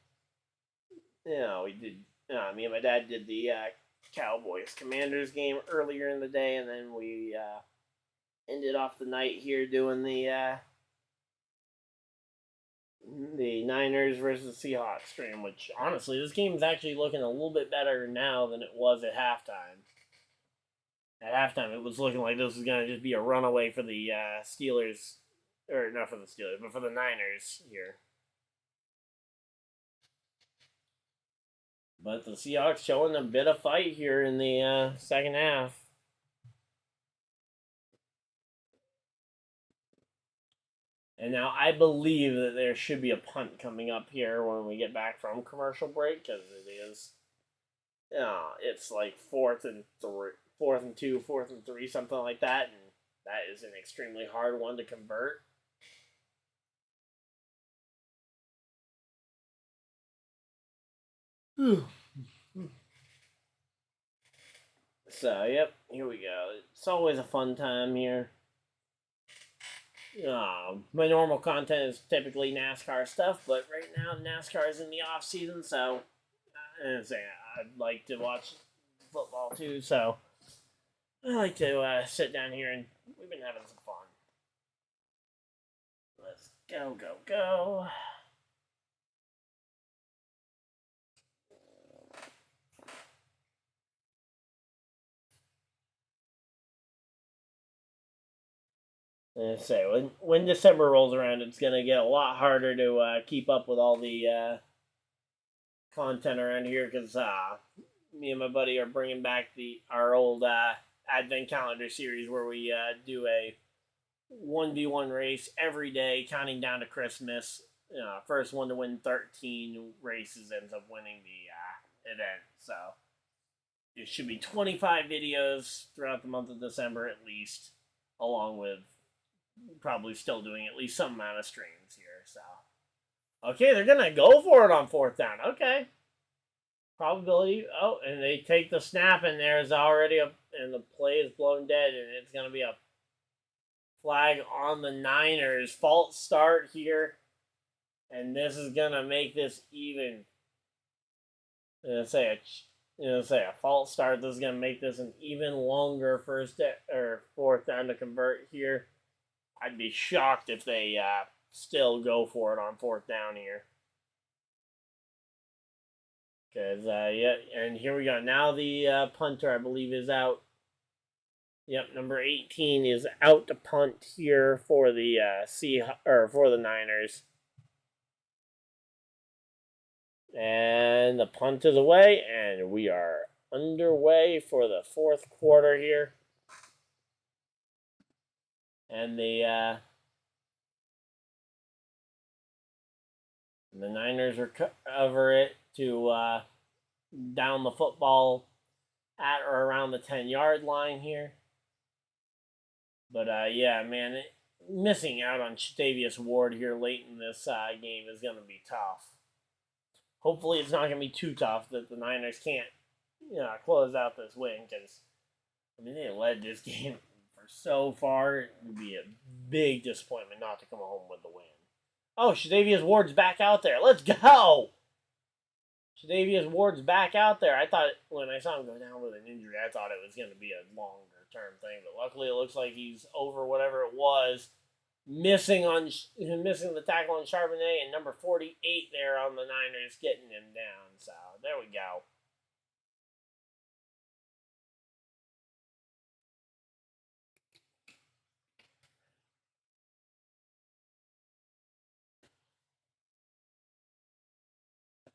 We did. Me and my dad did the Cowboys Commanders game earlier in the day, and then we ended off the night here doing the Niners versus Seahawks stream. Which honestly, this game is actually looking a little bit better now than it was at halftime. At halftime, it was looking like this was going to just be a runaway for the Steelers. Or, not for the Steelers, but for the Niners here. But the Seahawks showing a bit of fight here in the second half. And now I believe that there should be a punt coming up here when we get back from commercial break, because it is, it's like 4th and 2, 4th and 3, something like that, and that is an extremely hard one to convert. So, yep, here we go. It's always a fun time here. My normal content is typically NASCAR stuff, but right now NASCAR is in the off season, so I'd like to watch football too. So I like to sit down here, and we've been having some fun. Let's go. And so when December rolls around, it's gonna get a lot harder to keep up with all the content around here, because me and my buddy are bringing back our old Advent calendar series where we do a 1v1 race every day, counting down to Christmas. First one to win 13 races ends up winning the event. So it should be 25 videos throughout the month of December at least, along with probably still doing at least some amount of streams here. So, okay, they're gonna go for it on 4th down. Okay, probability. Oh, and they take the snap, and there's already and the play is blown dead, and it's gonna be a flag on the Niners. False start here, and this is gonna make this even. I'm gonna say a false start. This is gonna make this an even longer 4th down to convert here. I'd be shocked if they still go for it on 4th down here. Because, yeah, and here we go. Now the punter, I believe, is out. Yep, number 18 is out to punt here for the for the Niners. And the punt is away, and we are underway for the 4th quarter here. And the Niners recover it to down the football at or around the 10-yard line here. But, yeah, man, missing out on Shatavius Ward here late in this game is going to be tough. Hopefully it's not going to be too tough that the Niners can't close out this win, because, I mean, they led this game for so far. It would be a big disappointment not to come home with the win. Oh, Shatavius Ward's back out there. Let's go! Shatavius Ward's back out there. I thought when I saw him go down with an injury, I thought it was going to be a longer-term thing. But luckily, it looks like he's over whatever it was. Missing the tackle on Charbonnet, and number 48 there on the Niners getting him down. So, there we go.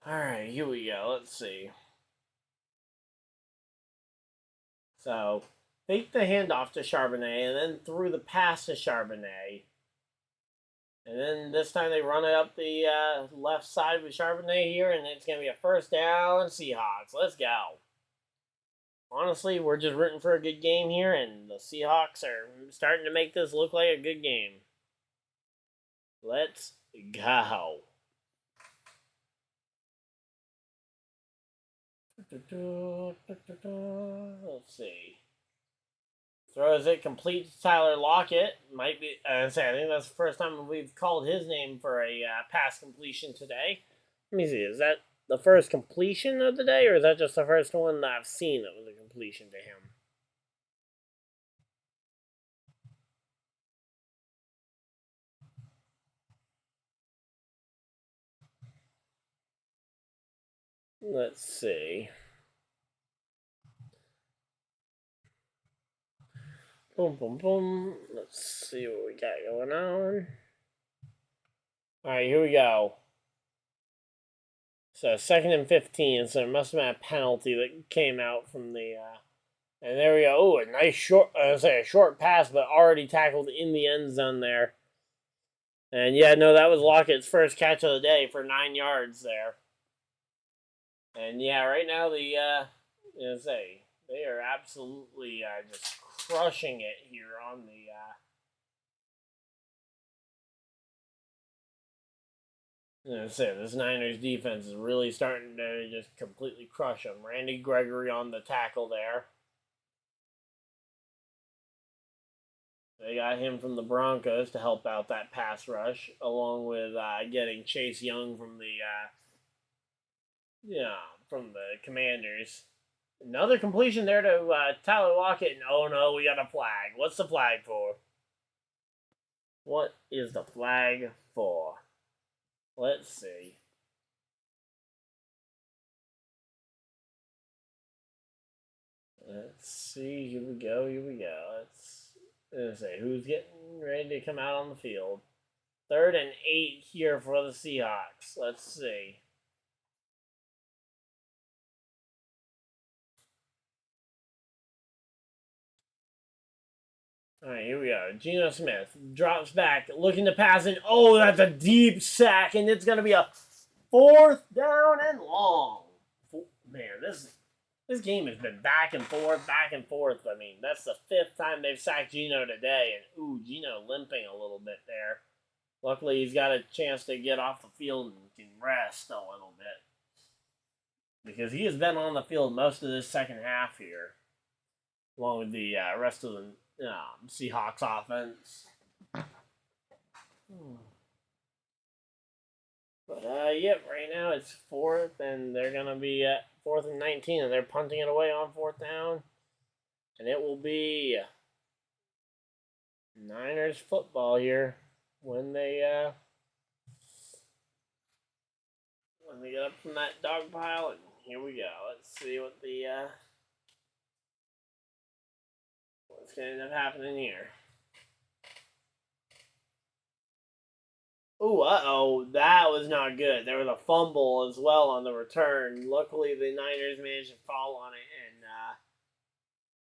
Alright, here we go. Let's see. So, fake the handoff to Charbonnet, and then threw the pass to Charbonnet. And then this time they run it up the left side with Charbonnet here, and it's going to be a 1st down Seahawks. Let's go. Honestly, we're just rooting for a good game here, and the Seahawks are starting to make this look like a good game. Let's go. Let's see. Throws it complete to Tyler Lockett. Might be. I think that's the first time we've called his name for a pass completion today. Let me see. Is that the first completion of the day, or is that just the first one that I've seen that was a completion to him? Let's see. Boom, boom, boom. Let's see what we got going on. Alright, here we go. So, 2nd and 15. So, there must have been a penalty that came out from the... and there we go. Oh, a nice short... a short pass, but already tackled in the end zone there. And yeah, no, that was Lockett's first catch of the day for 9 yards there. And yeah, right now they are absolutely just crushing it here on the this Niners defense is really starting to just completely crush them. Randy Gregory on the tackle there. They got him from the Broncos to help out that pass rush, along with getting Chase Young from the Commanders. Another completion there to Tyler Lockett, and oh no, we got a flag. What's the flag for? What is the flag for? Let's see. Let's see. Here we go. Let's see who's getting ready to come out on the field. 3rd and 8 here for the Seahawks. Let's see. All right, here we go. Genosmith drops back, looking to pass in. Oh, that's a deep sack, and it's going to be a 4th down and long. Man, this game has been back and forth, back and forth. I mean, that's the 5th time they've sacked Geno today, and ooh, Geno limping a little bit there. Luckily, he's got a chance to get off the field and can rest a little bit, because he has been on the field most of this second half here, along with the rest of the Seahawks offense. But yep, right now it's 4th, and they're gonna be at 4th and 19, and they're punting it away on 4th down, and it will be Niners football here when they get up from that dog pile. And here we go. Let's see what what's going to end up happening here. Ooh, uh-oh. That was not good. There was a fumble as well on the return. Luckily, the Niners managed to fall on it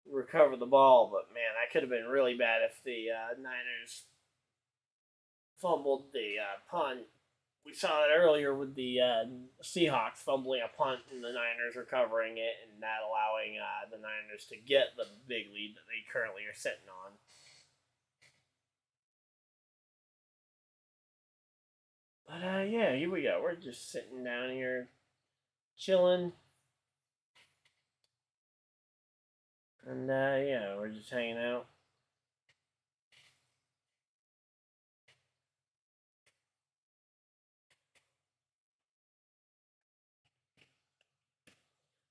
and recover the ball. But, man, that could have been really bad if the Niners fumbled the punt. We saw that earlier with the Seahawks fumbling a punt and the Niners recovering it, and that allowing the Niners to get the big lead that they currently are sitting on. But yeah, here we go. We're just sitting down here, chilling. And yeah, we're just hanging out.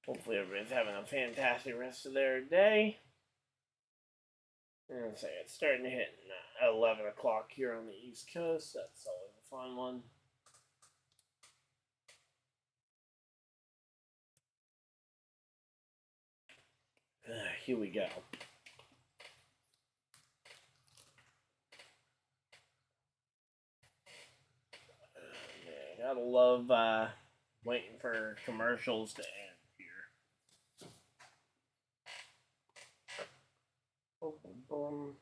Hopefully everybody's having a fantastic rest of their day. And say it's starting to hit 11 o'clock here on the East Coast. That's always a fun one. Here we go. Yeah, gotta love waiting for commercials to end here. Boom.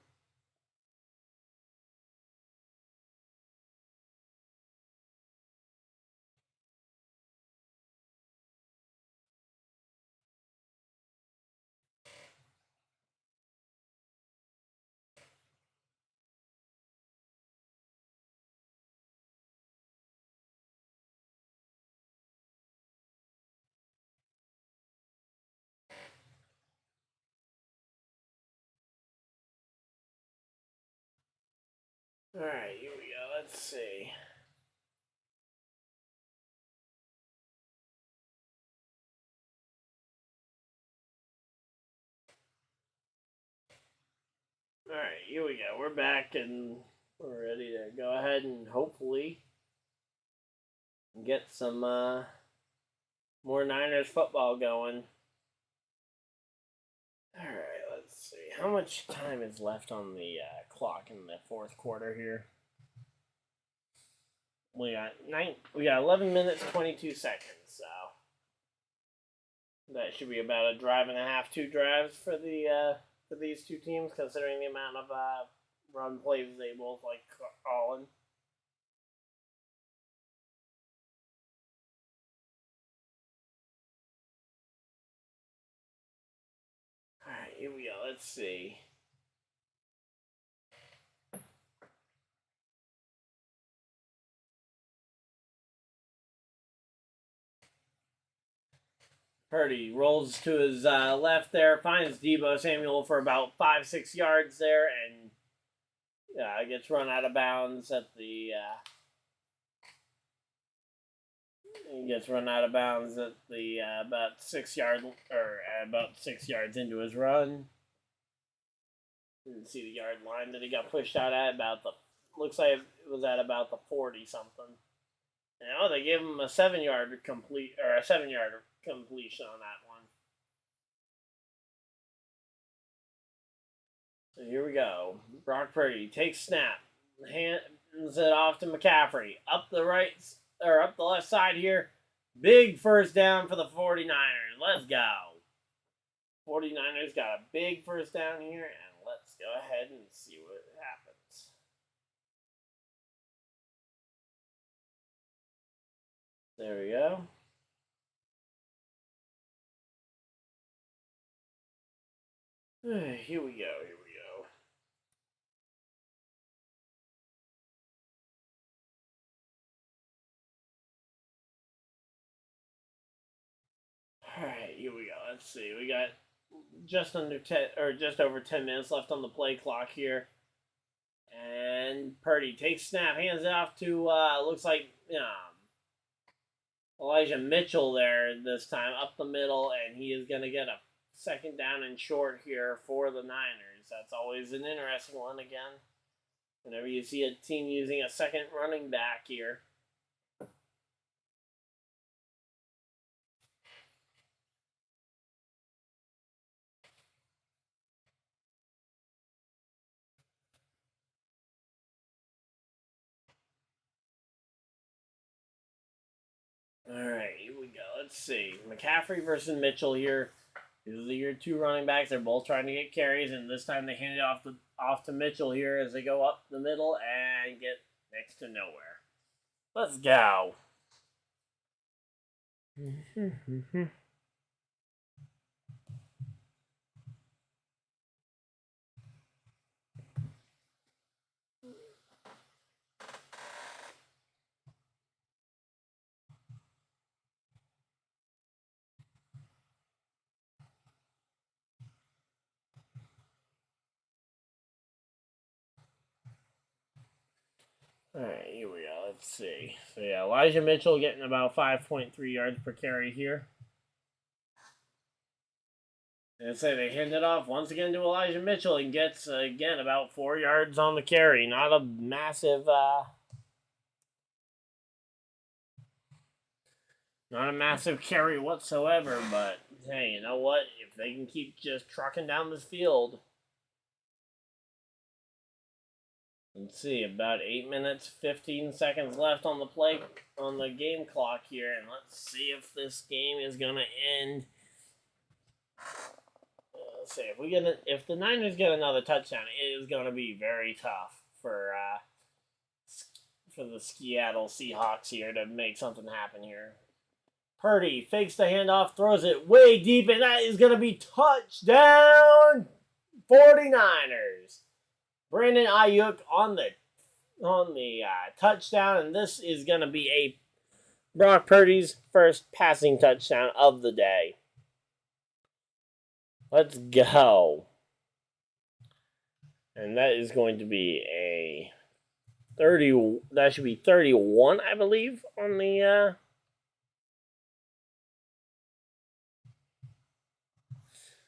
Alright, here we go. Let's see. Alright, here we go. We're back and we're ready to go ahead and hopefully get some more Niners football going. Alright, let's see. How much time is left on the clock in the 4th quarter here? We got 11 minutes 22 seconds, so that should be about a drive and a half, 2 drives for these two teams, considering the amount of run plays they both like calling. here we go. Let's see. Purdy rolls to his left there, finds Deebo Samuel for about 5-6 yards there, and gets run out of bounds at the. He gets run out of bounds at the about 6 yards into his run. Didn't see the yard line that he got pushed out at. Looks like it was at about the 40 something. And they gave him a 7-yard completion on that one. So here we go. Brock Purdy takes snap, hands it off to McCaffrey up the left side here. Big first down for the 49ers. Let's go. 49ers got a big first down here, and let's go ahead and see what happens. There we go. Here we go. Alright, here we go. Let's see. We got just over 10 minutes left on the play clock here. And Purdy takes snap, hands it off to looks like Elijah Mitchell there this time up the middle, and he is gonna get a second down and short here for the Niners. That's always an interesting one again. Whenever you see a team using a second running back here. Alright, here we go. Let's see. McCaffrey versus Mitchell here. These are your two running backs. They're both trying to get carries, and this time they hand it off to Mitchell here as they go up the middle and get next to nowhere. Let's go. Alright, here we go. Let's see. So, yeah, Elijah Mitchell getting about 5.3 yards per carry here. And say they hand it off once again to Elijah Mitchell and gets, again, about 4 yards on the carry. Not a massive, carry whatsoever, but, hey, you know what? If they can keep just trucking down this field. Let's see, about 8 minutes, 15 seconds left on the game clock here, and let's see if this game is gonna end. Let's see if the Niners get another touchdown, it is gonna be very tough for the Seattle Seahawks here to make something happen here. Purdy fakes the handoff, throws it way deep, and that is gonna be touchdown 49ers. Brandon Ayuk on the touchdown, and this is going to be a Brock Purdy's first passing touchdown of the day. Let's go. And that is going to be a 30. That should be 31, I believe, on the.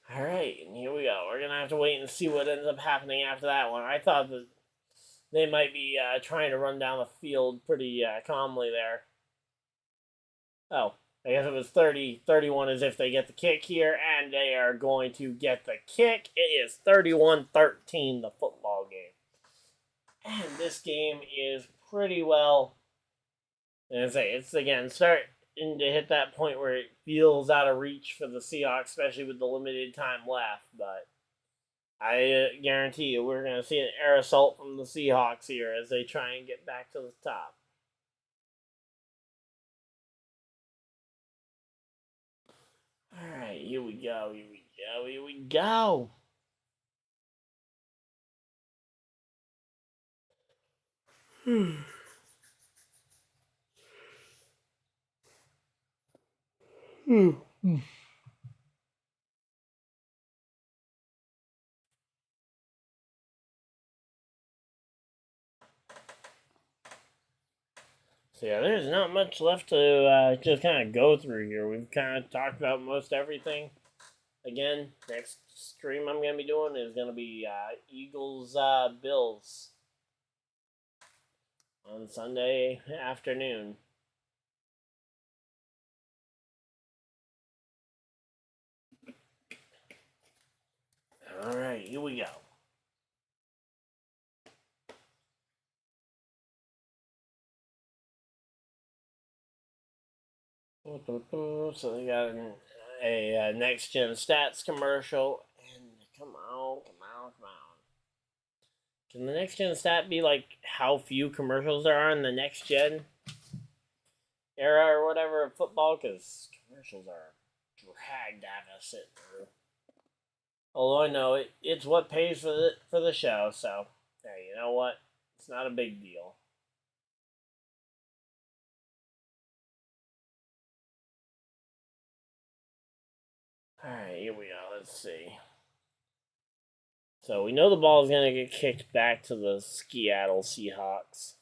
All right, and here we go. We're going to have to wait and see what ends up happening after that one. I thought that they might be trying to run down the field pretty calmly there. Oh, I guess it was 30-31 as if they get the kick here, and they are going to get the kick. It is 31-13, the football game. And this game is pretty well, as I say, it's again starting to hit that point where it feels out of reach for the Seahawks, especially with the limited time left. But I guarantee you we're going to see an air assault from the Seahawks here as they try and get back to the top. All right, here we go. So yeah, there's not much left to just kind of go through here. We've kind of talked about most everything. Again, next stream I'm going to be doing is going to be Eagles Bills on Sunday afternoon. All right, here we go. So they got a next-gen stats commercial. And come on. Can the next-gen stat be like how few commercials there are in the next-gen era or whatever of football? Because commercials are dragged at us sitting through. Although I know it's what pays for the show, so hey, you know what? It's not a big deal. Alright, here we go. Let's see. So we know the ball is going to get kicked back to the SeattleSeahawks.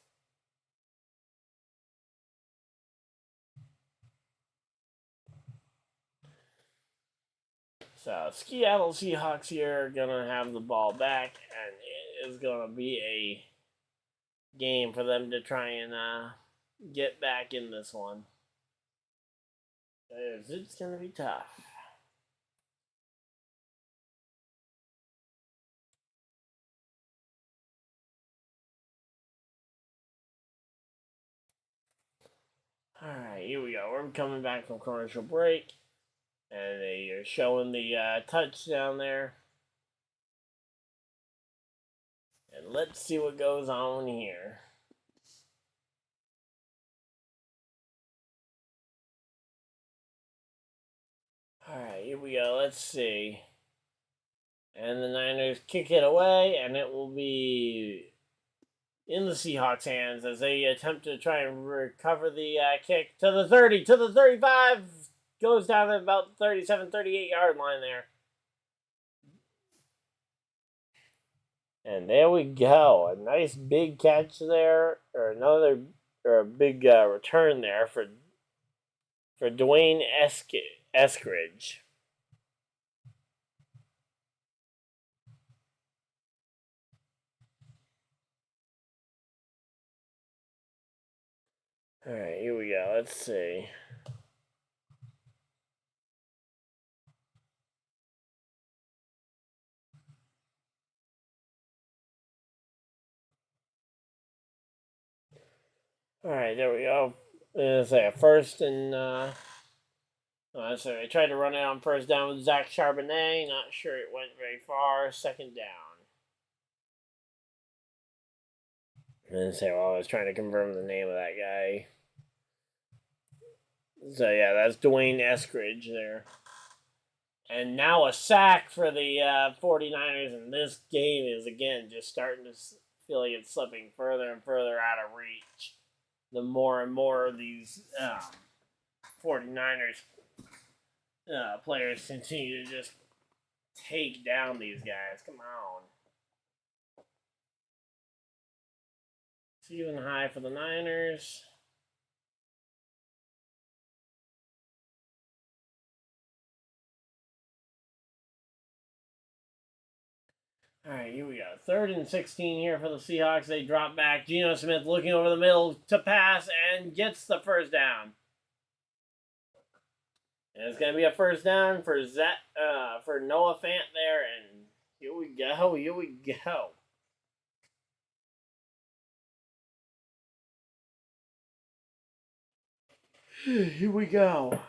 So SeattleSeahawks here are going to have the ball back, and it is going to be a game for them to try and get back in this one. It's going to be tough. Alright, here we go. We're coming back from commercial break. And they are showing the touchdown there. And let's see what goes on here. Alright, here we go. Let's see. And the Niners kick it away, and it will be in the Seahawks' hands as they attempt to try and recover the kick to the 30, to the 35. Goes down at about the 37, 38-yard line there. And there we go. A nice big catch there, or a big return there for Dwayne Eskridge. Alright, here we go. Let's see. Alright, there we go. It's a first and so they tried to run it on first down with Zach Charbonnet. Not sure it went very far. Second down. And say, well, I was trying to confirm the name of that guy. So yeah, that's Dwayne Eskridge there. And now a sack for the 49ers, and this game is, again, just starting to feel like it's slipping further and further out of reach. The more and more of these 49ers players continue to just take down these guys. Come on. It's even high for the Niners. Alright, here we go. 3rd and 16 here for the Seahawks. They drop back. GameSmith looking over the middle to pass and gets the first down. And it's going to be a first down for Noah Fant there. And here we go. Here we go. Here we go.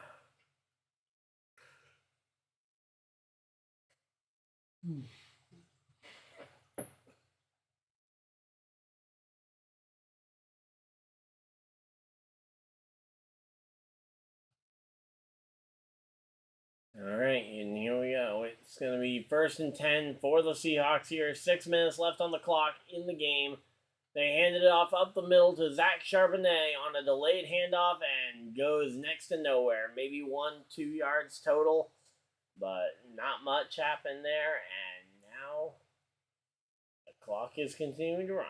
Alright, and here we go. It's going to be 1st and 10 for the Seahawks here. 6 minutes left on the clock in the game. They handed it off up the middle to Zach Charbonnet on a delayed handoff and goes next to nowhere. Maybe 1-2 yards total, but not much happened there. And now the clock is continuing to run.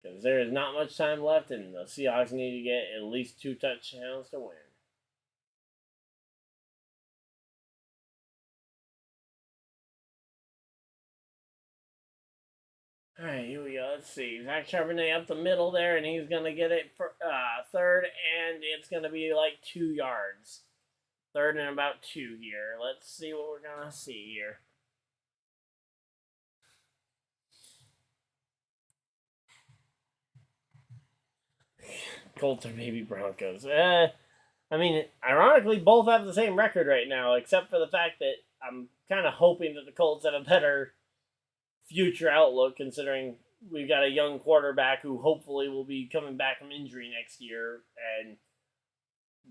Because there is not much time left, and the Seahawks need to get at least 2 touchdowns to win. All right, here we go. Let's see. Zach Charbonnet up the middle there, and he's going to get it for third, and it's going to be like 2 yards. Third and about 2 here. Let's see what we're going to see here. Colts or maybe Broncos. I mean, ironically, both have the same record right now, except for the fact that I'm kind of hoping that the Colts have a better future outlook, considering we've got a young quarterback who hopefully will be coming back from injury next year, and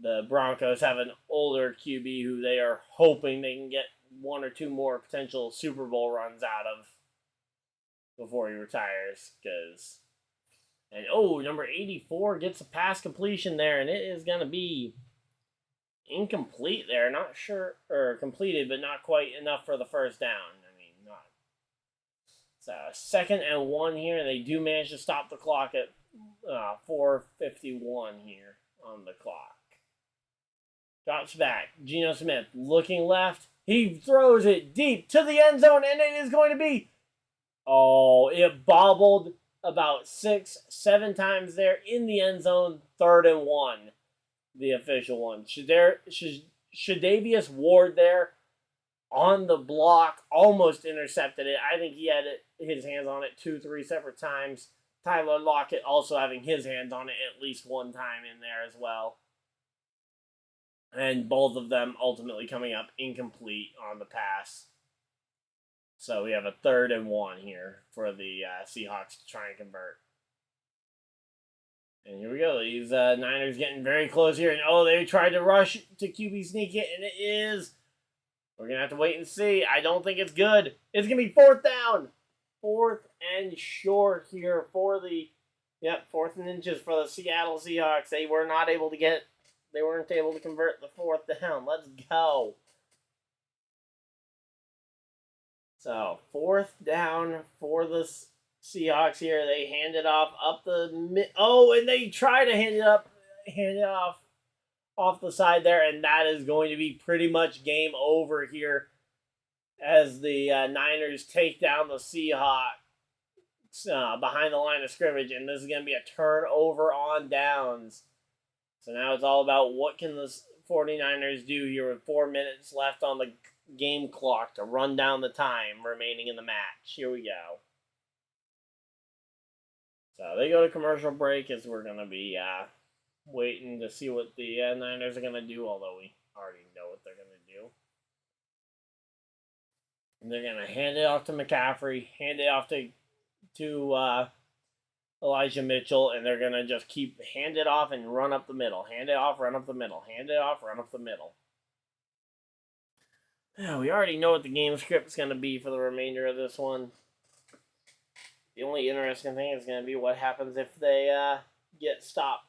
the Broncos have an older QB who they are hoping they can get 1 or 2 more potential Super Bowl runs out of before he retires. And number 84 gets a pass completion there, and it is going to be incomplete there. Not sure, or completed, but not quite enough for the first down. It's 2nd and 1 here, and they do manage to stop the clock at 4:51 here on the clock. Drops back. GameSmith looking left. He throws it deep to the end zone, and it is going to be... it bobbled about 6-7 times there in the end zone. 3rd and 1, the official one. Shadavius Ward there on the block, almost intercepted it. I think he had his hands on it 2-3 separate times. Tyler Lockett also having his hands on it at least 1 time in there as well. And both of them ultimately coming up incomplete on the pass. So we have a 3rd and 1 here for the Seahawks to try and convert. And here we go. These Niners getting very close here. And they tried to rush to QB sneak it, and it is... We're going to have to wait and see. I don't think it's good. It's going to be 4th down. 4th and short here for the... 4th and inches for the Seattle Seahawks. They weren't able to convert the 4th down. Let's go. So, 4th down for the Seahawks here. They hand it off up the mid... and they try to hand it off the side there, and that is going to be pretty much game over here as the Niners take down the Seahawks behind the line of scrimmage, and this is going to be a turnover on downs. So now it's all about what can the 49ers do here with 4 minutes left on the game clock to run down the time remaining in the match. Here we go. So they go to commercial break as we're going to be waiting to see what the Niners are going to do, although we already know what they're going to do. And they're going to hand it off to McCaffrey, hand it off to Elijah Mitchell, and they're going to just keep hand it off and run up the middle. Hand it off, run up the middle. Hand it off, run up the middle. Yeah, we already know what the game script is going to be for the remainder of this one. The only interesting thing is going to be what happens if they get stopped.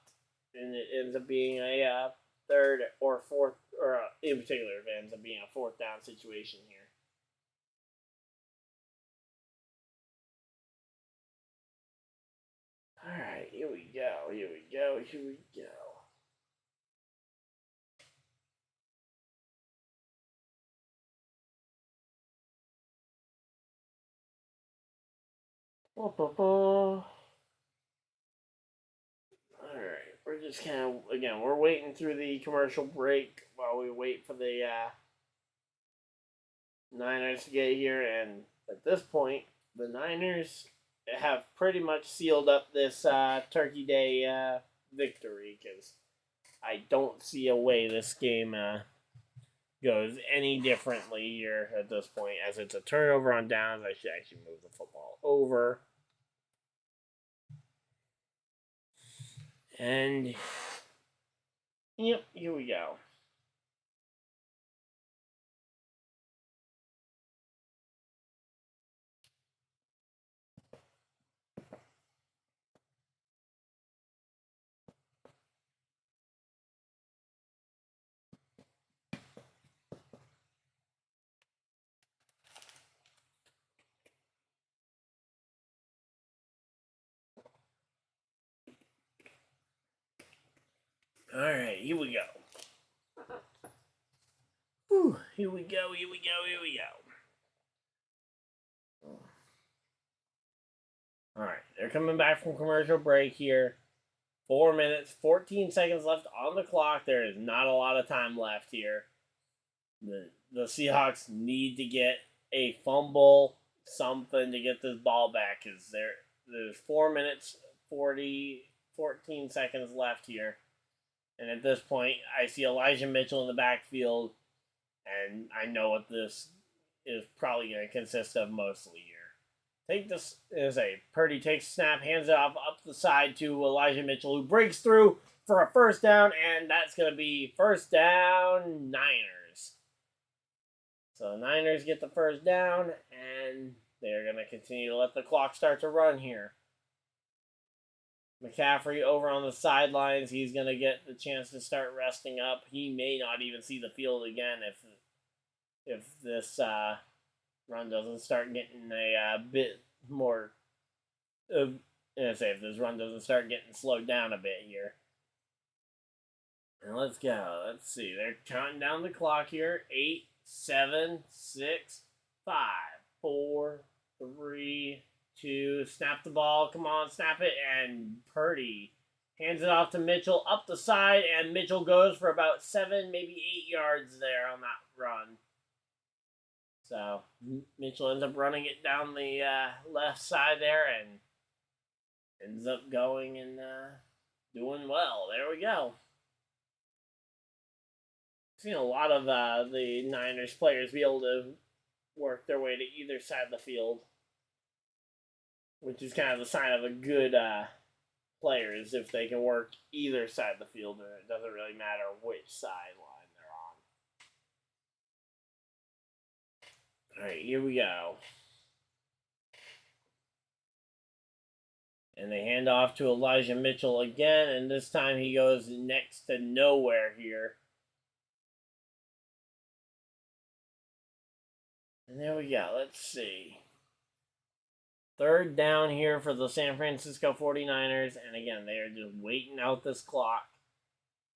And it ends up being a 3rd or 4th, or in particular, it ends up being a 4th down situation here. Alright, here we go. Alright, we're just kind of, again, we're waiting through the commercial break while we wait for the Niners to get here, and at this point, the Niners have pretty much sealed up this Turkey Day victory, because I don't see a way this game goes any differently here at this point, as it's a turnover on downs. I should actually move the football over. And, yep, here we go. All right, here we go. Whew, here we go. All right, they're coming back from commercial break here. 4 minutes, 14 seconds left on the clock. There is not a lot of time left here. The Seahawks need to get a fumble, something to get this ball back, because there's 4 minutes, 14 seconds left here. And at this point, I see Elijah Mitchell in the backfield, and I know what this is probably going to consist of mostly here. Take this as a Purdy takes a snap, hands it off up the side to Elijah Mitchell, who breaks through for a first down, and that's going to be first down Niners. So the Niners get the first down, and they're going to continue to let the clock start to run here. McCaffrey over on the sidelines, he's going to get the chance to start resting up. He may not even see the field again if this run doesn't start getting a bit more, if this run doesn't start getting slowed down a bit here. And let's go. Let's see. They're counting down the clock here. 8, 7, 6, 5, 4, 3, 2. Snap the ball. Come on, snap it. And Purdy hands it off to Mitchell up the side. And Mitchell goes for about 7, maybe 8 yards there on that run. So Mitchell ends up running it down the left side there and ends up going and doing well. There we go. Seen a lot of the Niners players be able to work their way to either side of the field, which is kind of the sign of a good players if they can work either side of the field, and it doesn't really matter which sideline they're on. All right, here we go. And they hand off to Elijah Mitchell again, and this time he goes next to nowhere here. And there we go. Let's see. Third down here for the San Francisco 49ers. And again, they are just waiting out this clock.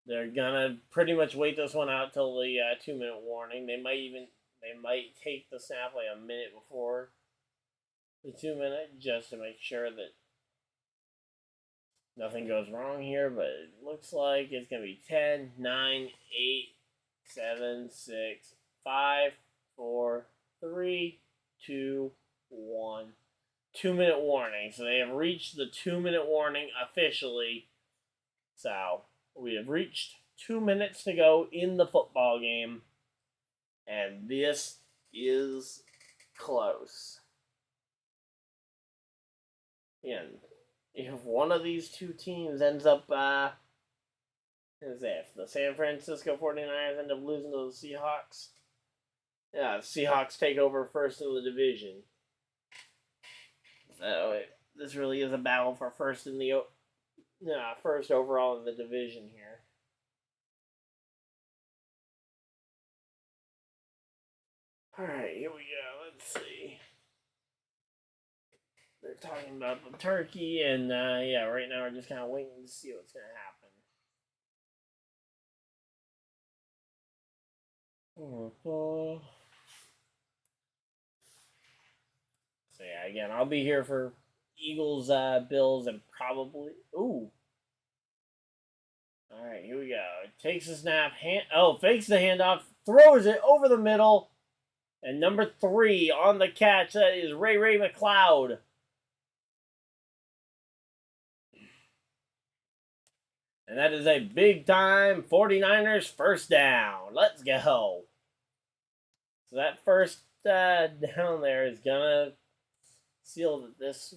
They're going to pretty much wait this one out till the 2-minute warning. They might take the snap like a minute before the 2-minute just to make sure that nothing goes wrong here. But it looks like it's going to be 10, 9, 8, 7, 6, 5, 4, 3, 2, 1. 2-minute warning. So they have reached the 2-minute warning officially. So we have reached 2 minutes to go in the football game. And this is close. And if one of these two teams ends up, if the San Francisco 49ers end up losing to the Seahawks, the Seahawks take over first in the division. So this really is a battle for first overall in the division here. All right, here we go. Let's see. They're talking about the turkey, and right now we're just kind of waiting to see what's going to happen. So yeah, again, I'll be here for Eagles, Bills, and probably... Ooh. All right, here we go. Takes a snap. Fakes the handoff. Throws it over the middle. And number 3 on the catch, that is Ray McLeod. And that is a big-time 49ers first down. Let's go. So that first down there is going to seal that this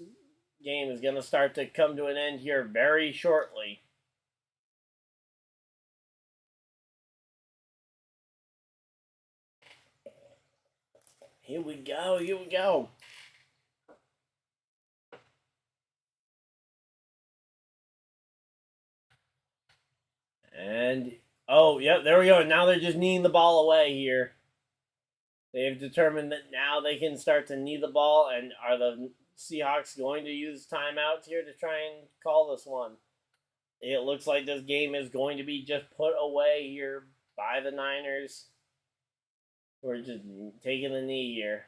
game is going to start to come to an end here very shortly. Here we go. And, there we go. Now they're just kneeing the ball away here. They've determined that now they can start to knee the ball, and are the Seahawks going to use timeouts here to try and call this one? It looks like this game is going to be just put away here by the Niners. We're just taking the knee here.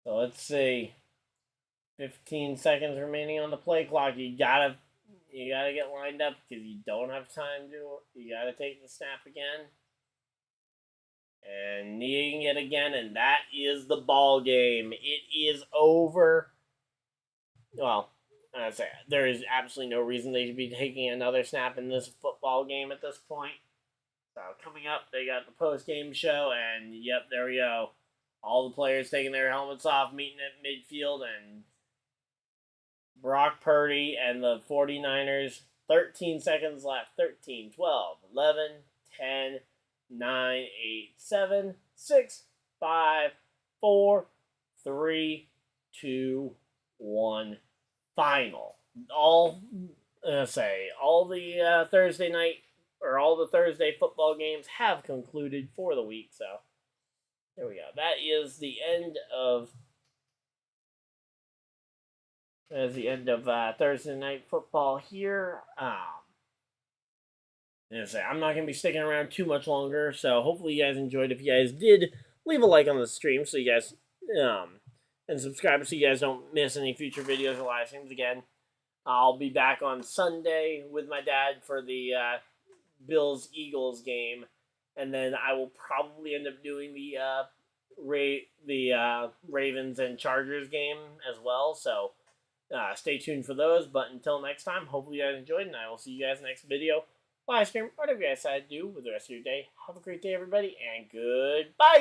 So let's see. 15 seconds remaining on the play clock. You gotta get lined up because you don't have time to. You gotta take the snap again. And kneeing it again, and that is the ball game. It is over. Well, I say there is absolutely no reason they should be taking another snap in this football game at this point. So coming up, they got the post-game show, and yep, there we go. All the players taking their helmets off, meeting at midfield, and Brock Purdy and the 49ers. 13 seconds left. 13, 12, 11, 10, 9, 8, 7, 6, 5, 4, 3, 2, 1. Final. All the Thursday night or all the Thursday football games have concluded for the week. So there we go. That is the end of Thursday night football here. I'm not going to be sticking around too much longer, so hopefully you guys enjoyed. If you guys did, leave a like on the stream so you guys and subscribe so you guys don't miss any future videos or live streams. Again, I'll be back on Sunday with my dad for the Bills-Eagles game, and then I will probably end up doing the Ravens and Chargers game as well, so stay tuned for those. But until next time, hopefully you guys enjoyed, and I will see you guys next video, live stream, whatever you guys decide to do with the rest of your day. Have a great day, everybody, and goodbye!